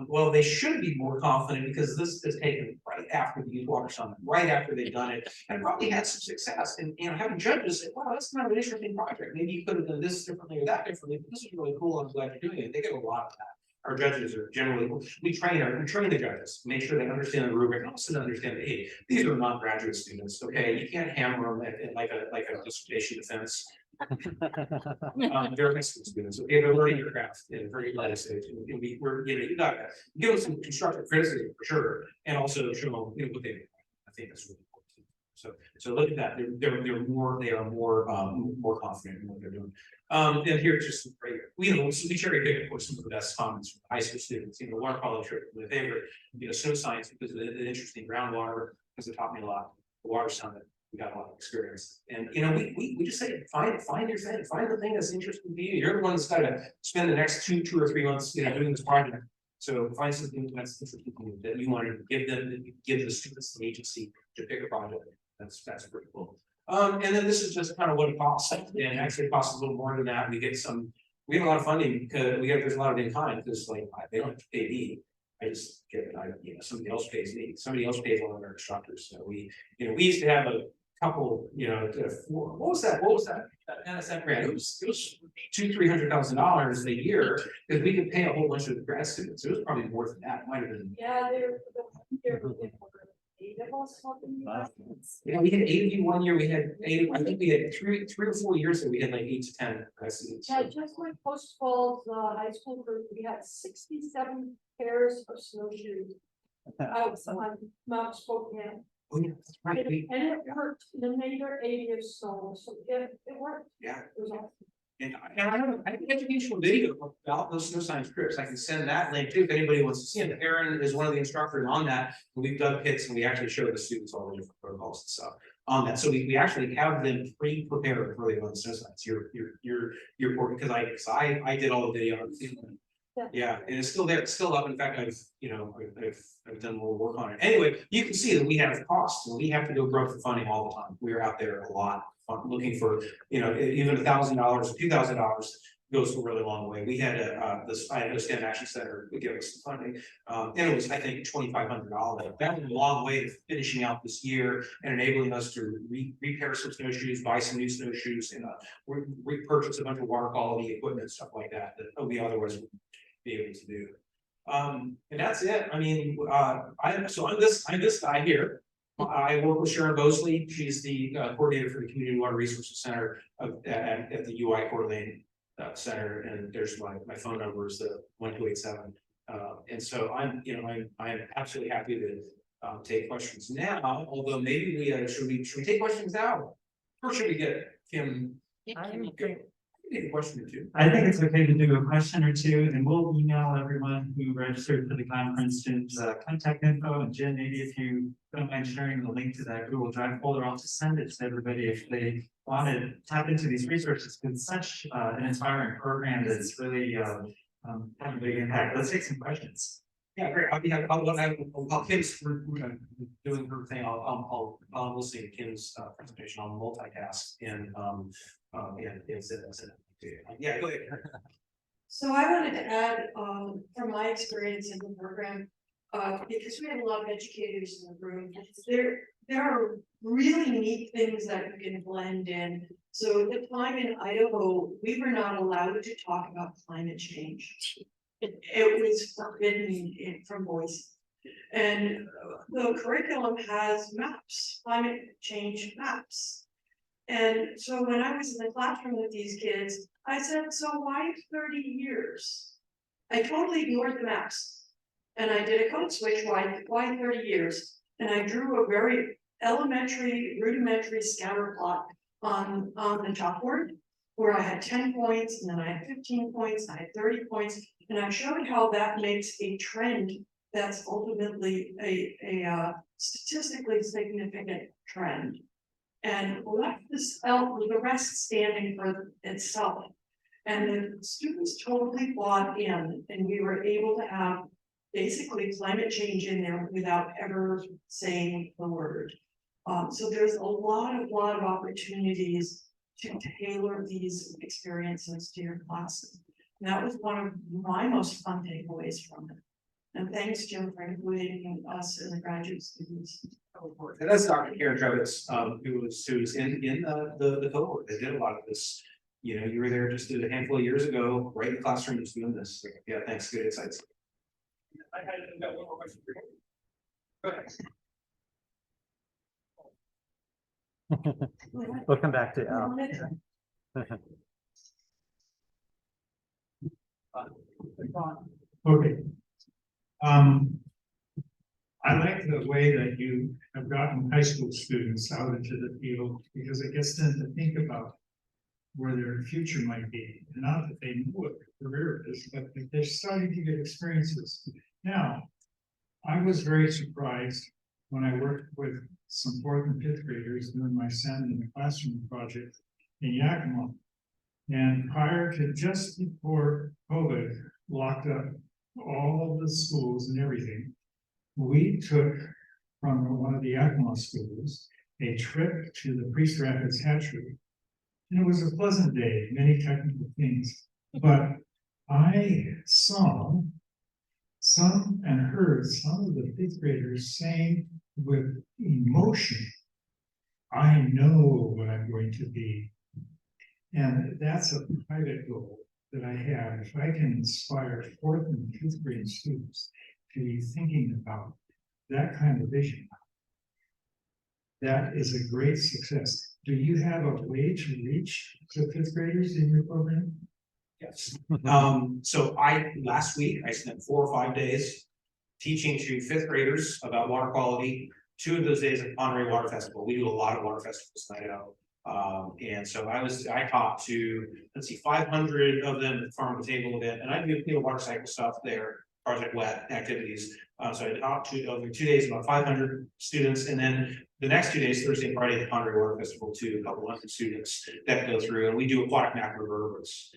Well, they should be more confident because this is taken right after the Youth Water Summit, right after they've done it, and probably had some success. And, you know, having judges say, wow, that's kind of an interesting project. Maybe you could have done this differently or that differently, but this is really cool. I'm glad you're doing it. They get a lot of that. Our judges are generally, we train the judges, make sure they understand the rubric, and also to understand that, hey, these are not graduate students, okay? You can't hammer them at like a dissertation defense. They're high school students, okay, they're learning your craft in a very early stage, and we're, you know, you got to give them some constructive criticism for sure, and also show them, you know, what they, I think that's really important. So look at that, they are more confident in what they're doing. And here just some great, you know, so we cherry pick, of course, some of the best comments from high school students, you know, water quality trip, my favorite, you know, snow science, because of the interesting groundwater, because it taught me a lot, the water summit, we got a lot of experience. And, you know, we just say, find your thing, find the thing that's interesting to you, you're the one that's got to spend the next two or 3 months, you know, doing this project. So find something that's interesting to you that you want to give them, give the students the agency to pick a project. That's pretty cool. And then this is just kind of what it costs, and actually it costs a little more than that. We get a lot of funding because there's a lot of in kind, because like they don't have to pay me. I just get it, you know, somebody else pays me, somebody else pays one of our instructors. So we used to have a couple, you know, what was that NSF grant? It was $200,000-300,000 a year, because we could pay a whole bunch of grad students. It was probably more than that, it might have been. Yeah, they're. Yeah, we had 80 one year, we had 80, I think we had three or 4 years that we had like 8 to 10 grad students. Yeah, just like Post Falls High School group, we had 67 pairs of snowshoes out on Mount Spokane. Oh, yeah, that's right. And it worked, the neighbor 80 of snow, so it worked. Yeah. It was awesome. And I have an educational video about those snow science trips. I can send that link too if anybody wants to see it. Aaron is one of the instructors on that. And we've done pits and we actually show the students all the different protocols and stuff on that. So we actually have them pre-prepared before they go on the snow science. Because I did all the video. Yeah, and it's still there. It's still up. In fact, I've done more work on it. Anyway, you can see that we have costs and we have to go grow for funding all the time. We're out there a lot looking for, you know, even $1,000 or $2,000 goes a really long way. We had this STEM Action Center would give us some funding, and it was, I think, $2,500. That was a long way to finishing out this year and enabling us to repair some snowshoes, buy some new snowshoes, and repurchase a bunch of water quality equipment, stuff like that we otherwise wouldn't be able to do. And that's it. I mean, I'm this guy here. I work with Sharon Bosley. She's the coordinator for the Community Water Resources Center at the UI Coeur d'Alene Center, and there's my phone number is the 1287. And so I'm absolutely happy to take questions now. Although maybe we should we take questions now, or should we get Kim? A question or two. I think it's okay to do a question or two, and we'll email everyone who registered for the conference Jim's contact info. And Jim, maybe if you don't mind sharing the link to that Google Drive folder, I'll just send it to everybody if they want to tap into these resources. It's such an inspiring program that's really having a big impact. Let's take some questions. Yeah, great. I'll Kim's doing her thing. I'll listen to Kim's presentation. I'll multitask and yeah, go ahead. So I wanted to add, from my experience in the program, because we have a lot of educators in the room, there are really neat things that you can blend in. So at the time in Idaho, we were not allowed to talk about climate change. It was forbidden from Boise. And the curriculum has maps, climate change maps. And so when I was in the classroom with these kids, I said, so why 30 years? I totally ignored the maps. And I did a code switch, why 30 years? And I drew a very rudimentary scatter plot on the chalkboard, where I had 10 points, and then I had 15 points, and I had 30 points. And I showed how that makes a trend that's ultimately a statistically significant trend. And left the rest standing for itself. And the students totally bought in, and we were able to have basically climate change in there without ever saying the word. So there's a lot of opportunities to tailor these experiences to your classes. And that was one of my most fun takeaways from it. And thanks, Jim, for including us and the graduate students. And that's Dr. Karen Trevitz, who was in the cohort that did a lot of this. You know, you were there just a handful of years ago, right in the classroom, just doing this. Yeah, thanks, good insights. I got one more question for you. Go ahead. We'll come back to Al. Okay. I like the way that you have gotten high school students out into the field because it gets them to think about where their future might be. Not that they know what their career is, but that they're starting to get experiences. Now, I was very surprised when I worked with some 4th and 5th graders doing my Sand in the Classroom project in Yakima. And prior to just before COVID locked up all the schools and everything, we took from one of the Yakima schools a trip to the Priest Rapids hatchery. And it was a pleasant day, many technical things, but I saw some and heard some of the 5th graders saying with emotion, I know what I'm going to be. And that's a private goal that I have. If I can inspire 4th and 5th grade students to be thinking about that kind of vision, that is a great success. Do you have a way to reach the 5th graders in your program? Yes. So last week, I spent 4 or 5 days teaching to 5th graders about water quality. 2 of those days at Monterey Water Festival. We do a lot of water festivals night out. And so I taught to, 500 of them at Farm to Table event, and I do water cycle stuff there, Project Wet activities. So I taught over 2 days about 500 students, and then the next 2 days, Thursday and Friday, at the Monterey Water Festival, too, a couple hundred students that go through, and we do aquatic macroinvertebrates.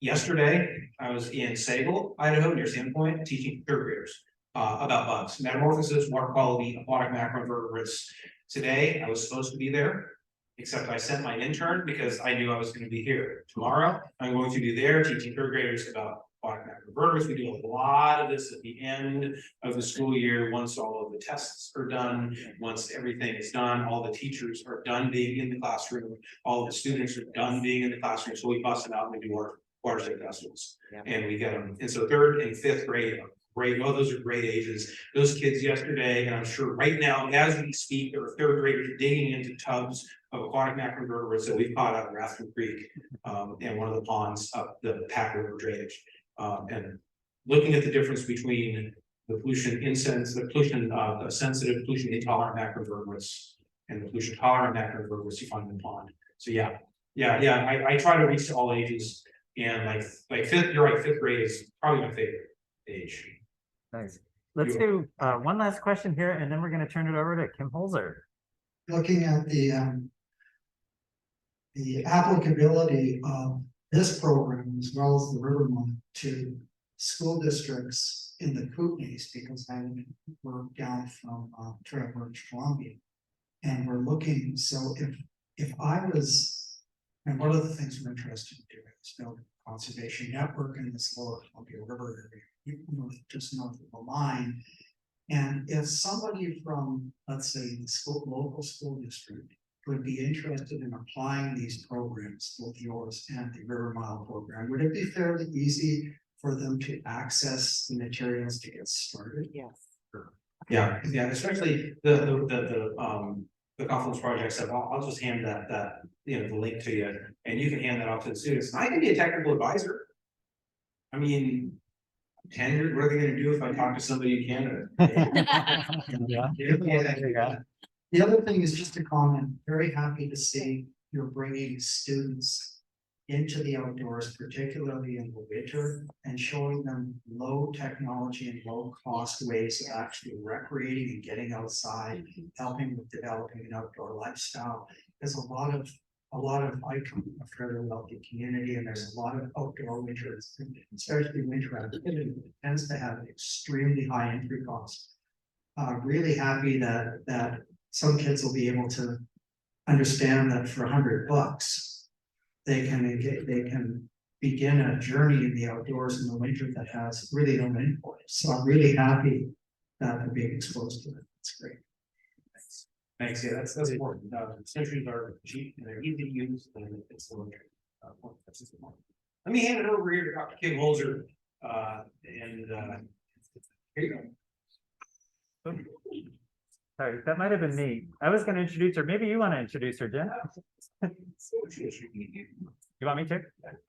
Yesterday, I was in Sagal, Idaho, near Sandpoint, teaching 3rd graders about bugs, metamorphosis, water quality, aquatic macroinvertebrates. Today, I was supposed to be there, except I sent my intern because I knew I was going to be here. Tomorrow, I'm going to be there teaching 3rd graders about aquatic macroinvertebrates. We do a lot of this at the end of the school year, once all of the tests are done, once everything is done, all the teachers are done being in the classroom, all the students are done being in the classroom. So we bust them out and we do water state festivals. And we get them. And so 3rd and 5th grade, great. Oh, those are great ages. Those kids yesterday, and I'm sure right now, as we speak, there are 3rd graders digging into tubs of aquatic macroinvertebrates that we've caught out of Rathrum Creek and one of the ponds up the Pack River drainage. And looking at the difference between the pollution sensitive, pollution intolerant macroinvertebrates and the pollution tolerant macroinvertebrates you find in the pond. So yeah, I try to reach to all ages, and like 5th, you're right, 5th grade is probably my favorite age. Nice. Let's do one last question here, and then we're going to turn it over to Kim Holzer. Looking at the applicability of this program as well as the River Month to school districts in the Kootenays, because we're down from Trail British Columbia, and we're looking. So if I was, and one of the things we're interested in doing is build a conservation network in this lower Columbia River area, just north of the line. And if somebody from, let's say, the local school district would be interested in applying these programs, both yours and the River Mile program, would it be fairly easy for them to access the materials to get started? Yes. Yeah, especially the Confluence project stuff. I'll just hand that the link to you, and you can hand that off to the students. And I can be a technical advisor. I mean, tenured, what are they going to do if I talk to somebody in Canada? The other thing is just a comment. Very happy to see you're bringing students into the outdoors, particularly in the winter, and showing them low technology and low cost ways of actually recreating and getting outside, helping with developing an outdoor lifestyle. There's a lot of a lot of, I come from a fairly wealthy community and there's a lot of outdoor winters, especially winter activity that tends to have extremely high entry costs. Really happy that some kids will be able to understand that for $100, they can begin a journey in the outdoors in the winter that has really no endpoint. So I'm really happy that they're being exposed to it. It's great. Thanks, yeah, that's important. Centuries are cheap and they're easy to use and it's a little. That's just important. Let me hand it over here to Dr. Kim Holzer. Here you go. Sorry, that might have been me. I was gonna introduce her. Maybe you want to introduce her, Jen? You want me to?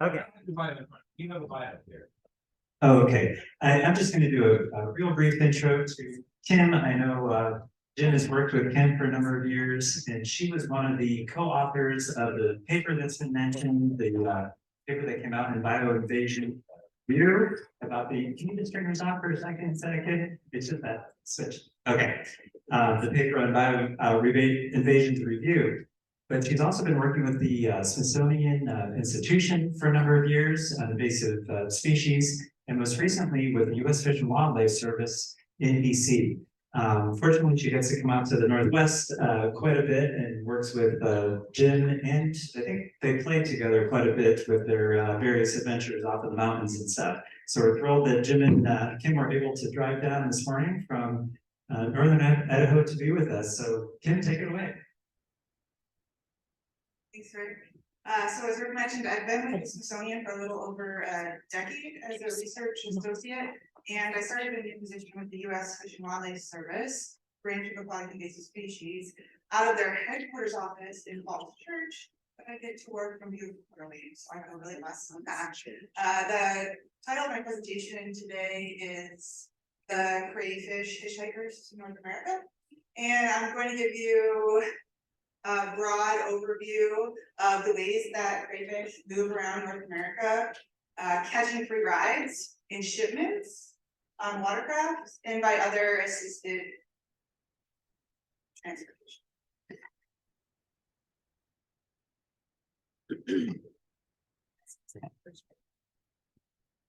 Okay. You have a bio there. Oh, okay. I'm just gonna do a real brief intro to Kim. I know Jen has worked with Kim for a number of years, and she was one of the co-authors of the paper that's been mentioned, the paper that came out in Bioinvasion Review about the, can you just turn yours off for a second? Is that okay? It's just that switch. Okay. The paper on Bioinvasions Review. But she's also been working with the Smithsonian Institution for a number of years on invasive species, and most recently with the U.S. Fish and Wildlife Service in BC. Fortunately, she gets to come out to the Northwest quite a bit and works with Jim, and I think they played together quite a bit with their various adventures off of the mountains and stuff. So we're thrilled that Jim and Kim were able to drive down this morning from Northern Idaho to be with us. So Kim, take it away. Thanks, Rick. So as Rick mentioned, I've been with the Smithsonian for a little over a decade as a research associate. And I started a new position with the U.S. Fish and Wildlife Service, branch of aquatic invasive species, out of their headquarters office in Falls Church. But I get to work from beautiful Portland, so I have a really blessed on that. The title of my presentation today is the Crayfish Hitchhikers to North America. And I'm going to give you a broad overview of the ways that crayfish move around North America, catching free rides in shipments, on watercrafts, and by other assisted transportation.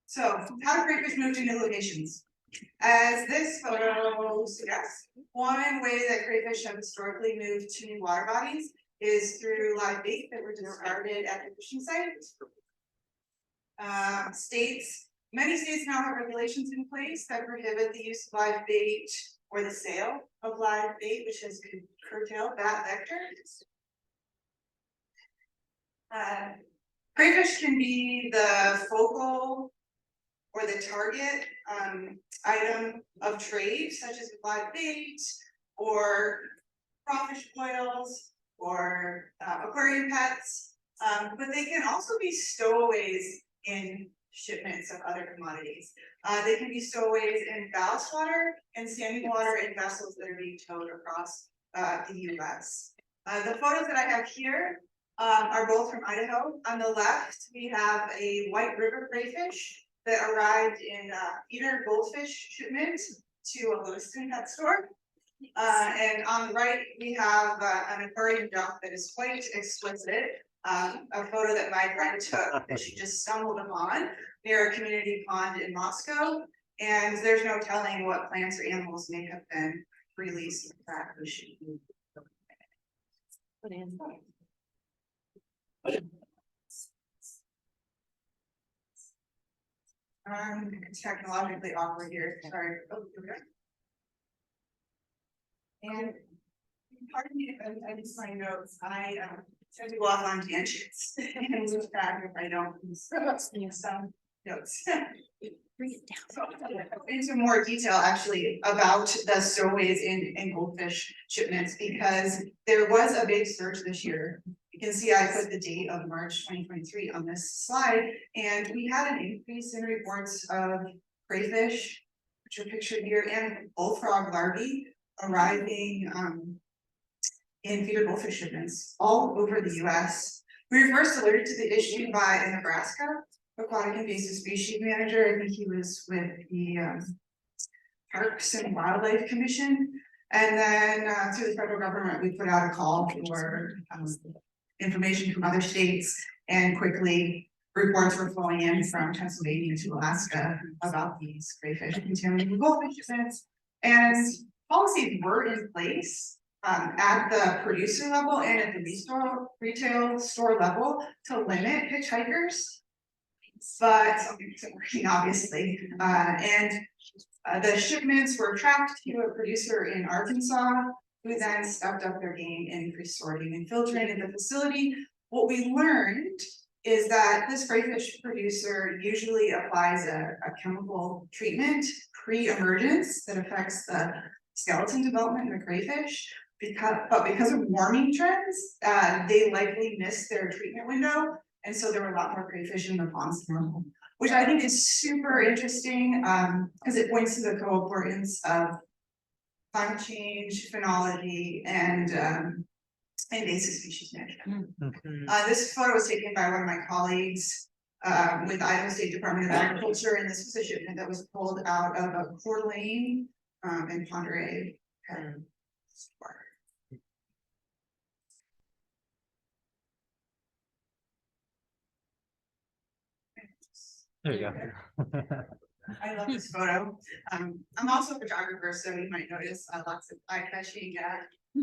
So, how do crayfish move to new locations? As this photo suggests, one way that crayfish have historically moved to new water bodies is through live bait that were discarded at the fishing site. Many states now have regulations in place that prohibit the use of live bait or the sale of live bait, which has curtailed that vector. Crayfish can be the focal or the target item of trade, such as live bait or crawfish coils or aquarium pets, but they can also be stowaways in shipments of other commodities. They can be stowaways in ballast water and standing water in vessels that are being towed across the US. The photos that I have here are both from Idaho. On the left, we have a white river crayfish that arrived in feeder goldfish shipment to a Lewiston pet store. And on the right, we have an aquarium duck that is quite explicit. A photo that my friend took that she just stumbled upon near a community pond in Moscow. And there's no telling what plants or animals may have been released with that ocean. Technologically awkward here, sorry. Oh, here we go. And pardon me if I miss my notes, I tend to go off on tangents and lose track if I don't some notes. Bring it down. So, into more detail actually about the stowaways in goldfish shipments, because there was a big surge this year. You can see I put the date of March 2023 on this slide, and we had an increase in reports of crayfish, which are pictured here, and bullfrog larvae arriving in feeder goldfish shipments all over the US. We were first alerted to the issue by a Nebraska aquatic invasive species manager. I think he was with the Parks and Wildlife Commission. And then through the federal government, we put out a call for information from other states, and quickly reports were flowing in from Pennsylvania to Alaska about these crayfish contaminating goldfish events. And policies were in place at the producer level and at the retail store level to limit hitchhikers. But something isn't working, obviously, the shipments were tracked to a producer in Arkansas, who then stepped up their game and increased sorting and filtering in the facility. What we learned is that this crayfish producer usually applies a chemical treatment pre-emergence that affects the skeleton development of the crayfish. Because of warming trends, they likely missed their treatment window, and so there were a lot more crayfish in the ponds than normal, which I think is super interesting, because it points to the co-importance of climate change, phenology, and invasive species management. This photo was taken by one of my colleagues with the Idaho State Department of Agriculture, and this was a shipment that was pulled out of a Coeur d'Alene and Ponderay. There you go. I love this photo. I'm also a photographer, so you might notice lots of eye-catching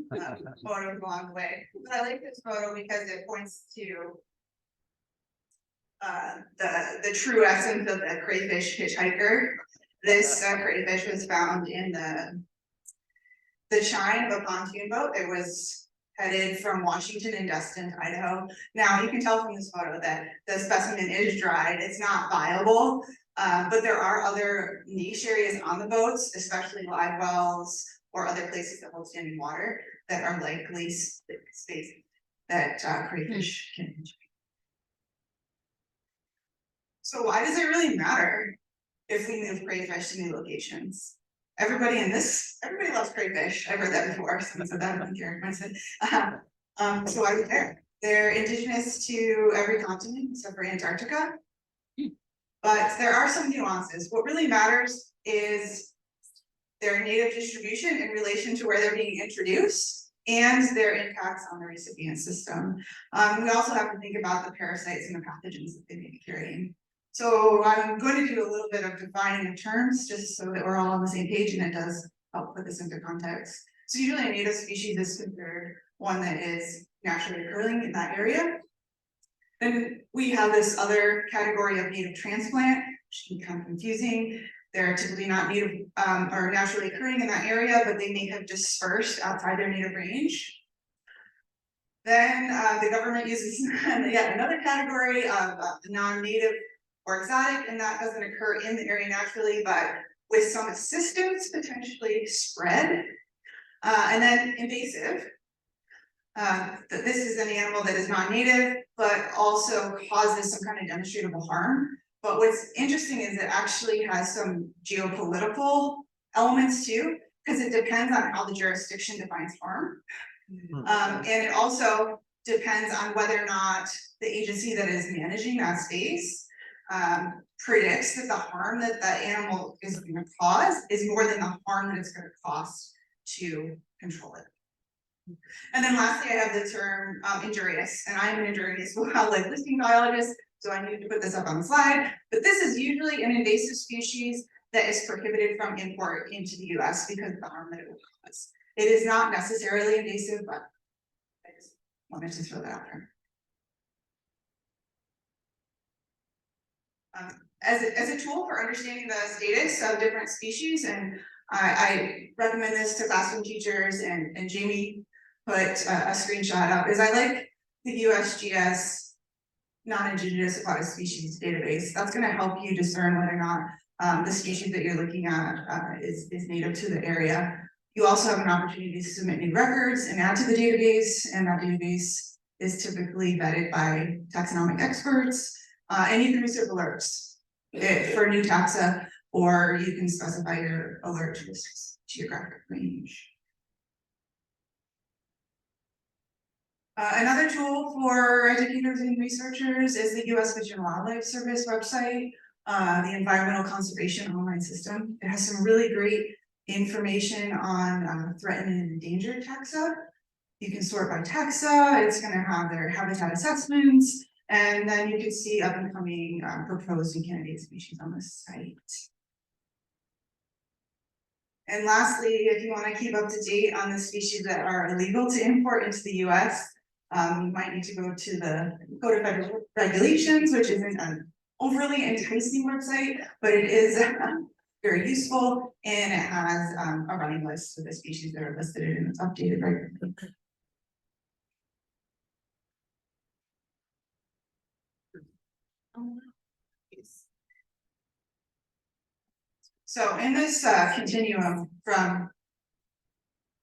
photos along the way. But I like this photo because it points to the true essence of the crayfish hitchhiker. This crayfish was found in the chine of a pontoon boat. It was headed from Washington and destined to Idaho. Now you can tell from this photo that the specimen is dried. It's not viable. But there are other niche areas on the boats, especially live wells or other places that hold standing water that are likely space that crayfish can enjoy. So why does it really matter if we move crayfish to new locations? Everybody loves crayfish. I've heard that before. Someone said that on Karen. So why would care? They're indigenous to every continent except for Antarctica. But there are some nuances. What really matters is their native distribution in relation to where they're being introduced and their impacts on the recipient system. We also have to think about the parasites and the pathogens that they may be carrying. So I'm going to do a little bit of defining the terms just so that we're all on the same page, and it does help put this into context. So usually a native species is considered one that is naturally occurring in that area. Then we have this other category of native transplant, which can be kind of confusing. They're typically not native or naturally occurring in that area, but they may have dispersed outside their native range. Then the government uses yet another category of non-native or exotic, and that doesn't occur in the area naturally, but with some assistance potentially spread. And then invasive. This is an animal that is non-native, but also causes some kind of demonstrable harm. But what's interesting is it actually has some geopolitical elements too, because it depends on how the jurisdiction defines harm. And it also depends on whether or not the agency that is managing that space predicts that the harm that the animal is going to cause is more than the harm that it's going to cost to control it. And then lastly, I have the term injurious, and I'm an injurious wildlife listing biologist, so I need to put this up on the slide. But this is usually an invasive species that is prohibited from import into the US because of the harm that it will cause. It is not necessarily invasive, but I just wanted to throw that out there. As a tool for understanding the status of different species, and I recommend this to classroom teachers, and Jamie put a screenshot up, is I like the USGS non-indigenous aquatic species database. That's going to help you discern whether or not the species that you're looking at is native to the area. You also have an opportunity to submit new records and add to the database, and that database is typically vetted by taxonomic experts, and you can receive alerts for new taxa, or you can specify your alert to this geographic range. Another tool for educators and researchers is the US Fish and Wildlife Service website, the Environmental Conservation Online System. It has some really great information on threatened and endangered taxa. You can sort by taxa, it's gonna have their habitat assessments, and then you can see up and coming proposed and candidate species on this site. And lastly, if you want to keep up to date on the species that are illegal to import into the US, you might need to go to the Code of Federal Regulations, which isn't an overly enticing website, but it is very useful, and it has a running list of the species that are listed and it's updated regularly. So in this continuum from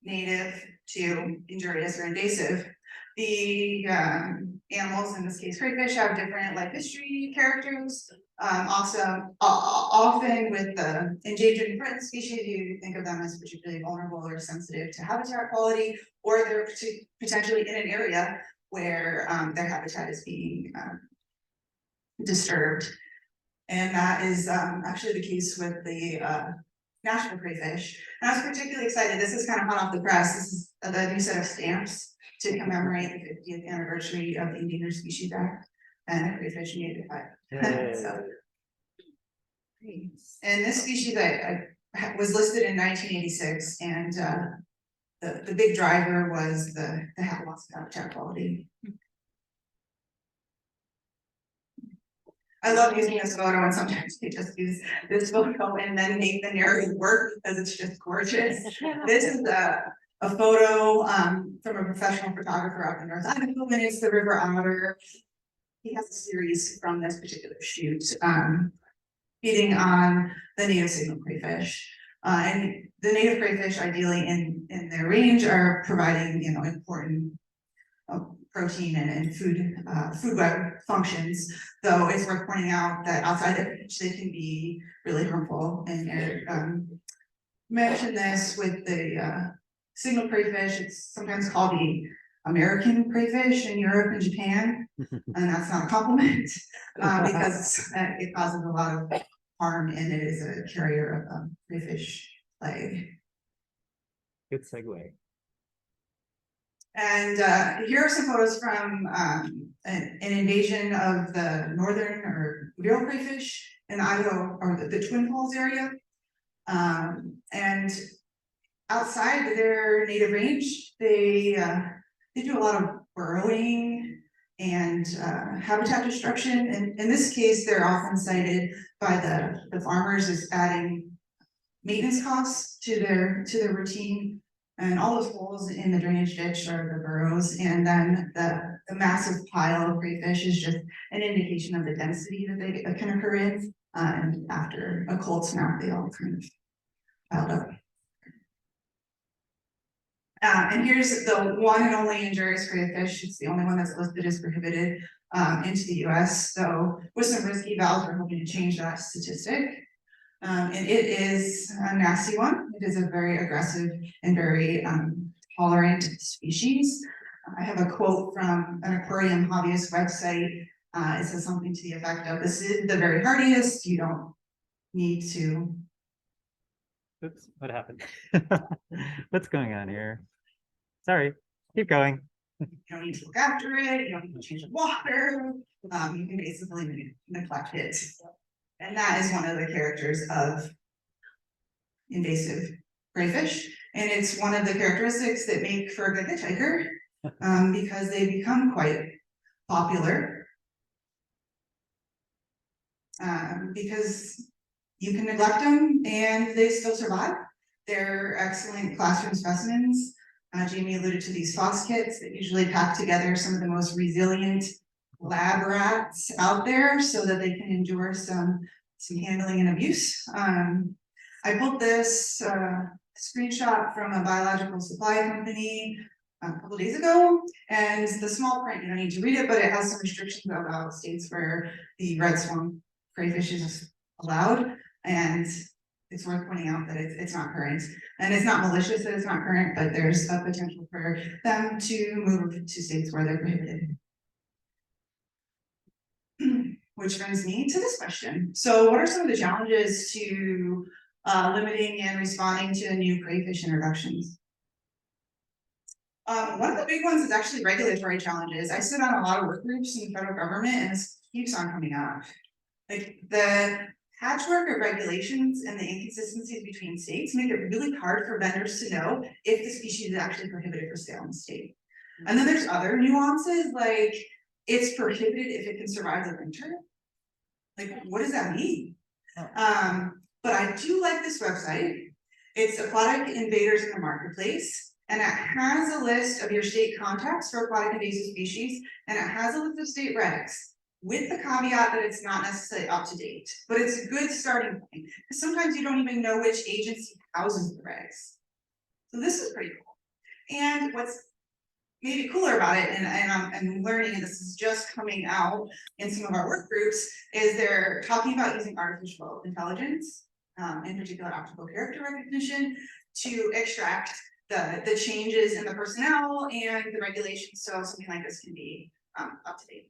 native to injurious or invasive, the animals, in this case crayfish, have different life history characters. Also, often with the endangered and threatened species, you think of them as particularly vulnerable or sensitive to habitat quality, or they're potentially in an area where their habitat is being disturbed. And that is actually the case with the national crayfish. And I was particularly excited, this is kind of hot off the press, this is the new set of stamps to commemorate the 50th anniversary of the Endangered Species Act and the crayfish native. So, and this species I was listed in 1986, and the big driver was the loss of habitat quality. I love using this photo, and sometimes they just use this photo and then make the narrative work because it's just gorgeous. This is a photo from a professional photographer up in North Idaho, and it's the river otter. He has a series from this particular shoot, feeding on the native signal crayfish. And the native crayfish, ideally in their range, are providing important protein and food web functions. Though it's worth pointing out that outside the range, they can be really harmful. And Eric mentioned this with the signal crayfish. It's sometimes called the American crayfish in Europe and Japan, and that's not a compliment because it causes a lot of harm, and it is a carrier of crayfish plague. Good segue. And here are some photos from an invasion of the northern or virile crayfish in Idaho, or the Twin Falls area. And outside their native range, they do a lot of burrowing and habitat destruction. And in this case, they're often cited by the farmers as adding maintenance costs to their routine. And all those holes in the drainage ditch are the burrows, and then the massive pile of crayfish is just an indication of the density that they can occur in. And after a cold snap, they all kind of piled up. And here's the one and only injurious crayfish. It's the only one that's listed as prohibited into the US. So with some risky valves, we're hoping to change that statistic. And it is a nasty one. It is a very aggressive and very tolerant species. I have a quote from an aquarium hobbyist website. It says something to the effect of, "This is the very hardiest. You don't need to." Oops, what happened? What's going on here? Sorry, keep going. You don't need to look after it. You don't need to change the water. You can basically neglect it. And that is one of the characters of invasive crayfish. And it's one of the characteristics that make for a good hitchhiker because they become quite popular. Because you can neglect them and they still survive. They're excellent classroom specimens. Jamie alluded to these FOSS kits that usually pack together some of the most resilient lab rats out there so that they can endure some handling and abuse. I pulled this screenshot from a biological supply company a couple days ago, and the small print, you don't need to read it, but it has some restrictions about states where the red swamp crayfish is allowed, and it's worth pointing out that it's not current, and it's not malicious that it's not current, but there's a potential for them to move to states where they're prohibited. Which brings me to this question. So what are some of the challenges to limiting and responding to new crayfish introductions? One of the big ones is actually regulatory challenges. I sit on a lot of work groups in the federal government and this keeps on coming up. Like the patchwork of regulations and the inconsistencies between states make it really hard for vendors to know if the species is actually prohibited for sale in the state. And then there's other nuances, like it's prohibited if it can survive the winter. Like, what does that mean? But I do like this website. It's Aquatic Invaders in the Marketplace, and it has a list of your state contacts for aquatic invasive species, and it has a list of state regs, with the caveat that it's not necessarily up to date, but it's a good starting point, because sometimes you don't even know which agency houses the regs. So this is pretty cool. And what's maybe cooler about it, and I'm learning, and this is just coming out in some of our work groups, is they're talking about using artificial intelligence, in particular optical character recognition, to extract the changes in the personnel and the regulations, so something like this can be up to date.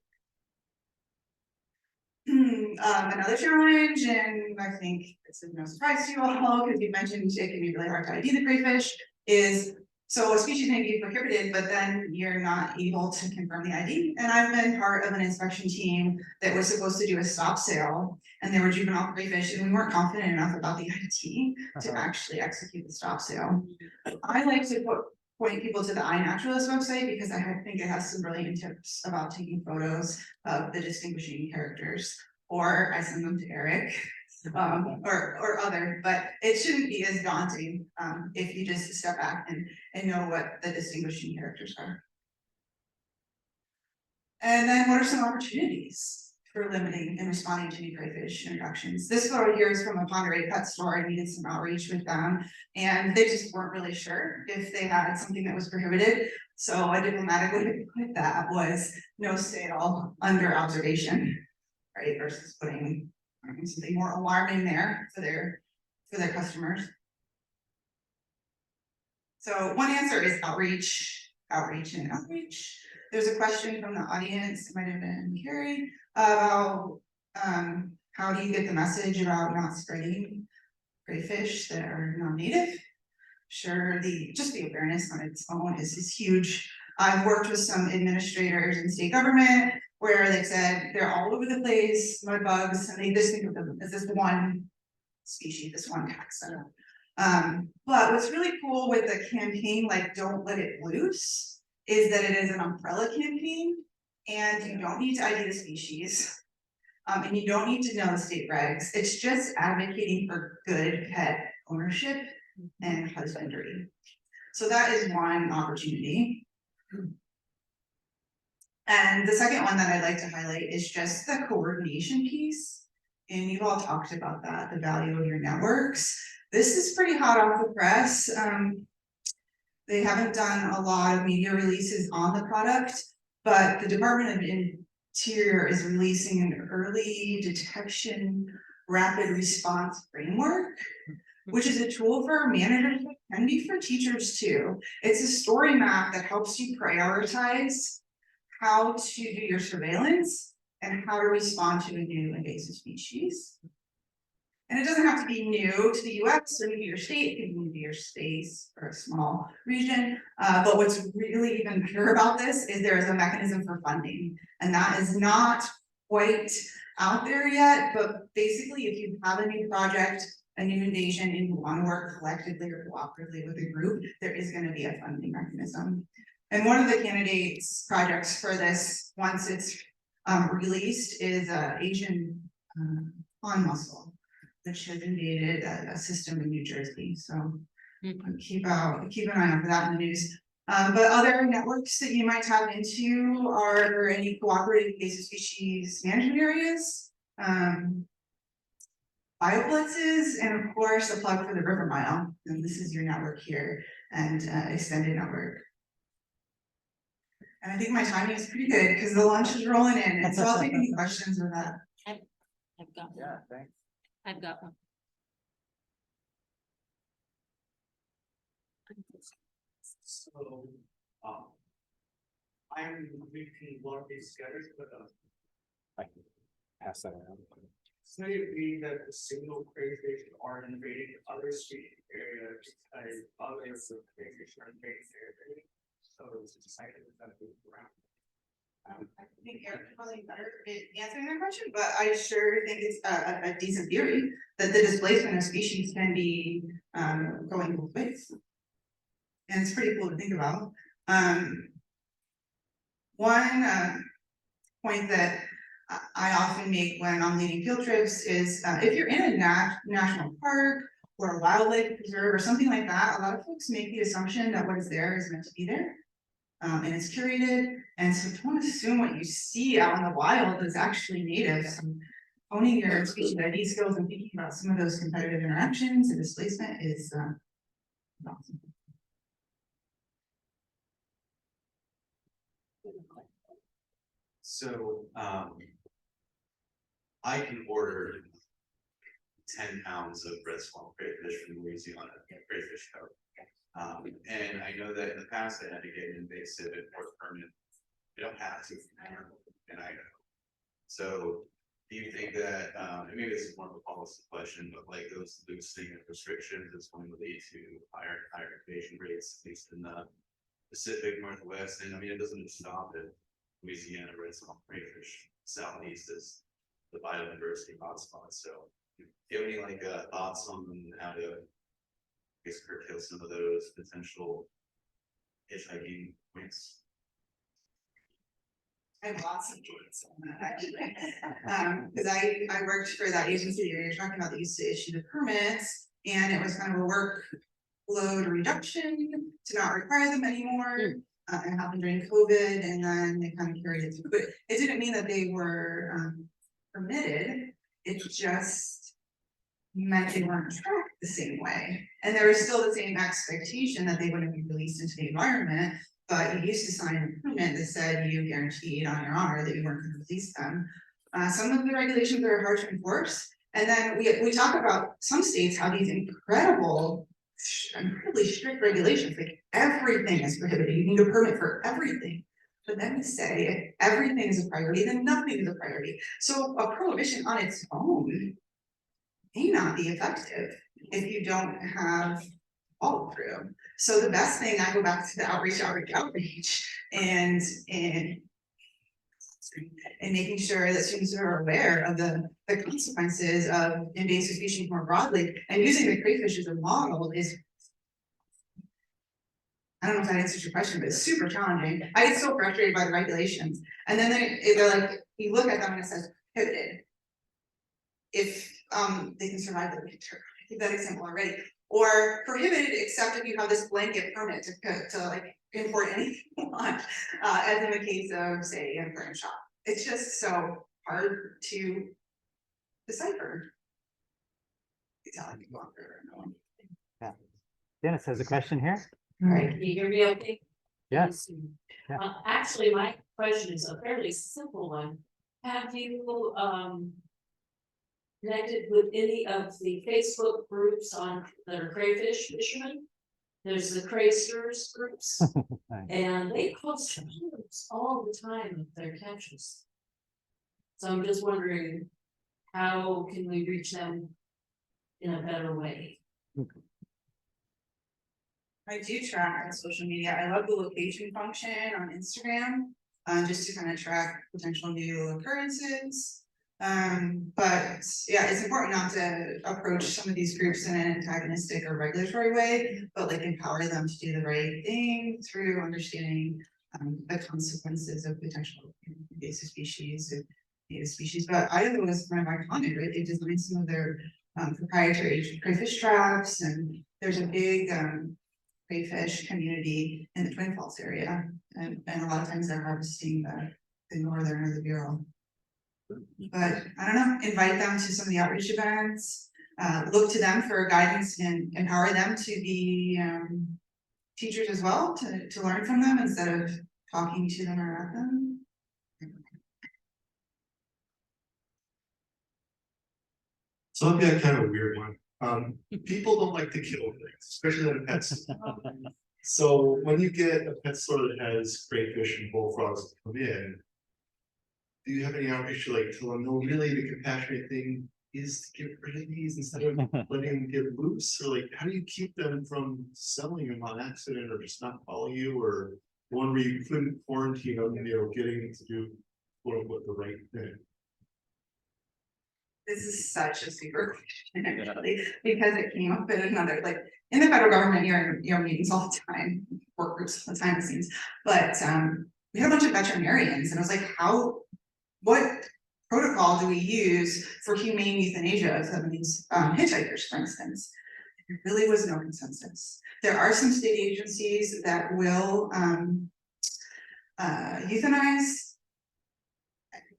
Another challenge, and I think this is no surprise to you all, because you mentioned it can be really hard to ID the crayfish, is so a species may be prohibited, but then you're not able to confirm the ID. And I've been part of an inspection team that was supposed to do a stop sale, and there were juvenile crayfish, and we weren't confident enough about the ID to actually execute the stop sale. I like to point people to the iNaturalist website because I think it has some brilliant tips about taking photos of the distinguishing characters, or I send them to Eric. Or other, but it shouldn't be as daunting if you just step back and know what the distinguishing characters are. And then what are some opportunities for limiting and responding to new crayfish introductions? This photo here is from a Ponderay pet store. I needed some outreach with them, and they just weren't really sure if they had something that was prohibited. So a diplomatic way to put that was no sale under observation, right? Versus putting something more alarming there for their customers. So one answer is outreach. There's a question from the audience, it might have been Carrie, about how do you get the message about not spreading crayfish that are non-native? Sure, just the awareness on its own is huge. I've worked with some administrators in state government where they've said they're all over the place, mud bugs, and they just think of them as this one species, this one taxa. But what's really cool with the campaign, like Don't Let It Loose, is that it is an umbrella campaign, and you don't need to ID the species, and you don't need to know the state regs. It's just advocating for good pet ownership and husbandry. So that is one opportunity. And the second one that I'd like to highlight is just the coordination piece. And you've all talked about that, the value of your networks. This is pretty hot off the press. They haven't done a lot of media releases on the product, but the Department of Interior is releasing an early detection rapid response framework, which is a tool for managers and be for teachers too. It's a story map that helps you prioritize how to do your surveillance and how to respond to a new invasive species. And it doesn't have to be new to the US or new to your state, it can be new to your space or a small region. But what's really even better about this is there is a mechanism for funding, and that is not quite out there yet, but basically if you have a new project, a new invasion, and you want to work collectively or cooperatively with a group, there is going to be a funding mechanism. And one of the candidates projects for this, once it's released, is Asian pond mussel, which has invaded a system in New Jersey. So keep an eye out for that in the news. But other networks that you might tap into are any cooperative invasive species management areas, bioblitzes, and of course a plug for the River Mile. And this is your network here, and extended network. And I think my timing is pretty good because the lunch is rolling in, and so I'll take any questions with that. I've got one. Yeah, thanks. I've got one. So, I'm between one of these together, but I can pass that around. say it be that the single crayfish are invading other species areas because others of crayfish are invading their area. toes to decide if it's gonna move around. I think Eric probably better at answering that question, but I sure think it's a decent theory that the displacement of species can be going both ways. And it's pretty cool to think about. One point that I often make when I'm leading field trips is if you're in a national park or a wildlife preserve or something like that, a lot of folks make the assumption that what is there is meant to be there. And it's curated, and so don't assume what you see out in the wild is actually native. So owning your species ID skills and thinking about some of those competitive interactions and displacement is awesome. So, I can order 10 pounds of red swamp crayfish from Louisiana, Crayfish Co. And I know that in the past I had to get an invasive import permit. You don't have to, and I know. So, do you think that, and maybe this is more of a policy question, but like those loosening of restrictions is going to lead to higher invasion rates, at least in the Pacific Northwest, and I mean, it doesn't just stop at Louisiana red swamp crayfish. Southeast is the biodiversity hotspot, so do you have any like thoughts on how to, I guess, curtail some of those potential hitchhiking points? I have lots of points on that actually. Because I worked for that agency that you're talking about that used to issue the permits, and it was kind of a workload reduction to not require them anymore. And happened during COVID, and then they kind of carried it through, but it didn't mean that they were permitted. It just meant they weren't tracked the same way. And there was still the same expectation that they wouldn't be released into the environment, but you used to sign a permit that said you guaranteed on your honor that you weren't going to release them. Some of the regulations are hard to enforce. And then we talk about some states have these incredibly strict regulations, like everything is prohibited. You need a permit for everything. But then we say if everything is a priority, then nothing is a priority. So a prohibition on its own may not be effective if you don't have follow through. So the best thing, I go back to the outreach, and making sure that students are aware of the consequences of invasive species more broadly, and using the crayfish as a model is, I don't know if that answers your question, but it's super challenging. I get so frustrated by the regulations, and then they're like, you look at them and it says prohibited. If they can survive the winter, I give that example already. Or prohibited except if you have this blanket permit to like import anything you want, as in the case of, say, a current shop. It's just so hard to decipher. It's how I can go on forever. Yeah. Dennis has a question here. All right, can you hear me okay? Yes. Yeah. Actually, my question is a fairly simple one. Have you connected with any of the Facebook groups on that are crayfish fishermen? There's the Craysters groups, and they post photos all the time of their catches. So I'm just wondering, how can we reach them in a better way? I do track on social media. I love the location function on Instagram, just to kind of track potential new occurrences. But yeah, it's important not to approach some of these groups in an antagonistic or regulatory way, but like empower them to do the right thing through understanding the consequences of potential invasive species and native species. But Idaho was kind of iconic, right? They designed some of their proprietary crayfish traps, and there's a big crayfish community in the Twin Falls area, and a lot of times they're harvesting the northern or the Bureau. But I don't know, invite them to some of the outreach events, look to them for guidance and empower them to be teachers as well, to learn from them instead of talking to them or at them. So I've got kind of a weird one. People don't like to kill things, especially at a pet store. So when you get a pet store that has crayfish and bullfrogs that come in, do you have any outreach to like tell them, no, really the compassionate thing is to get rid of these instead of letting them get loose? Or like, how do you keep them from selling them on accident or just not follow you? Or one where you couldn't quarantine them, getting to do quote unquote the right thing? This is such a super question, actually, because it came up in another, like, in the federal government, you're in meetings all the time, work groups all the time, it seems. But we had a bunch of veterinarians, and I was like, what protocol do we use for humane euthanasia of some of these hitchhikers, for instance? There really was no consensus. There are some state agencies that will euthanize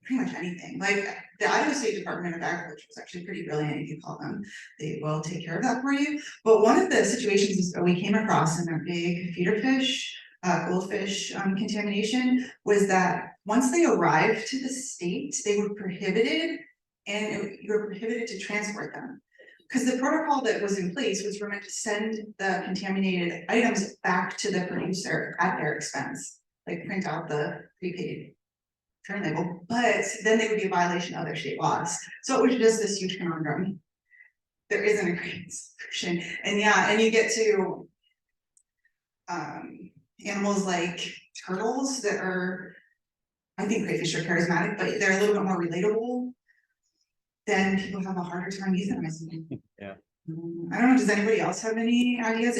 pretty much anything. Like the Idaho State Department of Agriculture is actually pretty brilliant. If you call them, they will take care of that for you. But one of the situations that we came across in our big feeder fish, goldfish contamination was that once they arrived to the state, they were prohibited, and you were prohibited to transport them. Because the protocol that was in place was meant to send the contaminated items back to the producer at their expense, like print out the prepaid return label, but then they would be a violation of their state laws. So it was just this huge conundrum. There isn't a great solution. And yeah, and you get to animals like turtles that are, I think crayfish are charismatic, but they're a little bit more relatable. Then people have a harder time euthanizing them. Yeah. I don't know, does anybody else have any ideas?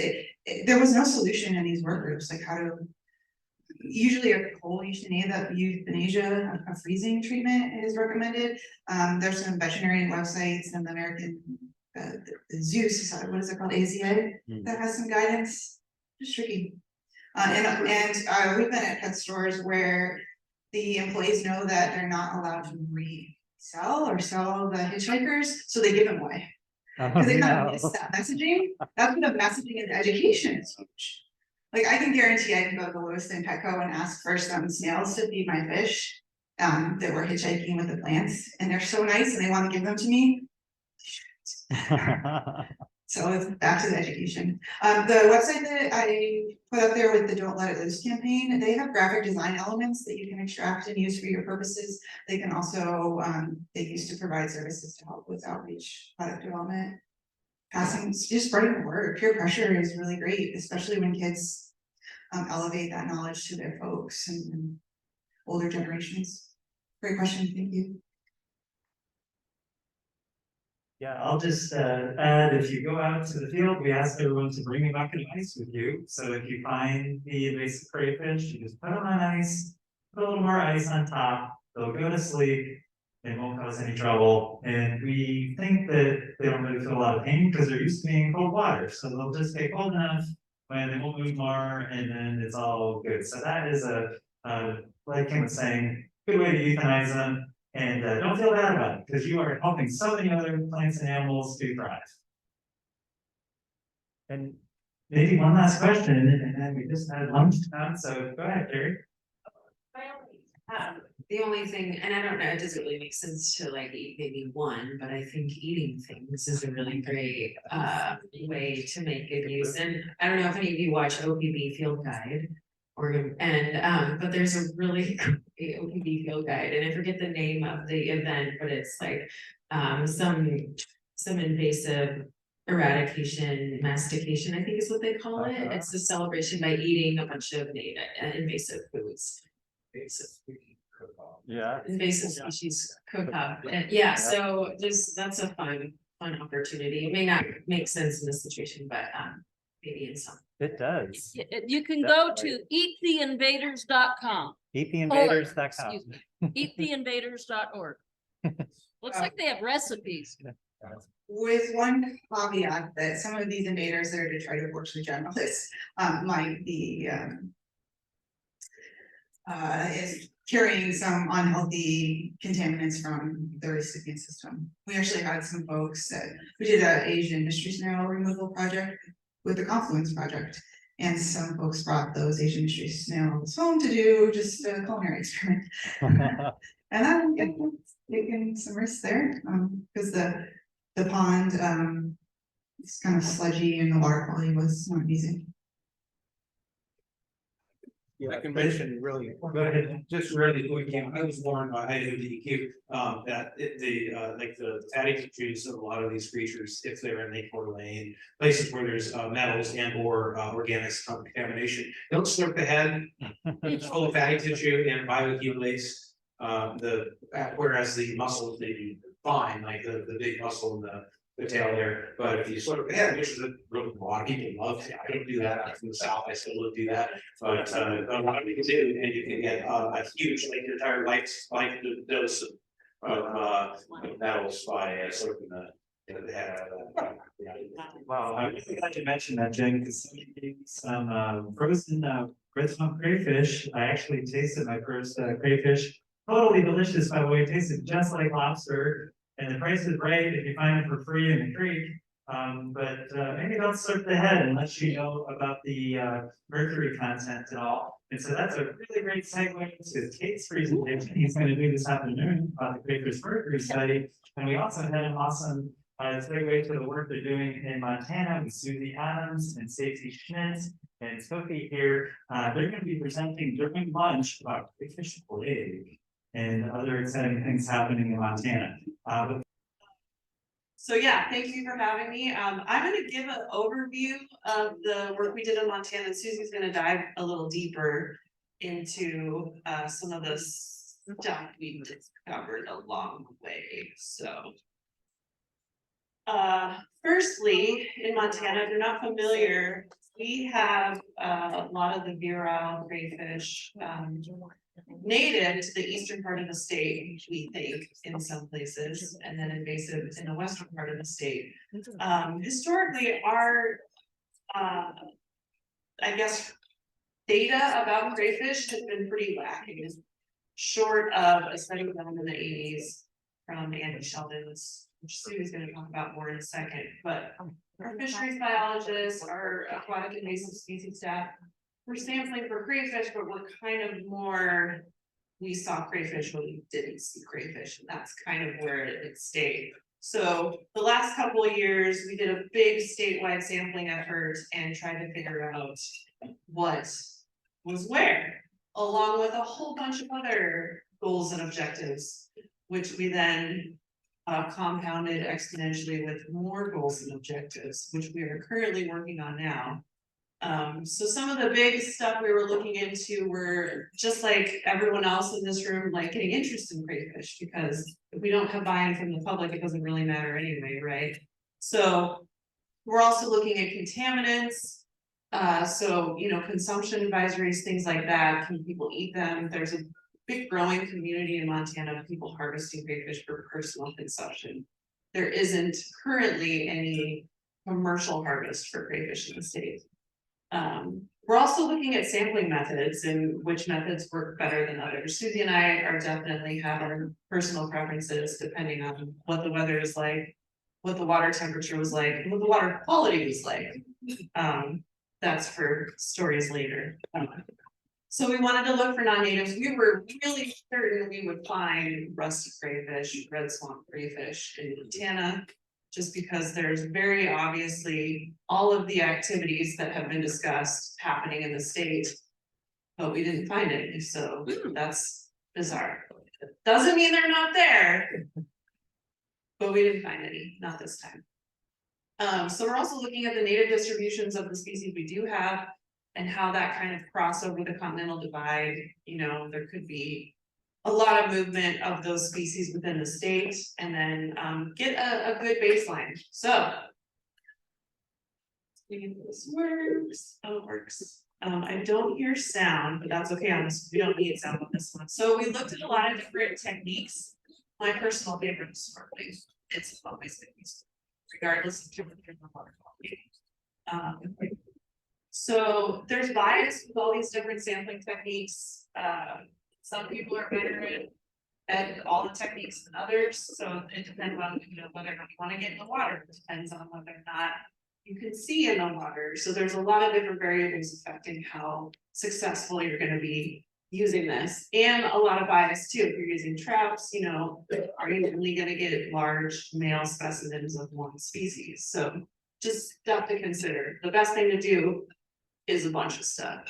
There was no solution in these work groups, like how to, usually a whole euthanasia, a freezing treatment is recommended. There's some veterinarian websites and the American, the Zeus, what is it called, AZA, that has some guidance. Just tricky. And we've been at pet stores where the employees know that they're not allowed to resell or sell the hitchhikers, so they give them away. Because they kind of miss that messaging. That's what the messaging and education is huge. Like I can guarantee I can go to the Lewiston Petco and ask for some snails to feed my fish that were hitchhiking with the plants, and they're so nice and they want to give them to me. So it's back to the education. The website that I put up there with the Don't Let It Loose campaign, they have graphic design elements that you can extract and use for your purposes. They can also, they used to provide services to help with outreach, product development. Passing, just spreading the word. Peer pressure is really great, especially when kids elevate that knowledge to their folks and older generations. Great question, thank you. Yeah, I'll just add, if you go out to the field, we ask everyone to bring a bucket of ice with you. So if you find the invasive crayfish, you just put them on ice, put a little more ice on top, they'll go to sleep, they won't cause any trouble. And we think that they don't really feel a lot of pain because they're used to being in cold water. So they'll just get cold enough when they won't move more, and then it's all good. So that is like Kim was saying, good way to euthanize them. And don't feel bad about it, because you are helping so many other plants and animals to thrive. And maybe one last question, and then we just had lunch time, so go ahead, Carrie. The only thing, and I don't know, it doesn't really make sense to like eat maybe one, but I think eating things is a really great way to make good use. And I don't know if any of you watch OPB Field Guide, but there's a really great OPB Field Guide, and I forget the name of the event, but it's like some invasive eradication, mastication, I think is what they call it. It's a celebration by eating a bunch of invasive foods. Invasive species cook-up. Yeah, so that's a fun opportunity. It may not make sense in this situation, but maybe in some. It does. You can go to eattheinvaders.com. Eattheinvaders.com. Eattheinvaders.org. Looks like they have recipes. With one caveat that some of these invaders that are detritivores and generalists might be is carrying some unhealthy contaminants from the recipient system. We actually had some folks that we did an Asian industry snail removal project with the Confluence project, and some folks brought those Asian industry snails home to do just a culinary experiment. And I'm taking some risks there because the pond is kind of sludgy and the water quality was not amazing. I can mention really, just really quick, I was warned by IWDQ, that like the fatty trees of a lot of these creatures, if they're in Lake Coeur d'Alene, places where there's metals and or organics contamination, don't slurp the head. It's full of fatty tissue and bioaccumulates, whereas the muscles, they fine, like the big muscle in the tail there, but if you sort of, which is a lot of people love, I don't do that, I'm from the south, I still don't do that. But a lot of people do, and you can get a huge, like your entire life dose of metals by sort of the head out of that. Wow, I'm really glad you mentioned that, Jen, because some frozen red swamp crayfish. I actually tasted my first crayfish. Totally delicious, by the way. It tasted just like lobster, and the price is right if you find it for free in the creek. But maybe don't slurp the head unless you know about the mercury content and all. And so that's a really great segue to Kate's presentation. He's going to do this afternoon about the crayfish mercury study. And we also had an awesome segue to the work they're doing in Montana with Susie Adams and Stacey Schmidt and Sophie here. They're going to be presenting during lunch about crayfish plague and other exciting things happening in Montana. So yeah, thank you for having me. I'm gonna give an overview of the work we did in Montana, and Susie's gonna dive a little deeper into some of the stuff we discovered along the way, so. Firstly, in Montana, if you're not familiar, we have a lot of the virile crayfish native to the eastern part of the state, we think, in some places, and then invasive in the western part of the state. Historically, our, I guess, data about crayfish has been pretty lacking, short of a study done in the 80s from Andy Sheldon's, which Sue's going to talk about more in a second. But our fisheries biologists, our aquatic invasive species staff, we're sampling for crayfish, but we're kind of more, we saw crayfish when we didn't see crayfish, and that's kind of where it stayed. So the last couple of years, we did a big statewide sampling effort and tried to figure out what was where, along with a whole bunch of other goals and objectives, which we then compounded exponentially with more goals and objectives, which we are currently working on now. So some of the big stuff we were looking into were just like everyone else in this room, like getting interest in crayfish, because if we don't have buy-in from the public, it doesn't really matter anyway, right? So we're also looking at contaminants. So, you know, consumption advisories, things like that. Can people eat them? There's a big growing community in Montana of people harvesting crayfish for personal consumption. There isn't currently any commercial harvest for crayfish in the state. We're also looking at sampling methods and which methods work better than others. Susie and I are definitely have our personal preferences depending on what the weather is like, what the water temperature was like, and what the water quality was like. That's for stories later. So we wanted to look for non-natives. We were really certain we would find rusty crayfish, red swamp crayfish in Montana, just because there's very obviously all of the activities that have been discussed happening in the state, but we didn't find any, so that's bizarre. Doesn't mean they're not there, but we didn't find any, not this time. So we're also looking at the native distributions of the species we do have and how that kind of cross over the continental divide. You know, there could be a lot of movement of those species within the state, and then get a good baseline. So if this works, oh, it works. I don't hear sound, but that's okay on this. We don't need sound on this one. So we looked at a lot of different techniques. My personal favorite is snorkeling. It's always been useful, regardless of temperature or water quality. So there's bias with all these different sampling techniques. Some people are better at all the techniques than others, so it depends on, you know, whether or not you want to get in the water. It depends on whether or not you can see in the water. So there's a lot of different variables affecting how successful you're going to be using this, and a lot of bias too. If you're using traps, you know, are you only going to get large male specimens of one species? So just stuff to consider. The best thing to do is a bunch of stuff.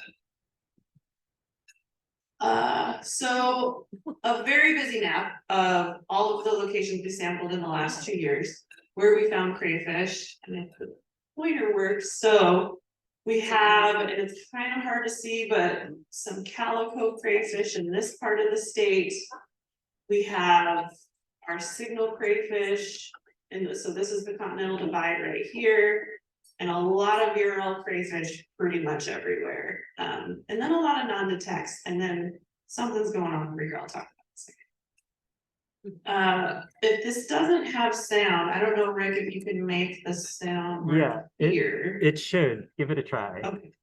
So a very busy map of all of the locations we sampled in the last 2 years where we found crayfish, and if the pointer works, so we have, and it's kind of hard to see, but some calico crayfish in this part of the state. We have our signal crayfish, and so this is the Continental Divide right here. And a lot of virile crayfish pretty much everywhere. And then a lot of non-detects, and then something's going on over here, I'll talk about in a second. If this doesn't have sound, I don't know, Rick, if you can make the sound Yeah, here. it should. Give it a try. Okay.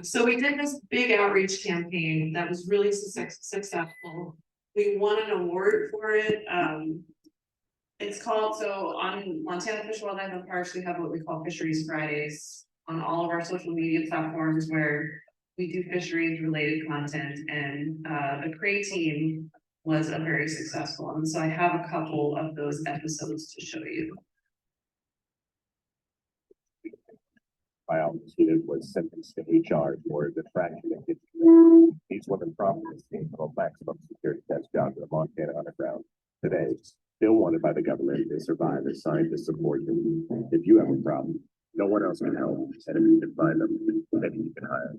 So we did this big outreach campaign that was really successful. We won an award for it. It's called, so on Montana Fish, Wildlife and Parks, we have what we call Fisheries Fridays on all of our social media platforms where we do fisheries related content, and the Cray team was a very successful one. So I have a couple of those episodes to show you. My office unit was sentenced to HR for the fraction of his. These women promptly escaped from a maximum security test job in the Montana underground. Today, still wanted by the government, they survive as scientists support them. If you have a problem, no one else can help, and if you can find them, maybe you can hire.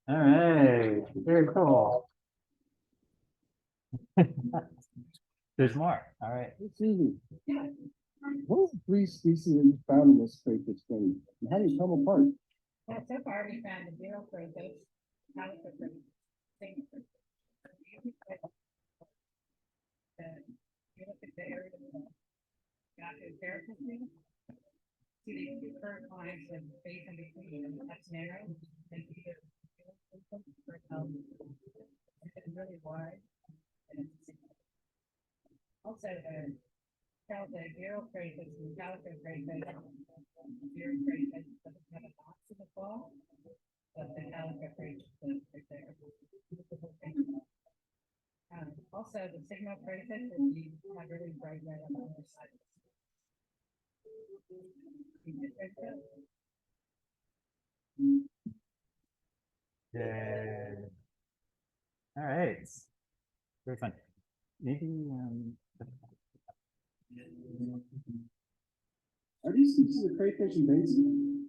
All right, very cool. There's more. All right. It's easy. What three species have you found in this crayfish study? And how do you tell them apart? So far, we found the zero crayfish, calico crayfish, single crayfish. You look at the area of the got the character thing. See these two curved lines with the space in between, and that's narrow. And either it's really wide. And it's also the zero crayfish and calico crayfish. Zero crayfish doesn't have a box in the fall, but the calico crayfish does right there. Also, the signal crayfish that you have really bright red on the other side. Yeah. All right. Very fun. Maybe Are these species of crayfish invasive?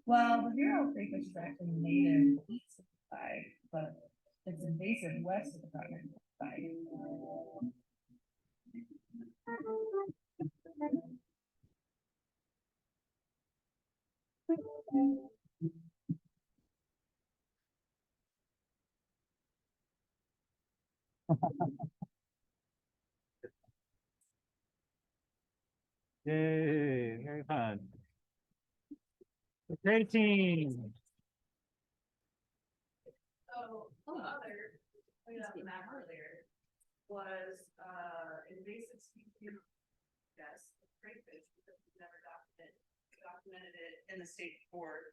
Well, the zero crayfish is actually native east of the side, but it's invasive west of the continental side. yay, very fun. Great team. So other, we got the map earlier, was invasive species. Yes, crayfish, because we've never documented it in the state before.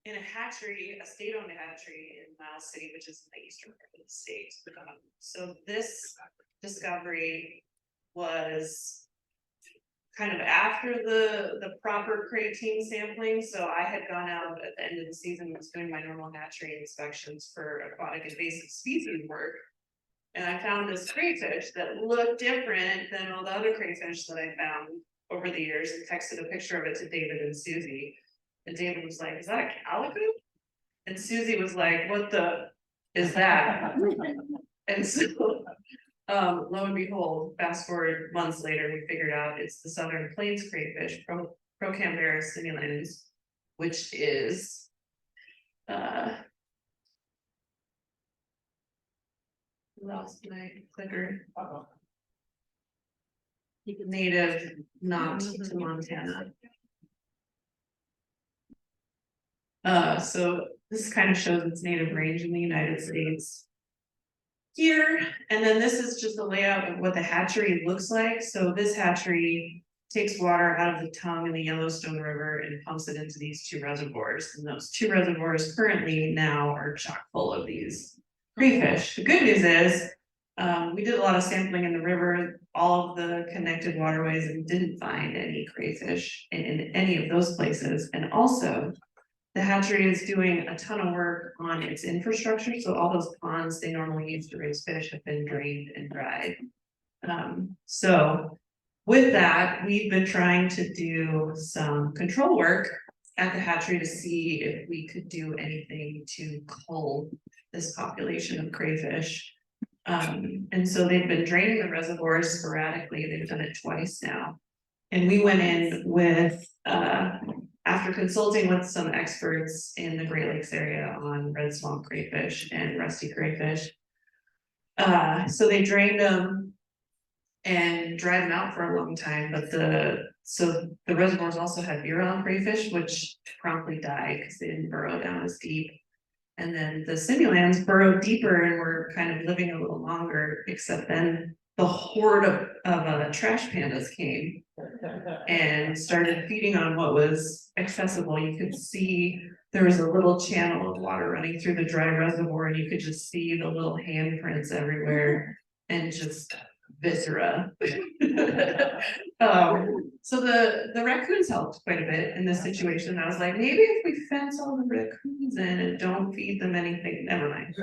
In a hatchery, a state-owned hatchery in Miles City, which is in the eastern part of the state. So this discovery was kind of after the proper crate team sampling. So I had gone out at the end of the season, was doing my normal hatchery inspections for aquatic invasive species work. And I found this crayfish that looked different than all the other crayfish that I found over the years, and texted a picture of it to David and Susie. And David was like, "Is that a calico?" And Susie was like, "What the is that?" And so, lo and behold, fast forward months later, we figured out it's the Southern Plains crayfish, Procambera simulans, which is lost my clicker. Native, not to Montana. So this kind of shows its native range in the United States. Here, and then this is just a layout of what the hatchery looks like. So this hatchery takes water out of the tongue in the Yellowstone River and pumps it into these two reservoirs. And those two reservoirs currently now are chock full of these crayfish. The good news is, we did a lot of sampling in the river, all of the connected waterways, and didn't find any crayfish in any of those places. And also, the hatchery is doing a ton of work on its infrastructure, so all those ponds they normally use to raise fish have been drained and dried. So with that, we've been trying to do some control work at the hatchery to see if we could do anything to cull this population of crayfish. And so they've been draining the reservoirs sporadically. They've done it twice now. And we went in with, after consulting with some experts in the Great Lakes area on red swamp crayfish and rusty crayfish. So they drained them and dried them out for a long time, but the reservoirs also had year-round crayfish, which promptly died because they didn't burrow down as deep. And then the simulans burrowed deeper and were kind of living a little longer, except then the horde of trash pandas came and started feeding on what was accessible. You could see there was a little channel of water running through the dry reservoir, and you could just see the little handprints everywhere and just viscera. So the raccoons helped quite a bit in this situation. I was like, maybe if we fence all the raccoons in and don't feed them anything, never mind.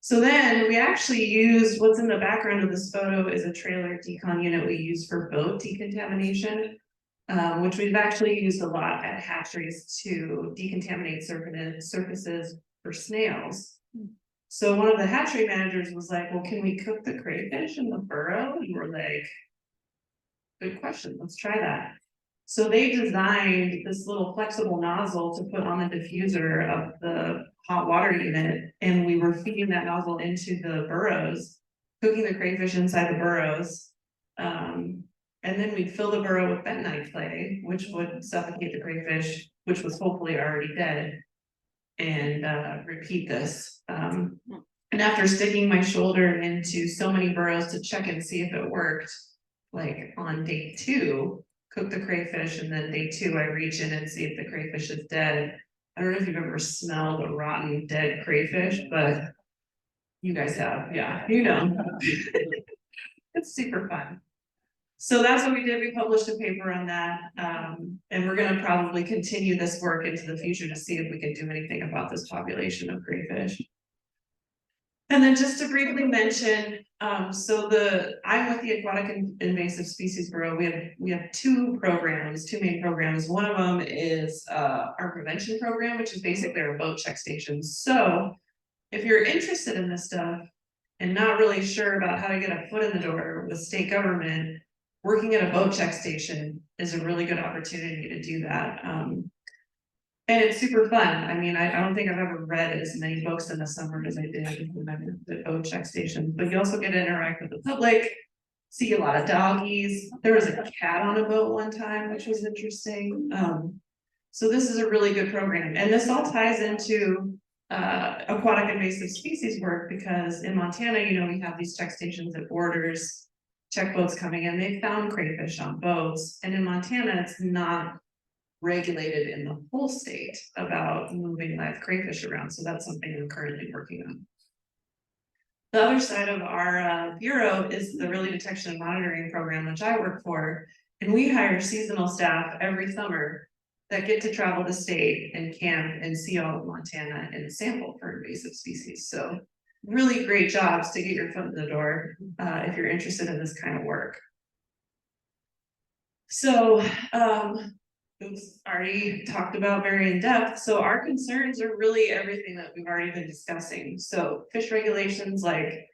So then we actually used, what's in the background of this photo is a trailer decon unit we use for boat decontamination, which we've actually used a lot at hatcheries to decontaminate surfaces for snails. So one of the hatchery managers was like, "Well, can we cook the crayfish in the burrow?" And we're like, "Good question, let's try that." So they designed this little flexible nozzle to put on the diffuser of the hot water unit, and we were feeding that nozzle into the burrows, cooking the crayfish inside the burrows. And then we'd fill the burrow with bentonite clay, which would suffocate the crayfish, which was hopefully already dead, and repeat this. And after sticking my shoulder into so many burrows to check and see if it worked, like on day 2, cook the crayfish, and then day 2, I reach in and see if the crayfish is dead. I don't know if you've ever smelled a rotten dead crayfish, but you guys have, yeah, you know. It's super fun. So that's what we did. We published a paper on that. And we're gonna probably continue this work into the future to see if we can do anything about this population of crayfish. And then just to briefly mention, I'm with the Aquatic Invasive Species Bureau. We have two main programs. One of them is our prevention program, which is basically our boat check stations. So if you're interested in this stuff and not really sure about how to get a foot in the door with state government, working at a boat check station is a really good opportunity to do that. And it's super fun. I mean, I don't think I've ever read as many books in the summer as I did when I went to the boat check station, but you also get to interact with the public, see a lot of doggies. There was a cat on a boat one time, which was interesting. So this is a really good program. And this all ties into aquatic invasive species work, because in Montana, you know, we have these check stations at borders, check boats coming in, they found crayfish on boats. And in Montana, it's not regulated in the whole state about moving live crayfish around. So that's something I'm currently working on. The other side of our bureau is the early detection and monitoring program, which I work for. And we hire seasonal staff every summer that get to travel the state and camp and see all of Montana and sample for invasive species. So really great jobs to get your foot in the door, if you're interested in this kind of work. So, we've already talked about very in depth, so our concerns are really everything that we've already been discussing. So fish regulations, like,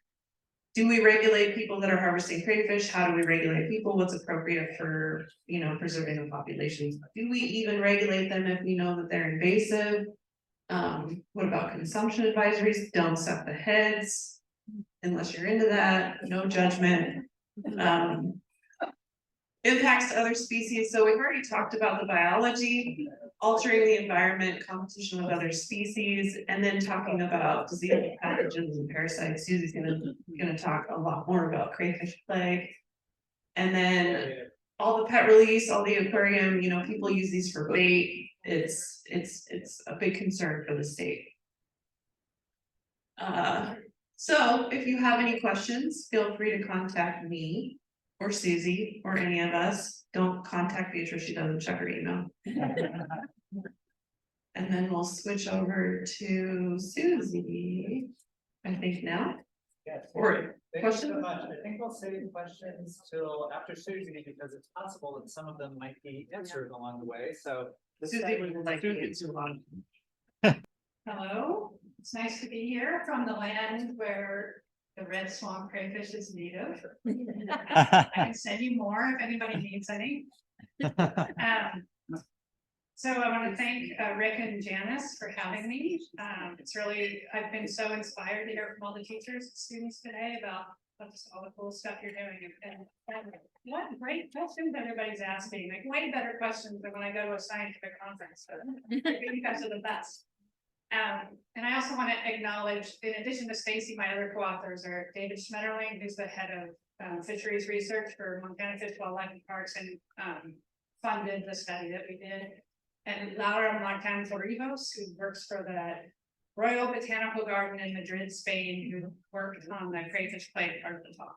do we regulate people that are harvesting crayfish? How do we regulate people? What's appropriate for, you know, preserving the populations? Do we even regulate them if we know that they're invasive? What about consumption advisories? Don't suck the heads, unless you're into that, no judgment. Impacts to other species, so we've already talked about the biology, altering the environment, competition with other species, and then talking about disease pathogens and parasites. Susie's gonna talk a lot more about crayfish plague. And then all the pet release, all the aquarium, you know, people use these for bait. It's a big concern for the state. So if you have any questions, feel free to contact me or Susie or any of us. Don't contact Beatrice, she doesn't check her email. And then we'll switch over to Susie, I think now. Yes. Or Thank you so questions? much. I think we'll save questions till after Susie, because it's possible that some of them might be answered along the way, so. Susie would like to answer one. Hello, it's nice to be here from the land where the red swamp crayfish is native. I can send you more if anybody needs any. So I want to thank Rick and Janice for having me. It's really, I've been so inspired to hear from all the teachers and students today about just all the cool stuff you're doing. And what great questions everybody's asking, like way better questions than when I go to a scientific conference. So you guys are the best. And I also want to acknowledge, in addition to Stacy, my other co-authors are David Schmetterling, who's the head of fisheries research for Montana Fish, Wildlife and Parks, and funded the study that we did. And Laura Martin-Torrijos, who works for the Royal Botanical Garden in Madrid, Spain, who worked on the crayfish plague part of the talk.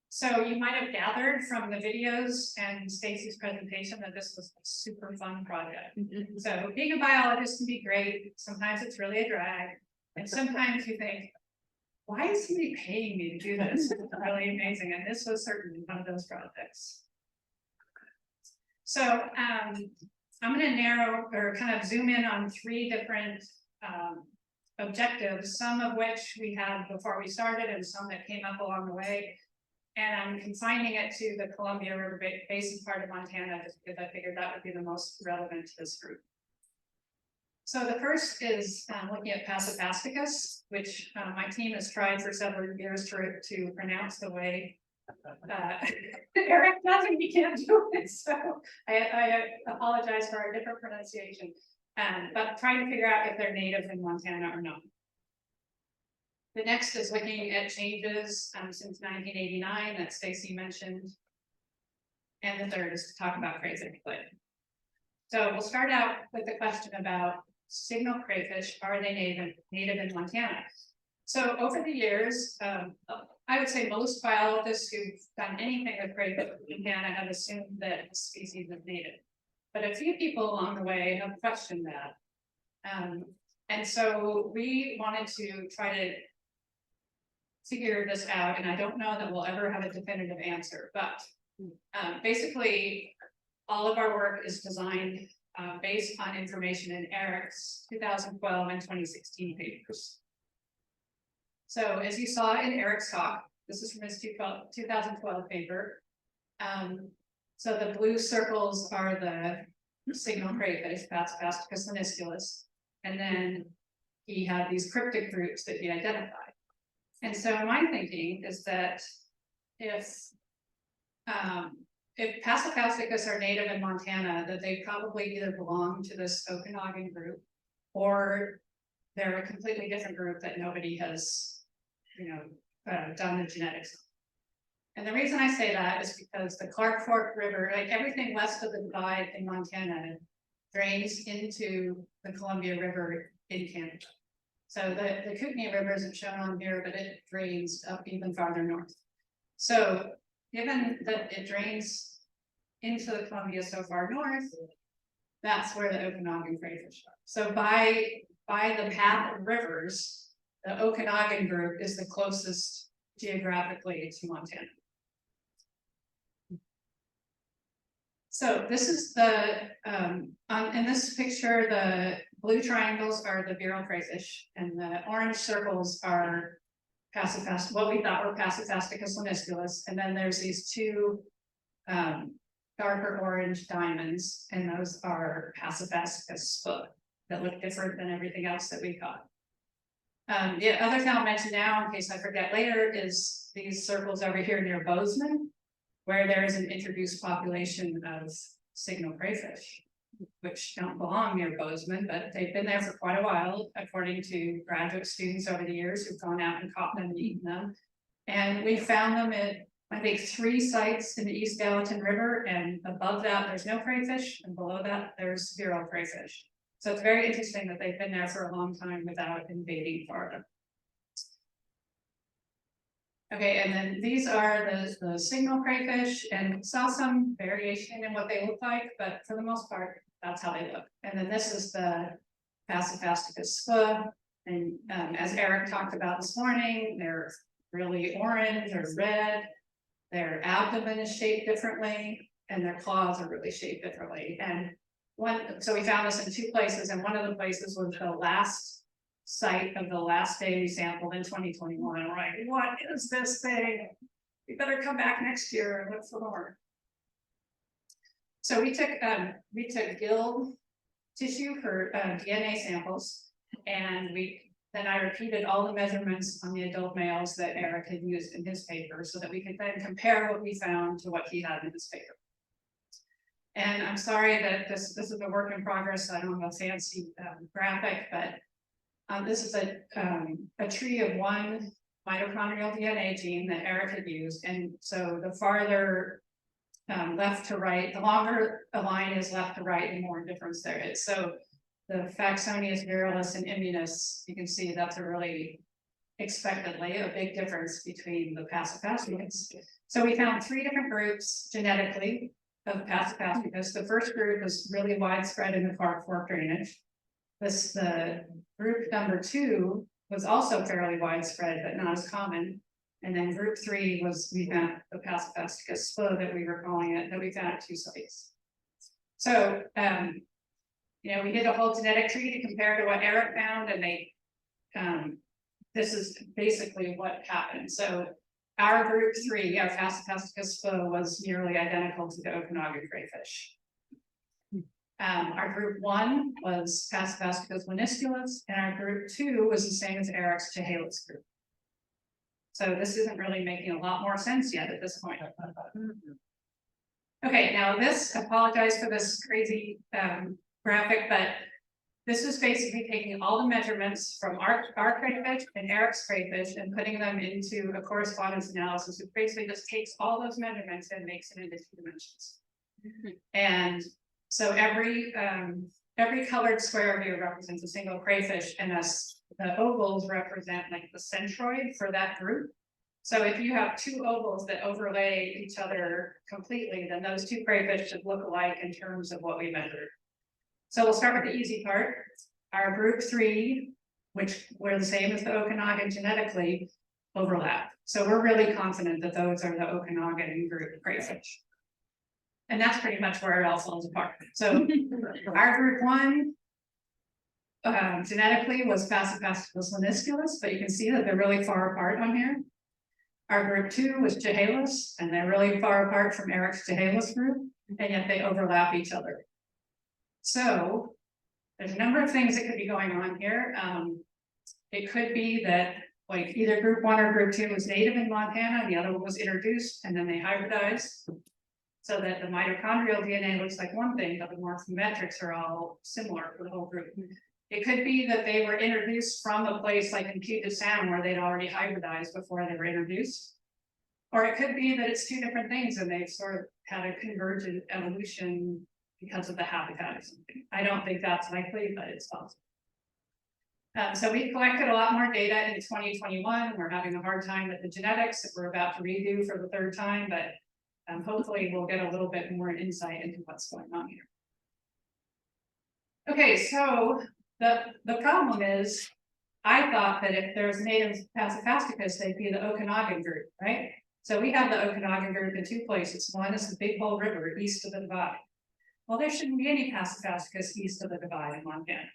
So you might have gathered from the videos and Stacy's presentation that this was a super fun project. So being a biologist can be great. Sometimes it's really a drag. And sometimes you think, why is somebody paying me to do this? It's really amazing. And this was certainly one of those projects. So I'm going to narrow or kind of zoom in on three different objectives, some of which we had before we started and some that came up along the way. And I'm confining it to the Columbia River Basin part of Montana just because I figured that would be the most relevant to this group. So the first is looking at Passipasticus, which my team has tried for several years to pronounce the way Eric doesn't, he can't do it. So I apologize for our different pronunciation, but trying to figure out if they're native in Montana or not. The next is looking at changes since 1989 that Stacy mentioned. And the third is to talk about crayfish plague. So we'll start out with the question about signal crayfish. Are they native in Montana? So over the years, I would say most biologists who've done anything with crayfish in Montana have assumed that the species is native. But a few people along the way have questioned that. And so we wanted to try to figure this out, and I don't know that we'll ever have a definitive answer, but basically all of our work is designed based on information in Eric's 2012 and 2016 papers. So as you saw in Eric's talk, this is from his 2012 paper. So the blue circles are the signal crayfish, Passipasticus menisculus, and then he had these cryptic groups that he identified. And so my thinking is that if Passipasticus are native in Montana, that they probably either belong to this Okanagan group, or they're a completely different group that nobody has, done the genetics. And the reason I say that is because the Clark Fork River, like everything west of the divide in Montana, drains into the Columbia River in Canada. So the Kootenai River isn't shown on here, but it drains up even farther north. So given that it drains into the Columbia so far north, that's where the Okanagan crayfish are. So by by the path of rivers, the Okanagan group is the closest geographically to Montana. So this is the, in this picture, the blue triangles are the virile crayfish, and the orange circles are what we thought were Passifasticus lanisculus, and then there's these two darker orange diamonds, and those are Passifasticus spook that look different than everything else that we caught. The other thing I'll mention now, in case I forget later, is these circles over here near Bozeman, where there is an introduced population of signal crayfish, which don't belong near Bozeman, but they've been there for quite a while, according to graduate students over the years who've gone out and caught them and eaten them. And we found them at, I think, 3 sites in the East Gallatin River, and above that, there's no crayfish, and below that, there's virile crayfish. So it's very interesting that they've been there for a long time without invading Florida. Okay, and then these are the signal crayfish, and saw some variation in what they look like, but for the most part, that's how they look. And then this is the Passifasticus spua, and as Eric talked about this morning, they're really orange or red. Their abdomen is shaped differently, and their claws are really shaped differently. And so we found this in 2 places, and one of the places was the last site of the last day we sampled in 2021. And we're like, what is this thing? We better come back next year and look for more. So we took gill tissue for DNA samples, and then I repeated all the measurements on the adult males that Eric had used in his paper, so that we could then compare what we found to what he had in his paper. And I'm sorry that this is a work in progress. I don't have a fancy graphic, but this is a tree of 1 mitochondrial DNA gene that Eric had used. And so the farther left to right, the longer a line is left to right, the more difference there is. So the Faxonius virilis and immunis, you can see that's a really expectedly a big difference between the Passifasticus. So we found 3 different groups genetically of Passifasticus. The first group was really widespread in the Clark Fork drainage. The group number 2 was also fairly widespread, but not as common. And then group 3 was, we found the Passifasticus spua that we were calling it, that we found at 2 sites. So, we did a whole genetic tree to compare to what Eric found, and this is basically what happened. So our group 3, our Passifasticus spua, was nearly identical to the Okanagan crayfish. Our group 1 was Passifasticus lanisculus, and our group 2 was the same as Eric's Chehalis group. So this isn't really making a lot more sense yet at this point. Okay, now I apologize for this crazy graphic, but this is basically taking all the measurements from our crayfish and Eric's crayfish and putting them into a correspondence analysis. It basically just takes all those measurements and makes it into 2 dimensions. And so every colored square here represents a single crayfish, and the ovals represent like the centroid for that group. So if you have 2 ovals that overlay each other completely, then those 2 crayfish should look alike in terms of what we measured. So we'll start with the easy part. Our group 3, which were the same as the Okanagan genetically, overlap. So we're really confident that those are the Okanagan group crayfish. And that's pretty much where it all falls apart. So our group 1 genetically was Passifasticus lanisculus, but you can see that they're really far apart on here. Our group 2 was Chehalis, and they're really far apart from Eric's Chehalis group, and yet they overlap each other. So there's a number of things that could be going on here. It could be that like either group 1 or group 2 was native in Montana, and the other one was introduced, and then they hybridized, so that the mitochondrial DNA looks like one thing, but the morphometrics are all similar for the whole group. It could be that they were introduced from a place like in Puget Sound where they'd already hybridized before they were introduced. Or it could be that it's 2 different things and they've sort of had a convergent evolution because of the habitat or something. I don't think that's likely, but it's possible. So we collected a lot more data in 2021. We're having a hard time with the genetics that we're about to redo for the 3rd time, but hopefully we'll get a little bit more insight into what's going on here. Okay, so The problem is, I thought that if there's native Paciphasticus, they'd be the Okanagan group, right? So we have the Okanagan group in two places. One is the Big Hole River east of the divide. Well, there shouldn't be any Paciphasticus east of the divide in Montana.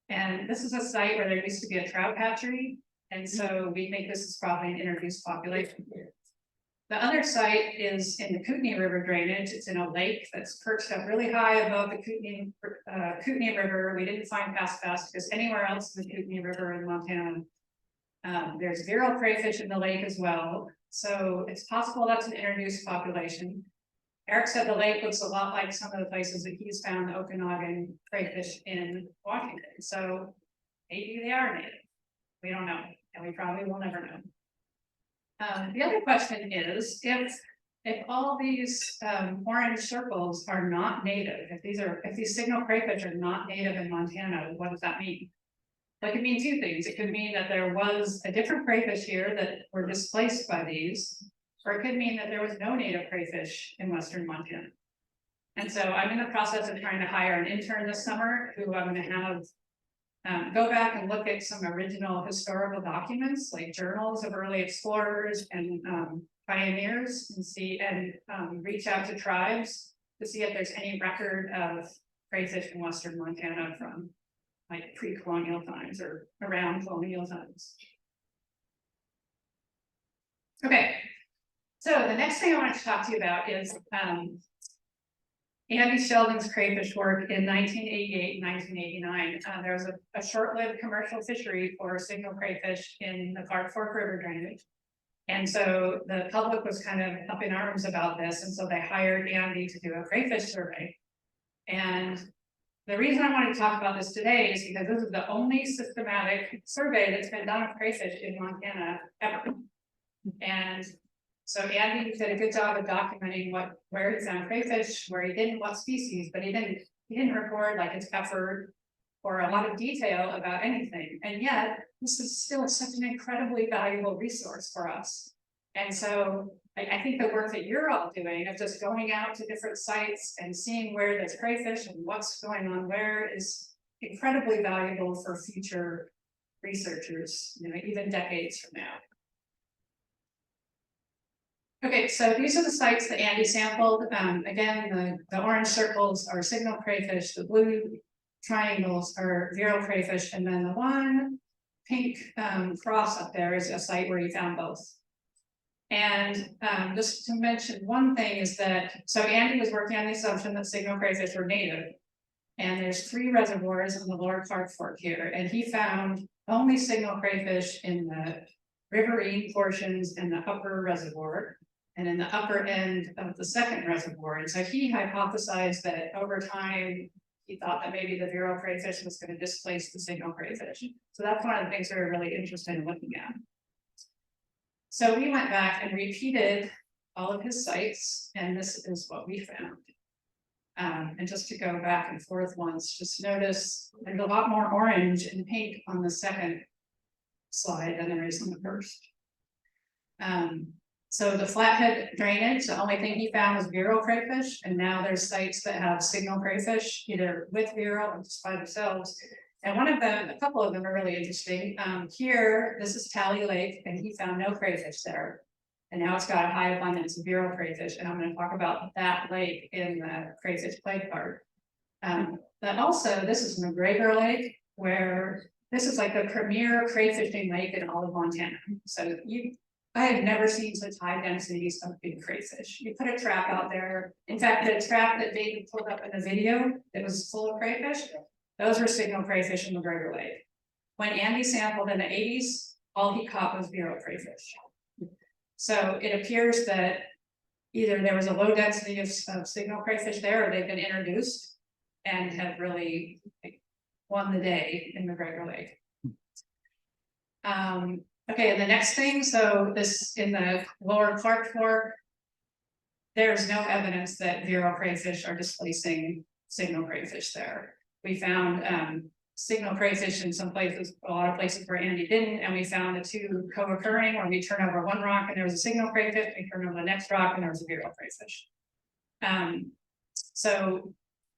And this is a site where there used to be a trout hatchery, and so we think this is probably an introduced population. The other site is in the Kootenai River drainage. It's in a lake that's perched up really high above the Kootenai River. We didn't find Paciphasticus anywhere else in the Kootenai River in Montana. There's virile crayfish in the lake as well. So it's possible that's an introduced population. Eric said the lake looks a lot like some of the places that he's found the Okanagan crayfish in Washington. So maybe they are native. We don't know, and we probably will never know. The other question is, if all these orange circles are not native, if these signal crayfish are not native in Montana, what does that mean? That could mean two things. It could mean that there was a different crayfish here that were displaced by these, or it could mean that there was no native crayfish in western Montana. And so I'm in the process of trying to hire an intern this summer who I'm going to have go back and look at some original historical documents, like journals of early explorers and pioneers, and see and reach out to tribes to see if there's any record of crayfish in western Montana from like pre-colonial times or around colonial times. Okay, so the next thing I want to talk to you about is Andy Sheldon's crayfish work in 1988 and 1989. There was a short-lived commercial fishery for signal crayfish in the Clark Fork River drainage. And so the public was kind of up in arms about this. And so they hired Andy to do a crayfish survey. And the reason I want to talk about this today is because this is the only systematic survey that's been done of crayfish in Montana ever. And so Andy did a good job of documenting where he found crayfish, where he didn't, what species, but he didn't record like its effort or a lot of detail about anything. And yet this is still such an incredibly valuable resource for us. And so I think the work that you're all doing of just going out to different sites and seeing where there's crayfish and what's going on where is incredibly valuable for future researchers, even decades from now. Okay, so these are the sites that Andy sampled. Again, the orange circles are signal crayfish, the blue triangles are virile crayfish, and then the one pink cross up there is a site where he found both. And just to mention one thing is that, so Andy was working on the assumption that signal crayfish were native. And there's 3 reservoirs on the lower Clark Fork here, and he found only signal crayfish in the riverine portions in the upper reservoir and in the upper end of the second reservoir. And so he hypothesized that over time, he thought that maybe the virile crayfish was going to displace the signal crayfish. So that's one of the things we're really interested in looking at. So we went back and repeated all of his sites, and this is what we found. And just to go back and forth once, just notice there's a lot more orange and pink on the second slide than there is on the first. So the flathead drainage, the only thing he found was virile crayfish, and now there's sites that have signal crayfish, either with virile or just by themselves. And one of them, a couple of them are really interesting. Here, this is Tally Lake, and he found no crayfish there. And now it's got a high abundance of virile crayfish, and I'm going to talk about that lake in the crayfish play part. But also, this is McGregor Lake, where this is like the premier crayfishing lake in all of Montana. So I have never seen such high densities of big crayfish. You put a trap out there. In fact, the trap that David pulled up in the video that was full of crayfish, those were signal crayfish in McGregor Lake. When Andy sampled in the 80s, all he caught was virile crayfish. So it appears that either there was a low density of signal crayfish there, or they've been introduced and have really won the day in McGregor Lake. Okay, and the next thing, so this in the lower Clark Fork, there's no evidence that virile crayfish are displacing signal crayfish there. We found signal crayfish in some places, a lot of places where Andy didn't, and we found the two co-occurring where we turn over one rock and there was a signal crayfish, we turn over the next rock and there was a virile crayfish. So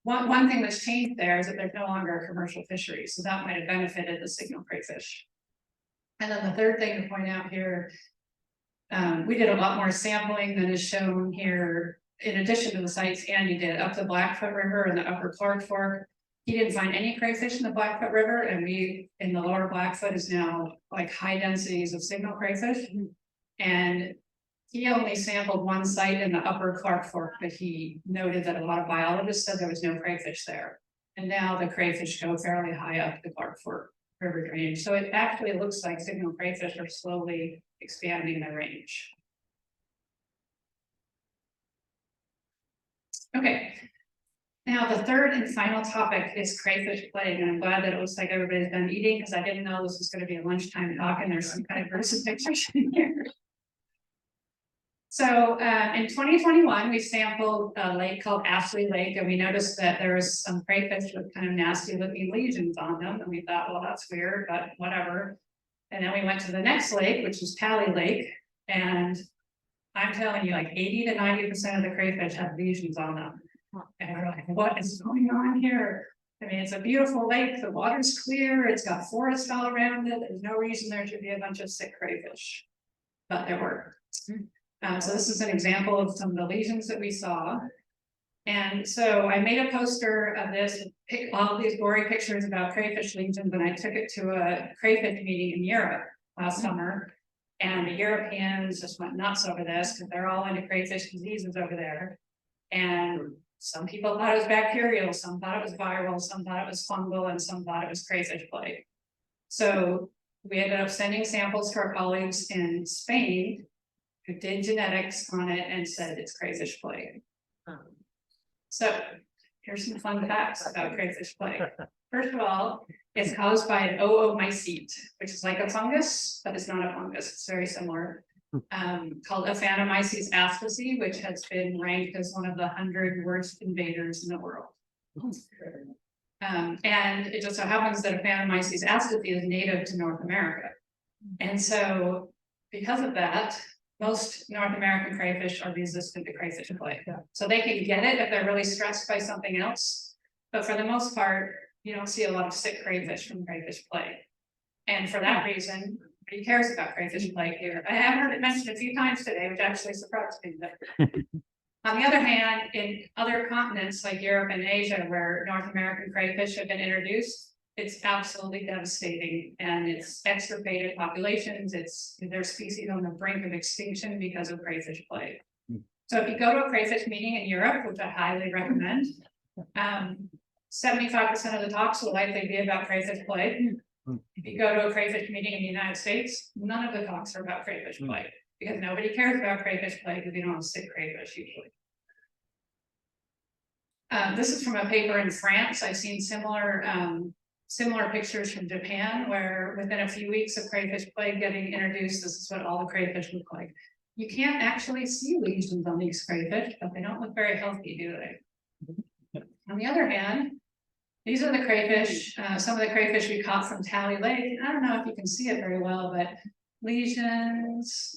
one thing that's changed there is that there's no longer a commercial fishery, so that might have benefited the signal crayfish. And then the third thing to point out here, we did a lot more sampling than is shown here. In addition to the sites Andy did up the Blackfoot River and the upper Clark Fork, he didn't find any crayfish in the Blackfoot River, and we in the lower Blackfoot is now like high densities of signal crayfish. And he only sampled one site in the upper Clark Fork, but he noted that a lot of biologists said there was no crayfish there. And now the crayfish go fairly high up the Clark Fork River range. So it actually looks like signal crayfish are slowly expanding their range. Okay. Now, the third and final topic is crayfish plague, and I'm glad that it looks like everybody's done eating, because I didn't know this was going to be a lunchtime talk, and there's some kind of gruesome pictures in here. So in 2021, we sampled a lake called Ashley Lake, and we noticed that there was some crayfish with kind of nasty looking lesions on them, and we thought, well, that's weird, but whatever. And then we went to the next lake, which is Tally Lake, and I'm telling you, like 80 to 90% of the crayfish have lesions on them. And we're like, what is going on here? I mean, it's a beautiful lake, the water's clear, it's got forest all around it, there's no reason there should be a bunch of sick crayfish. But there were. So this is an example of some of the lesions that we saw. And so I made a poster of this, all of these gory pictures about crayfish lesions, and I took it to a crayfish meeting in Europe last summer. And the Europeans just went nuts over this because they're all into crayfish diseases over there. And some people thought it was bacterial, some thought it was viral, some thought it was fungal, and some thought it was crayfish plague. So we ended up sending samples to our colleagues in Spain who did genetics on it and said it's crayfish plague. So here's some fun facts about crayfish plague. First of all, it's caused by an oomycete, which is like a fungus, but it's not a fungus. It's very similar. Called Aphanomyces aspisi, which has been ranked as one of the 100 worst invaders in the world. And it just so happens that Aphanomyces aspisi is native to North America. And so because of that, most North American crayfish are resistant to crayfish plague. So they can get it if they're really stressed by something else. But for the most part, you don't see a lot of sick crayfish from crayfish plague. And for that reason, nobody cares about crayfish plague here. I have heard it mentioned a few times today, which actually surprised me. On the other hand, in other continents like Europe and Asia, where North American crayfish have been introduced, it's absolutely devastating, and it's extirpated populations. There's species on the brink of extinction because of crayfish plague. So if you go to a crayfish meeting in Europe, which I highly recommend, 75% of the talks will likely be about crayfish plague. If you go to a crayfish meeting in the United States, none of the talks are about crayfish plague, because nobody cares about crayfish plague because you don't have sick crayfish usually. This is from a paper in France. I've seen similar pictures from Japan, where within a few weeks of crayfish plague getting introduced, this is what all the crayfish look like. You can't actually see lesions on these crayfish, but they don't look very healthy, do they? On the other hand, these are the crayfish, some of the crayfish we caught from Tally Lake. I don't know if you can see it very well, but lesions,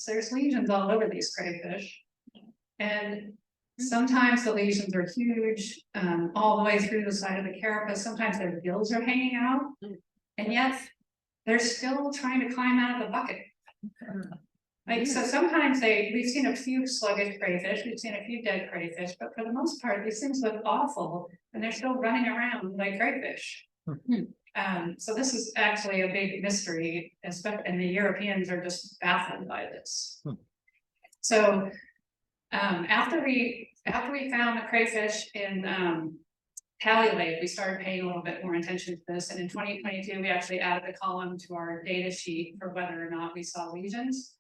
there's lesions all over these crayfish. And sometimes the lesions are huge, all the way through the side of the carapace. Sometimes their gills are hanging out, and yet they're still trying to climb out of the bucket. Like, so sometimes we've seen a few sluggish crayfish, we've seen a few dead crayfish, but for the most part, these things look awful, and they're still running around like crayfish. So this is actually a big mystery, and the Europeans are just baffled by this. So after we found the crayfish in Tally Lake, we started paying a little bit more attention to this, and in 2022, we actually added a column to our data sheet for whether or not we saw lesions.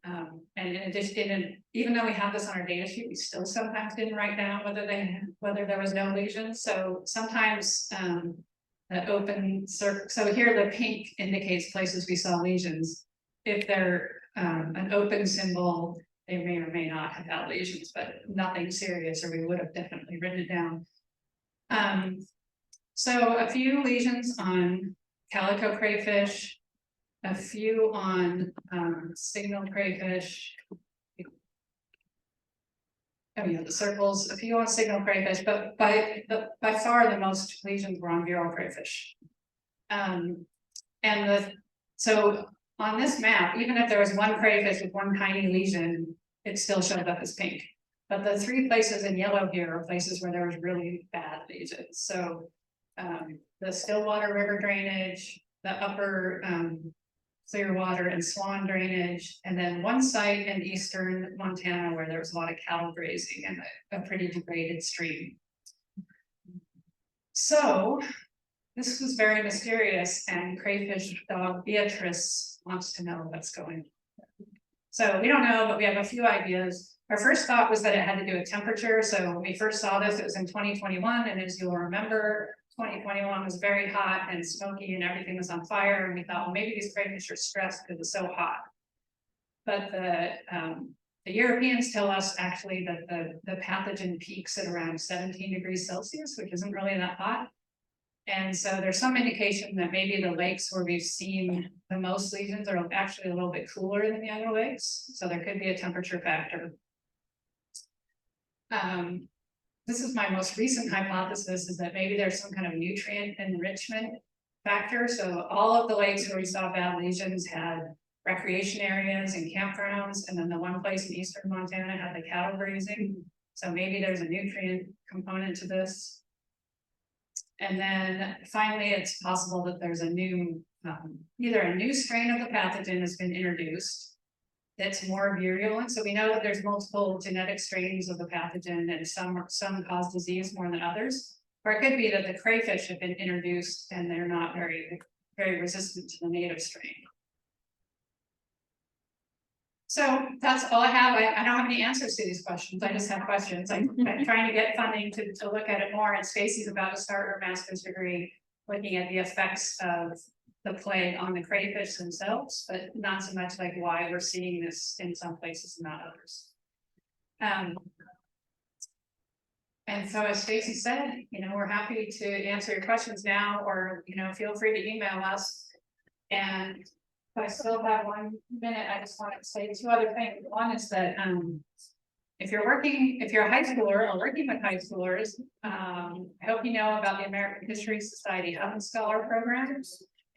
And in addition, even though we have this on our data sheet, we still sometimes didn't write down whether there was no lesions. So sometimes the open circle, so here the pink indicates places we saw lesions. If they're an open symbol, they may or may not have had lesions, but nothing serious, or we would have definitely written it down. So a few lesions on calico crayfish, a few on signal crayfish, oh yeah, the circles, if you want signal crayfish, but by far the most lesions were on virile crayfish. So on this map, even if there was one crayfish with one tiny lesion, it still showed up as pink. But the 3 places in yellow here are places where there was really bad lesions. So the Stillwater River drainage, the upper Clearwater and Swan drainage, and then one site in eastern Montana where there was a lot of cattle grazing and a pretty degraded stream. So this was very mysterious, and crayfish dog Beatrice wants to know what's going on. So we don't know, but we have a few ideas. Our first thought was that it had to do with temperature. So when we first saw this, it was in 2021, and as you'll remember, 2021 was very hot and smoky and everything was on fire, and we thought, well, maybe these crayfish are stressed because it's so hot. But the Europeans tell us actually that the pathogen peaks at around 17 degrees Celsius, which isn't really that hot. And so there's some indication that maybe the lakes where we've seen the most lesions are actually a little bit cooler than the other lakes. So there could be a temperature factor. This is my most recent hypothesis, is that maybe there's some kind of nutrient enrichment factor. So all of the lakes where we saw bad lesions had recreation areas and campgrounds, and then the one place in eastern Montana had the cattle grazing. So maybe there's a nutrient component to this. And then finally, it's possible that there's a new, either a new strain of the pathogen has been introduced that's more virulent. So we know that there's multiple genetic strains of the pathogen, and some cause disease more than others. Or it could be that the crayfish have been introduced and they're not very resistant to the native strain. So that's all I have. I don't have any answers to these questions. I just have questions. I'm trying to get funding to look at it more. And Stacy's about to start her master's degree looking at the effects of the plague on the crayfish themselves, but not so much like why we're seeing this in some places and not others. And so as Stacy said, we're happy to answer your questions now, or, feel free to email us. And if I still have 1 minute, I just want to say 2 other things. One is that if you're a high schooler or working with high schoolers, I hope you know about the American History Society Hutton Scholar Program.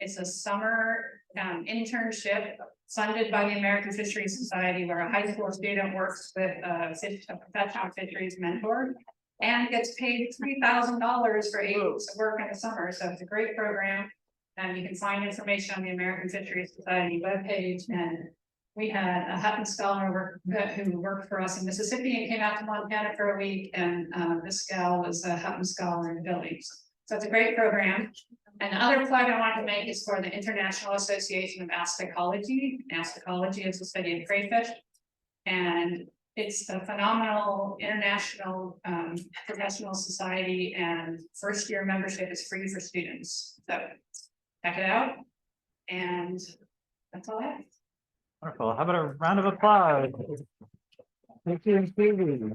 It's a summer internship funded by the American Fisheries Society, where a high school student works with a professional fisheries mentor and gets paid $3,000 for 8 weeks of work in the summer. So it's a great program. And you can find information on the American Fisheries Society webpage. And we had a Hutton scholar who worked for us in Mississippi and came out to Montana for a week. And this gal was a Hutton scholar in Billings. So it's a great program. And the other plug I wanted to make is for the International Association of Asticology. Asticology is the study of crayfish. And it's a phenomenal international professional society, and first-year membership is free for students. So check it out. And that's all I have. Wonderful. How about a round of applause? Thank you, Stevie.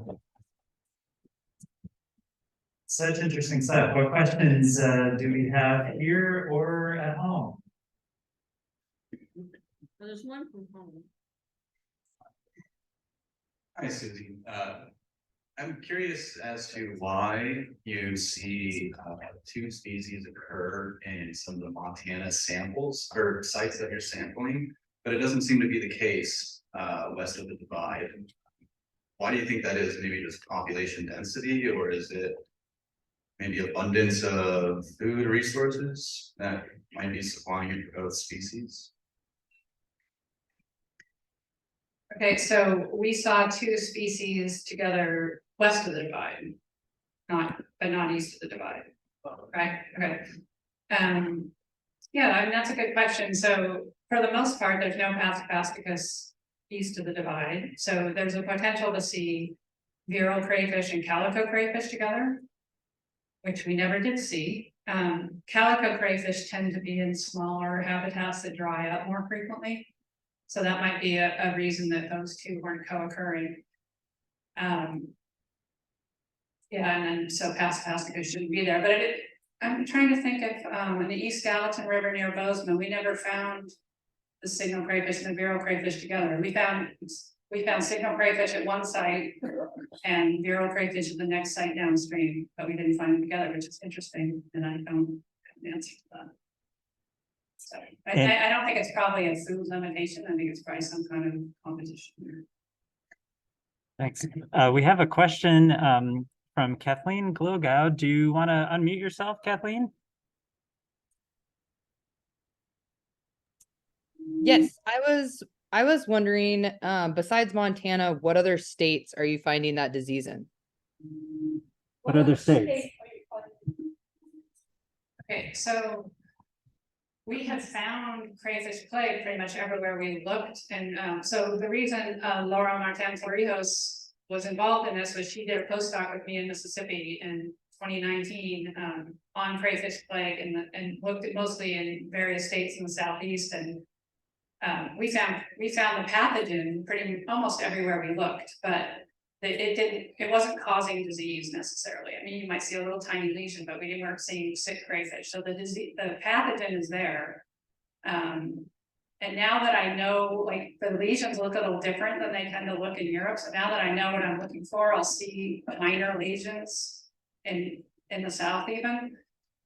Such interesting stuff. What questions do we have here or at home? There's one from home. Hi, Susie. I'm curious as to why you see 2 species occur in some of the Montana samples or sites that you're sampling, but it doesn't seem to be the case west of the divide. Why do you think that is? Maybe just population density, or is it maybe abundance of food resources that might be supplying it for both species? Okay, so we saw 2 species together west of the divide, but not east of the divide. Right? Okay. Yeah, I mean, that's a good question. So for the most part, there's no Pacificus east of the divide. So there's a potential to see virile crayfish and calico crayfish together, which we never did see. Calico crayfish tend to be in smaller habitats that dry up more frequently. So that might be a reason that those 2 weren't co-occurring. Yeah, and then so Pacificus shouldn't be there. But I'm trying to think if in the East Gallatin River near Bozeman, we never found the signal crayfish and the virile crayfish together. We found we found signal crayfish at one site and viral crayfish at the next site downstream, but we didn't find them together, which is interesting, and I found an answer to that. So I don't think it's probably a food limitation. I think it's probably some kind of competition there. Thanks. We have a question from Kathleen Glogow. Do you want to unmute yourself, Kathleen? Yes, I was wondering, besides Montana, what other states are you finding that disease in? What other states? Okay, so we have found crayfish plague pretty much everywhere we looked, and so the reason Laura Martin Torrijos was involved in this was she did a postdoc with me in Mississippi in 2019 on crayfish plague and looked at mostly in various states in the southeast, and we found the pathogen pretty almost everywhere we looked, but it wasn't causing disease necessarily. I mean, you might see a little tiny lesion, but we weren't seeing sick crayfish. So the pathogen is there. And now that I know, like, the lesions look a little different than they tend to look in Europe. So now that I know what I'm looking for, I'll see minor lesions in the south even.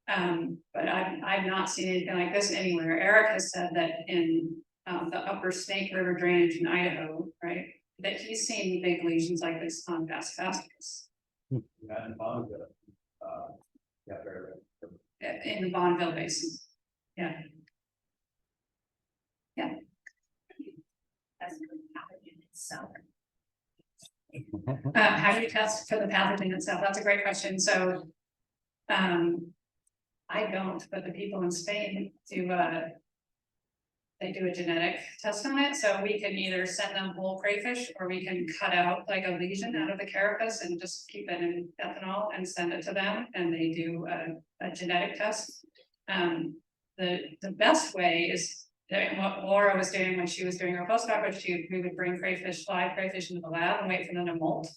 But I've not seen anything like this anywhere. Eric has said that in the upper Snake River drainage in Idaho, right, that he's seen big lesions like this on Bassifasticus. Yeah, in Bonneville. Yeah, very right. In the Bonneville Basin. Yeah. Yeah. That's the pathogen itself. How do you test for the pathogen itself? That's a great question. So, I don't, but the people in Spain do. They do a genetic test on it, so we can either send them whole crayfish, or we can cut out like a lesion out of the carapace and just keep it in ethanol and send it to them, and they do a genetic test. The best way is what Laura was doing when she was doing her postdoc, was we would bring live crayfish into the lab and wait for them to molt.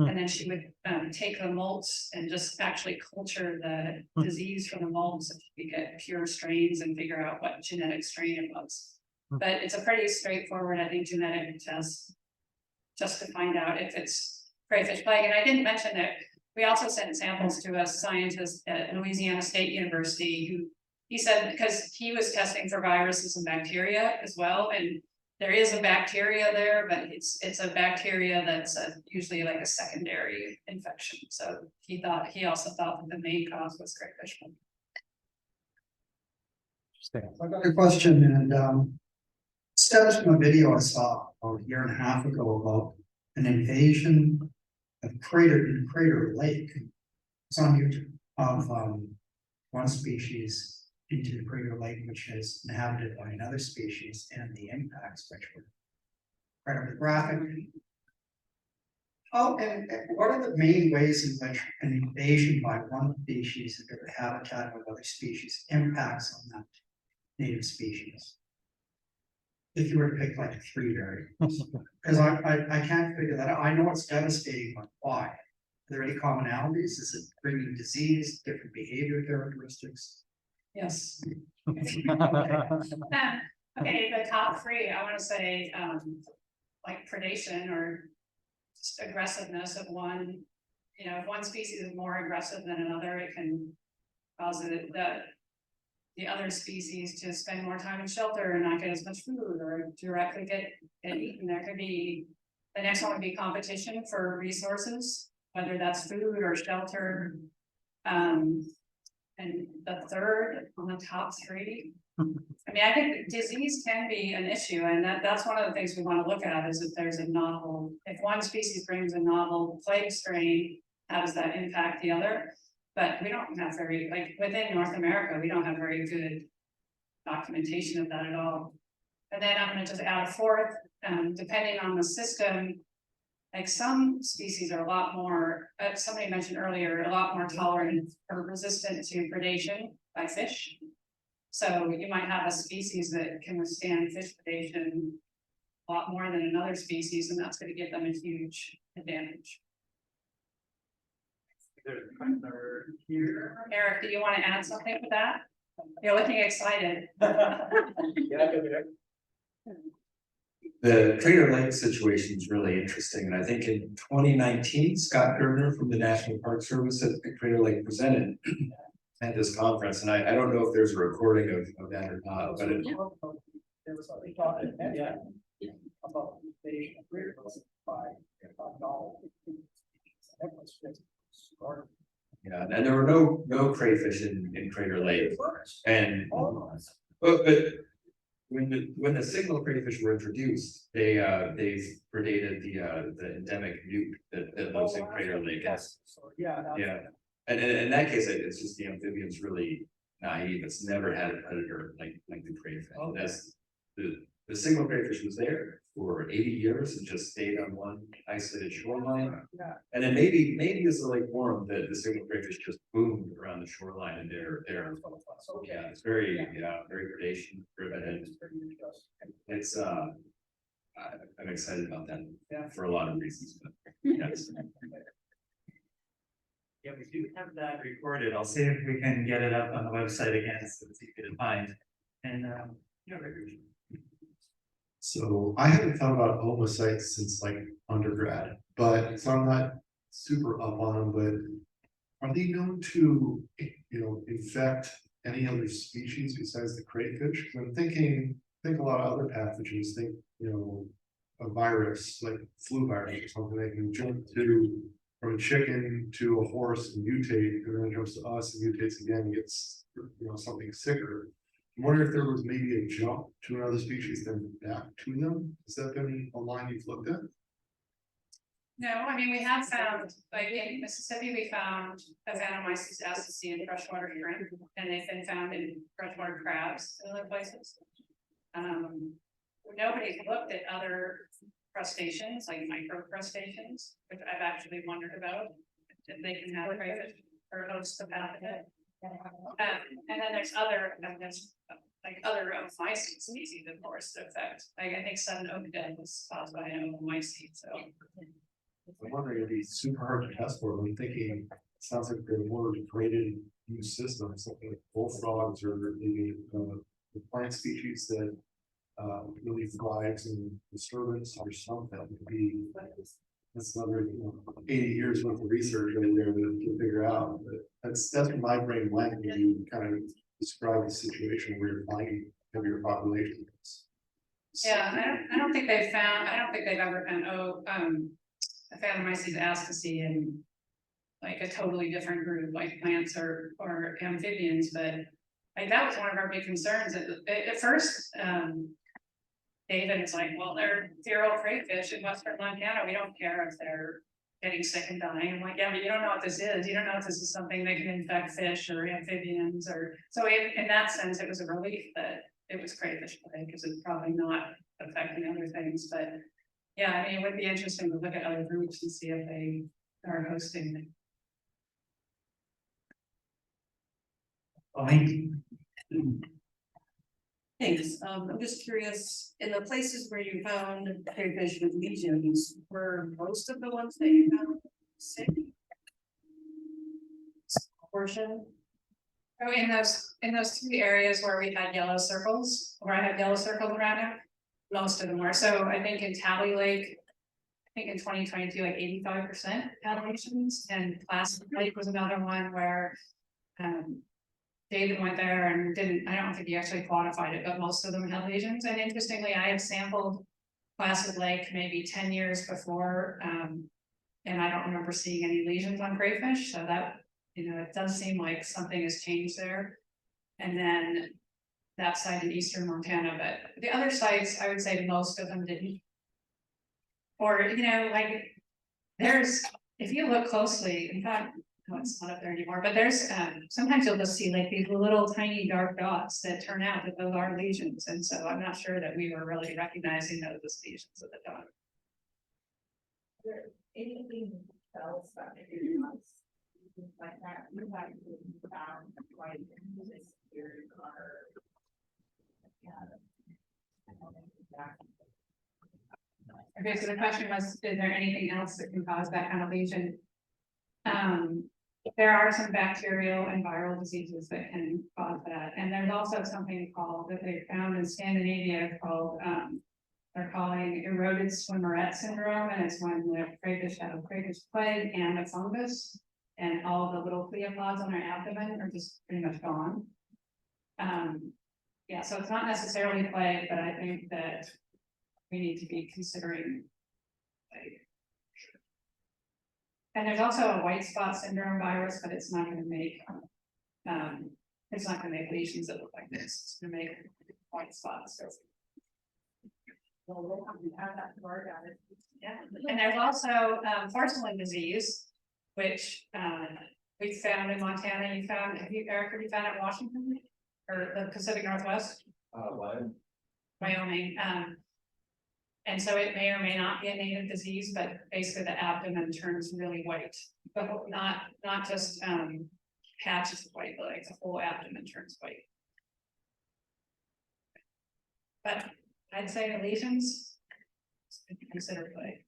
And then she would take the molts and just actually culture the disease from the molts, so we get pure strains and figure out what genetic strain it was. But it's a pretty straightforward, I think, genetic test just to find out if it's crayfish plague. And I didn't mention that we also sent samples to a scientist at Louisiana State University who he said, because he was testing for viruses and bacteria as well, and there is a bacteria there, but it's a bacteria that's usually like a secondary infection. So he also thought that the main cause was crayfish plague. I got a question, and stems from a video I saw about a year and a half ago about an invasion of Crater Lake. It's on YouTube of one species into the Crater Lake, which is inhabited by another species, and the impacts, which were incredibly graphic. Oh, and what are the main ways in which an invasion by one species into the habitat of other species impacts on that native species? If you were to pick like 3 variables, because I can't figure that out. I know it's devastating, but why? Are there any commonalities? Is it bringing disease, different behavior characteristics? Yes. Okay, the top 3, I want to say, like predation or just aggressiveness of one. You know, if one species is more aggressive than another, it can cause the other species to spend more time in shelter and not get as much food, or directly get eaten. There could be, the next one would be competition for resources, whether that's food or shelter. And the third on the top 3, I mean, I think disease can be an issue, and that's one of the things we want to look at, is if there's a novel, if one species brings a novel plague strain, how does that impact the other? But we don't have very, like within North America, we don't have very good documentation of that at all. And then I'm going to just add a 4th, depending on the system. Like some species are a lot more, somebody mentioned earlier, a lot more tolerant or resistant to predation by fish. So you might have a species that can withstand fish predation a lot more than another species, and that's going to give them a huge advantage. Eric, do you want to add something to that? You're looking excited. The Crater Lake situation is really interesting, and I think in 2019, Scott Gardner from the National Park Service at Crater Lake presented at this conference, and I don't know if there's a recording of that or not, but it, There was something talking, yeah, about the invasion of Greater Lake by $5. That was just smart. yeah, and there were no crayfish in Crater Lake, and but when the signal crayfish were introduced, they've predated the endemic newt that lives in Crater Lake. Yeah, and in that case, it's just the amphibian's really naive. It's never had a predator like the crayfish. That's the signal crayfish was there for 80 years and just stayed on one isolated shoreline. And then maybe as the lake formed, the signal crayfish just boomed around the shoreline, and they're yeah, it's very predation driven, and it's I'm excited about that for a lot of reasons. But yes. Yeah, we do have that recorded. I'll see if we can get it up on the website again so it's easy to find. And So I haven't thought about OMA sites since like undergrad, but so I'm not super up on them, but are they known to, infect any other species besides the crayfish? 'Cause I'm think a lot of other pathogens, a virus like flu virus or something, they can jump from a chicken to a horse and mutate, and then it jumps to us and mutates again and gets, something sicker. I'm wondering if there was maybe a jump to another species then back to them. Is that been a line you've looked at? No, I mean, we have found, like in Mississippi, we found Aphanomyces ascesi in freshwater shrimp, and they've been found in freshwater crabs and other places. Nobody's looked at other crustaceans, like micro crustaceans, which I've actually wondered about, if they can have crayfish or host the pathogen. And then there's other, other mycete species, of course, that affect, like I think southern oak dead was caused by an mycete, so. I'm wondering if it's super hard to test for. I'm thinking, it sounds like they're more degraded new systems, something like bullfrogs or the plant species that really thrives in disturbance or something. That would be, that's another 80 years worth of research right there to figure out. But that's where my brain went when you kind of describe the situation where you're finding heavier populations. Yeah, I don't think they've ever found, Aphanomyces ascesi in like a totally different group, like plants or amphibians, but like that was one of our big concerns. At first, David is like, well, they're feral crayfish in western Montana. We don't care if they're getting sick and dying. I'm like, yeah, but you don't know what this is. You don't know if this is something that can infect fish or amphibians or so. In that sense, it was a relief that it was crayfish plague because it's probably not affecting other things, but. Yeah, I mean, it would be interesting to look at other groups and see if they are hosting it. Thanks. I'm just curious, in the places where you found crayfish with lesions, were most of the ones that you found sick? Portion? Oh, in those 3 areas where we had yellow circles, where I had yellow circles around it, most of them were. So I think in Tally Lake, I think in 2022, like 85% had lesions, and Placid Lake was another one where David went there and I don't think he actually quantified it, but most of them had lesions. And interestingly, I have sampled Placid Lake maybe 10 years before, and I don't remember seeing any lesions on crayfish. So that, it does seem like something has changed there. And then that site in eastern Montana, but the other sites, I would say most of them didn't. Or, like there's, if you look closely, in fact, no, it's not up there anymore, but there's, sometimes you'll just see like these little tiny dark dots that turn out that those are lesions. And so I'm not sure that we were really recognizing those as lesions at the time. Anything else that like that you have found quite Okay, so the question was, is there anything else that can cause that kind of lesion? There are some bacterial and viral diseases that can cause that. And there's also something called that they found in Scandinavia called they're calling eroded swimmerette syndrome, and it's when the crayfish have a crayfish plague and a fungus. And all the little cleopods on their abdomen are just pretty much gone. Yeah, so it's not necessarily plague, but I think that we need to be considering plague. And there's also a white spot syndrome virus, but it's not gonna make, lesions that look like this, it's gonna make white spots. Well, we'll have that to work on it. Yeah, and there's also, porcelain disease, which, we found in Montana, Eric, have you found it in Washington? Or the Pacific Northwest? Wyoming, and so it may or may not be a native disease, but basically the abdomen turns really white, but not just patches of white, but like the whole abdomen turns white. But I'd say the lesions consider plague.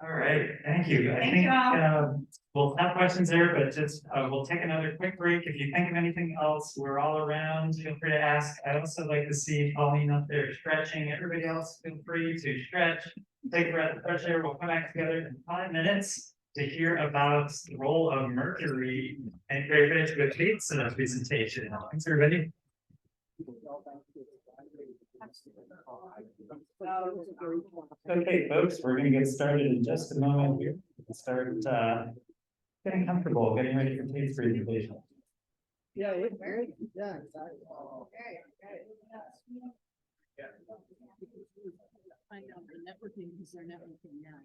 All right, thank you. I Thank think you all. we'll have questions there, but just we'll take another quick break. If you think of anything else, we're all around. Feel free to ask. I'd also like to see Pauline up there stretching. Everybody else, feel free to stretch. Take a breath of fresh air. We'll come back together in 5 minutes to hear about the role of mercury and crayfish with Kate's presentation. Thanks, everybody. Okay, folks, we're gonna get started in just a moment here. We'll start getting comfortable, getting ready for Kate's presentation. Yeah, exactly. Find out the networking, because they're networking now.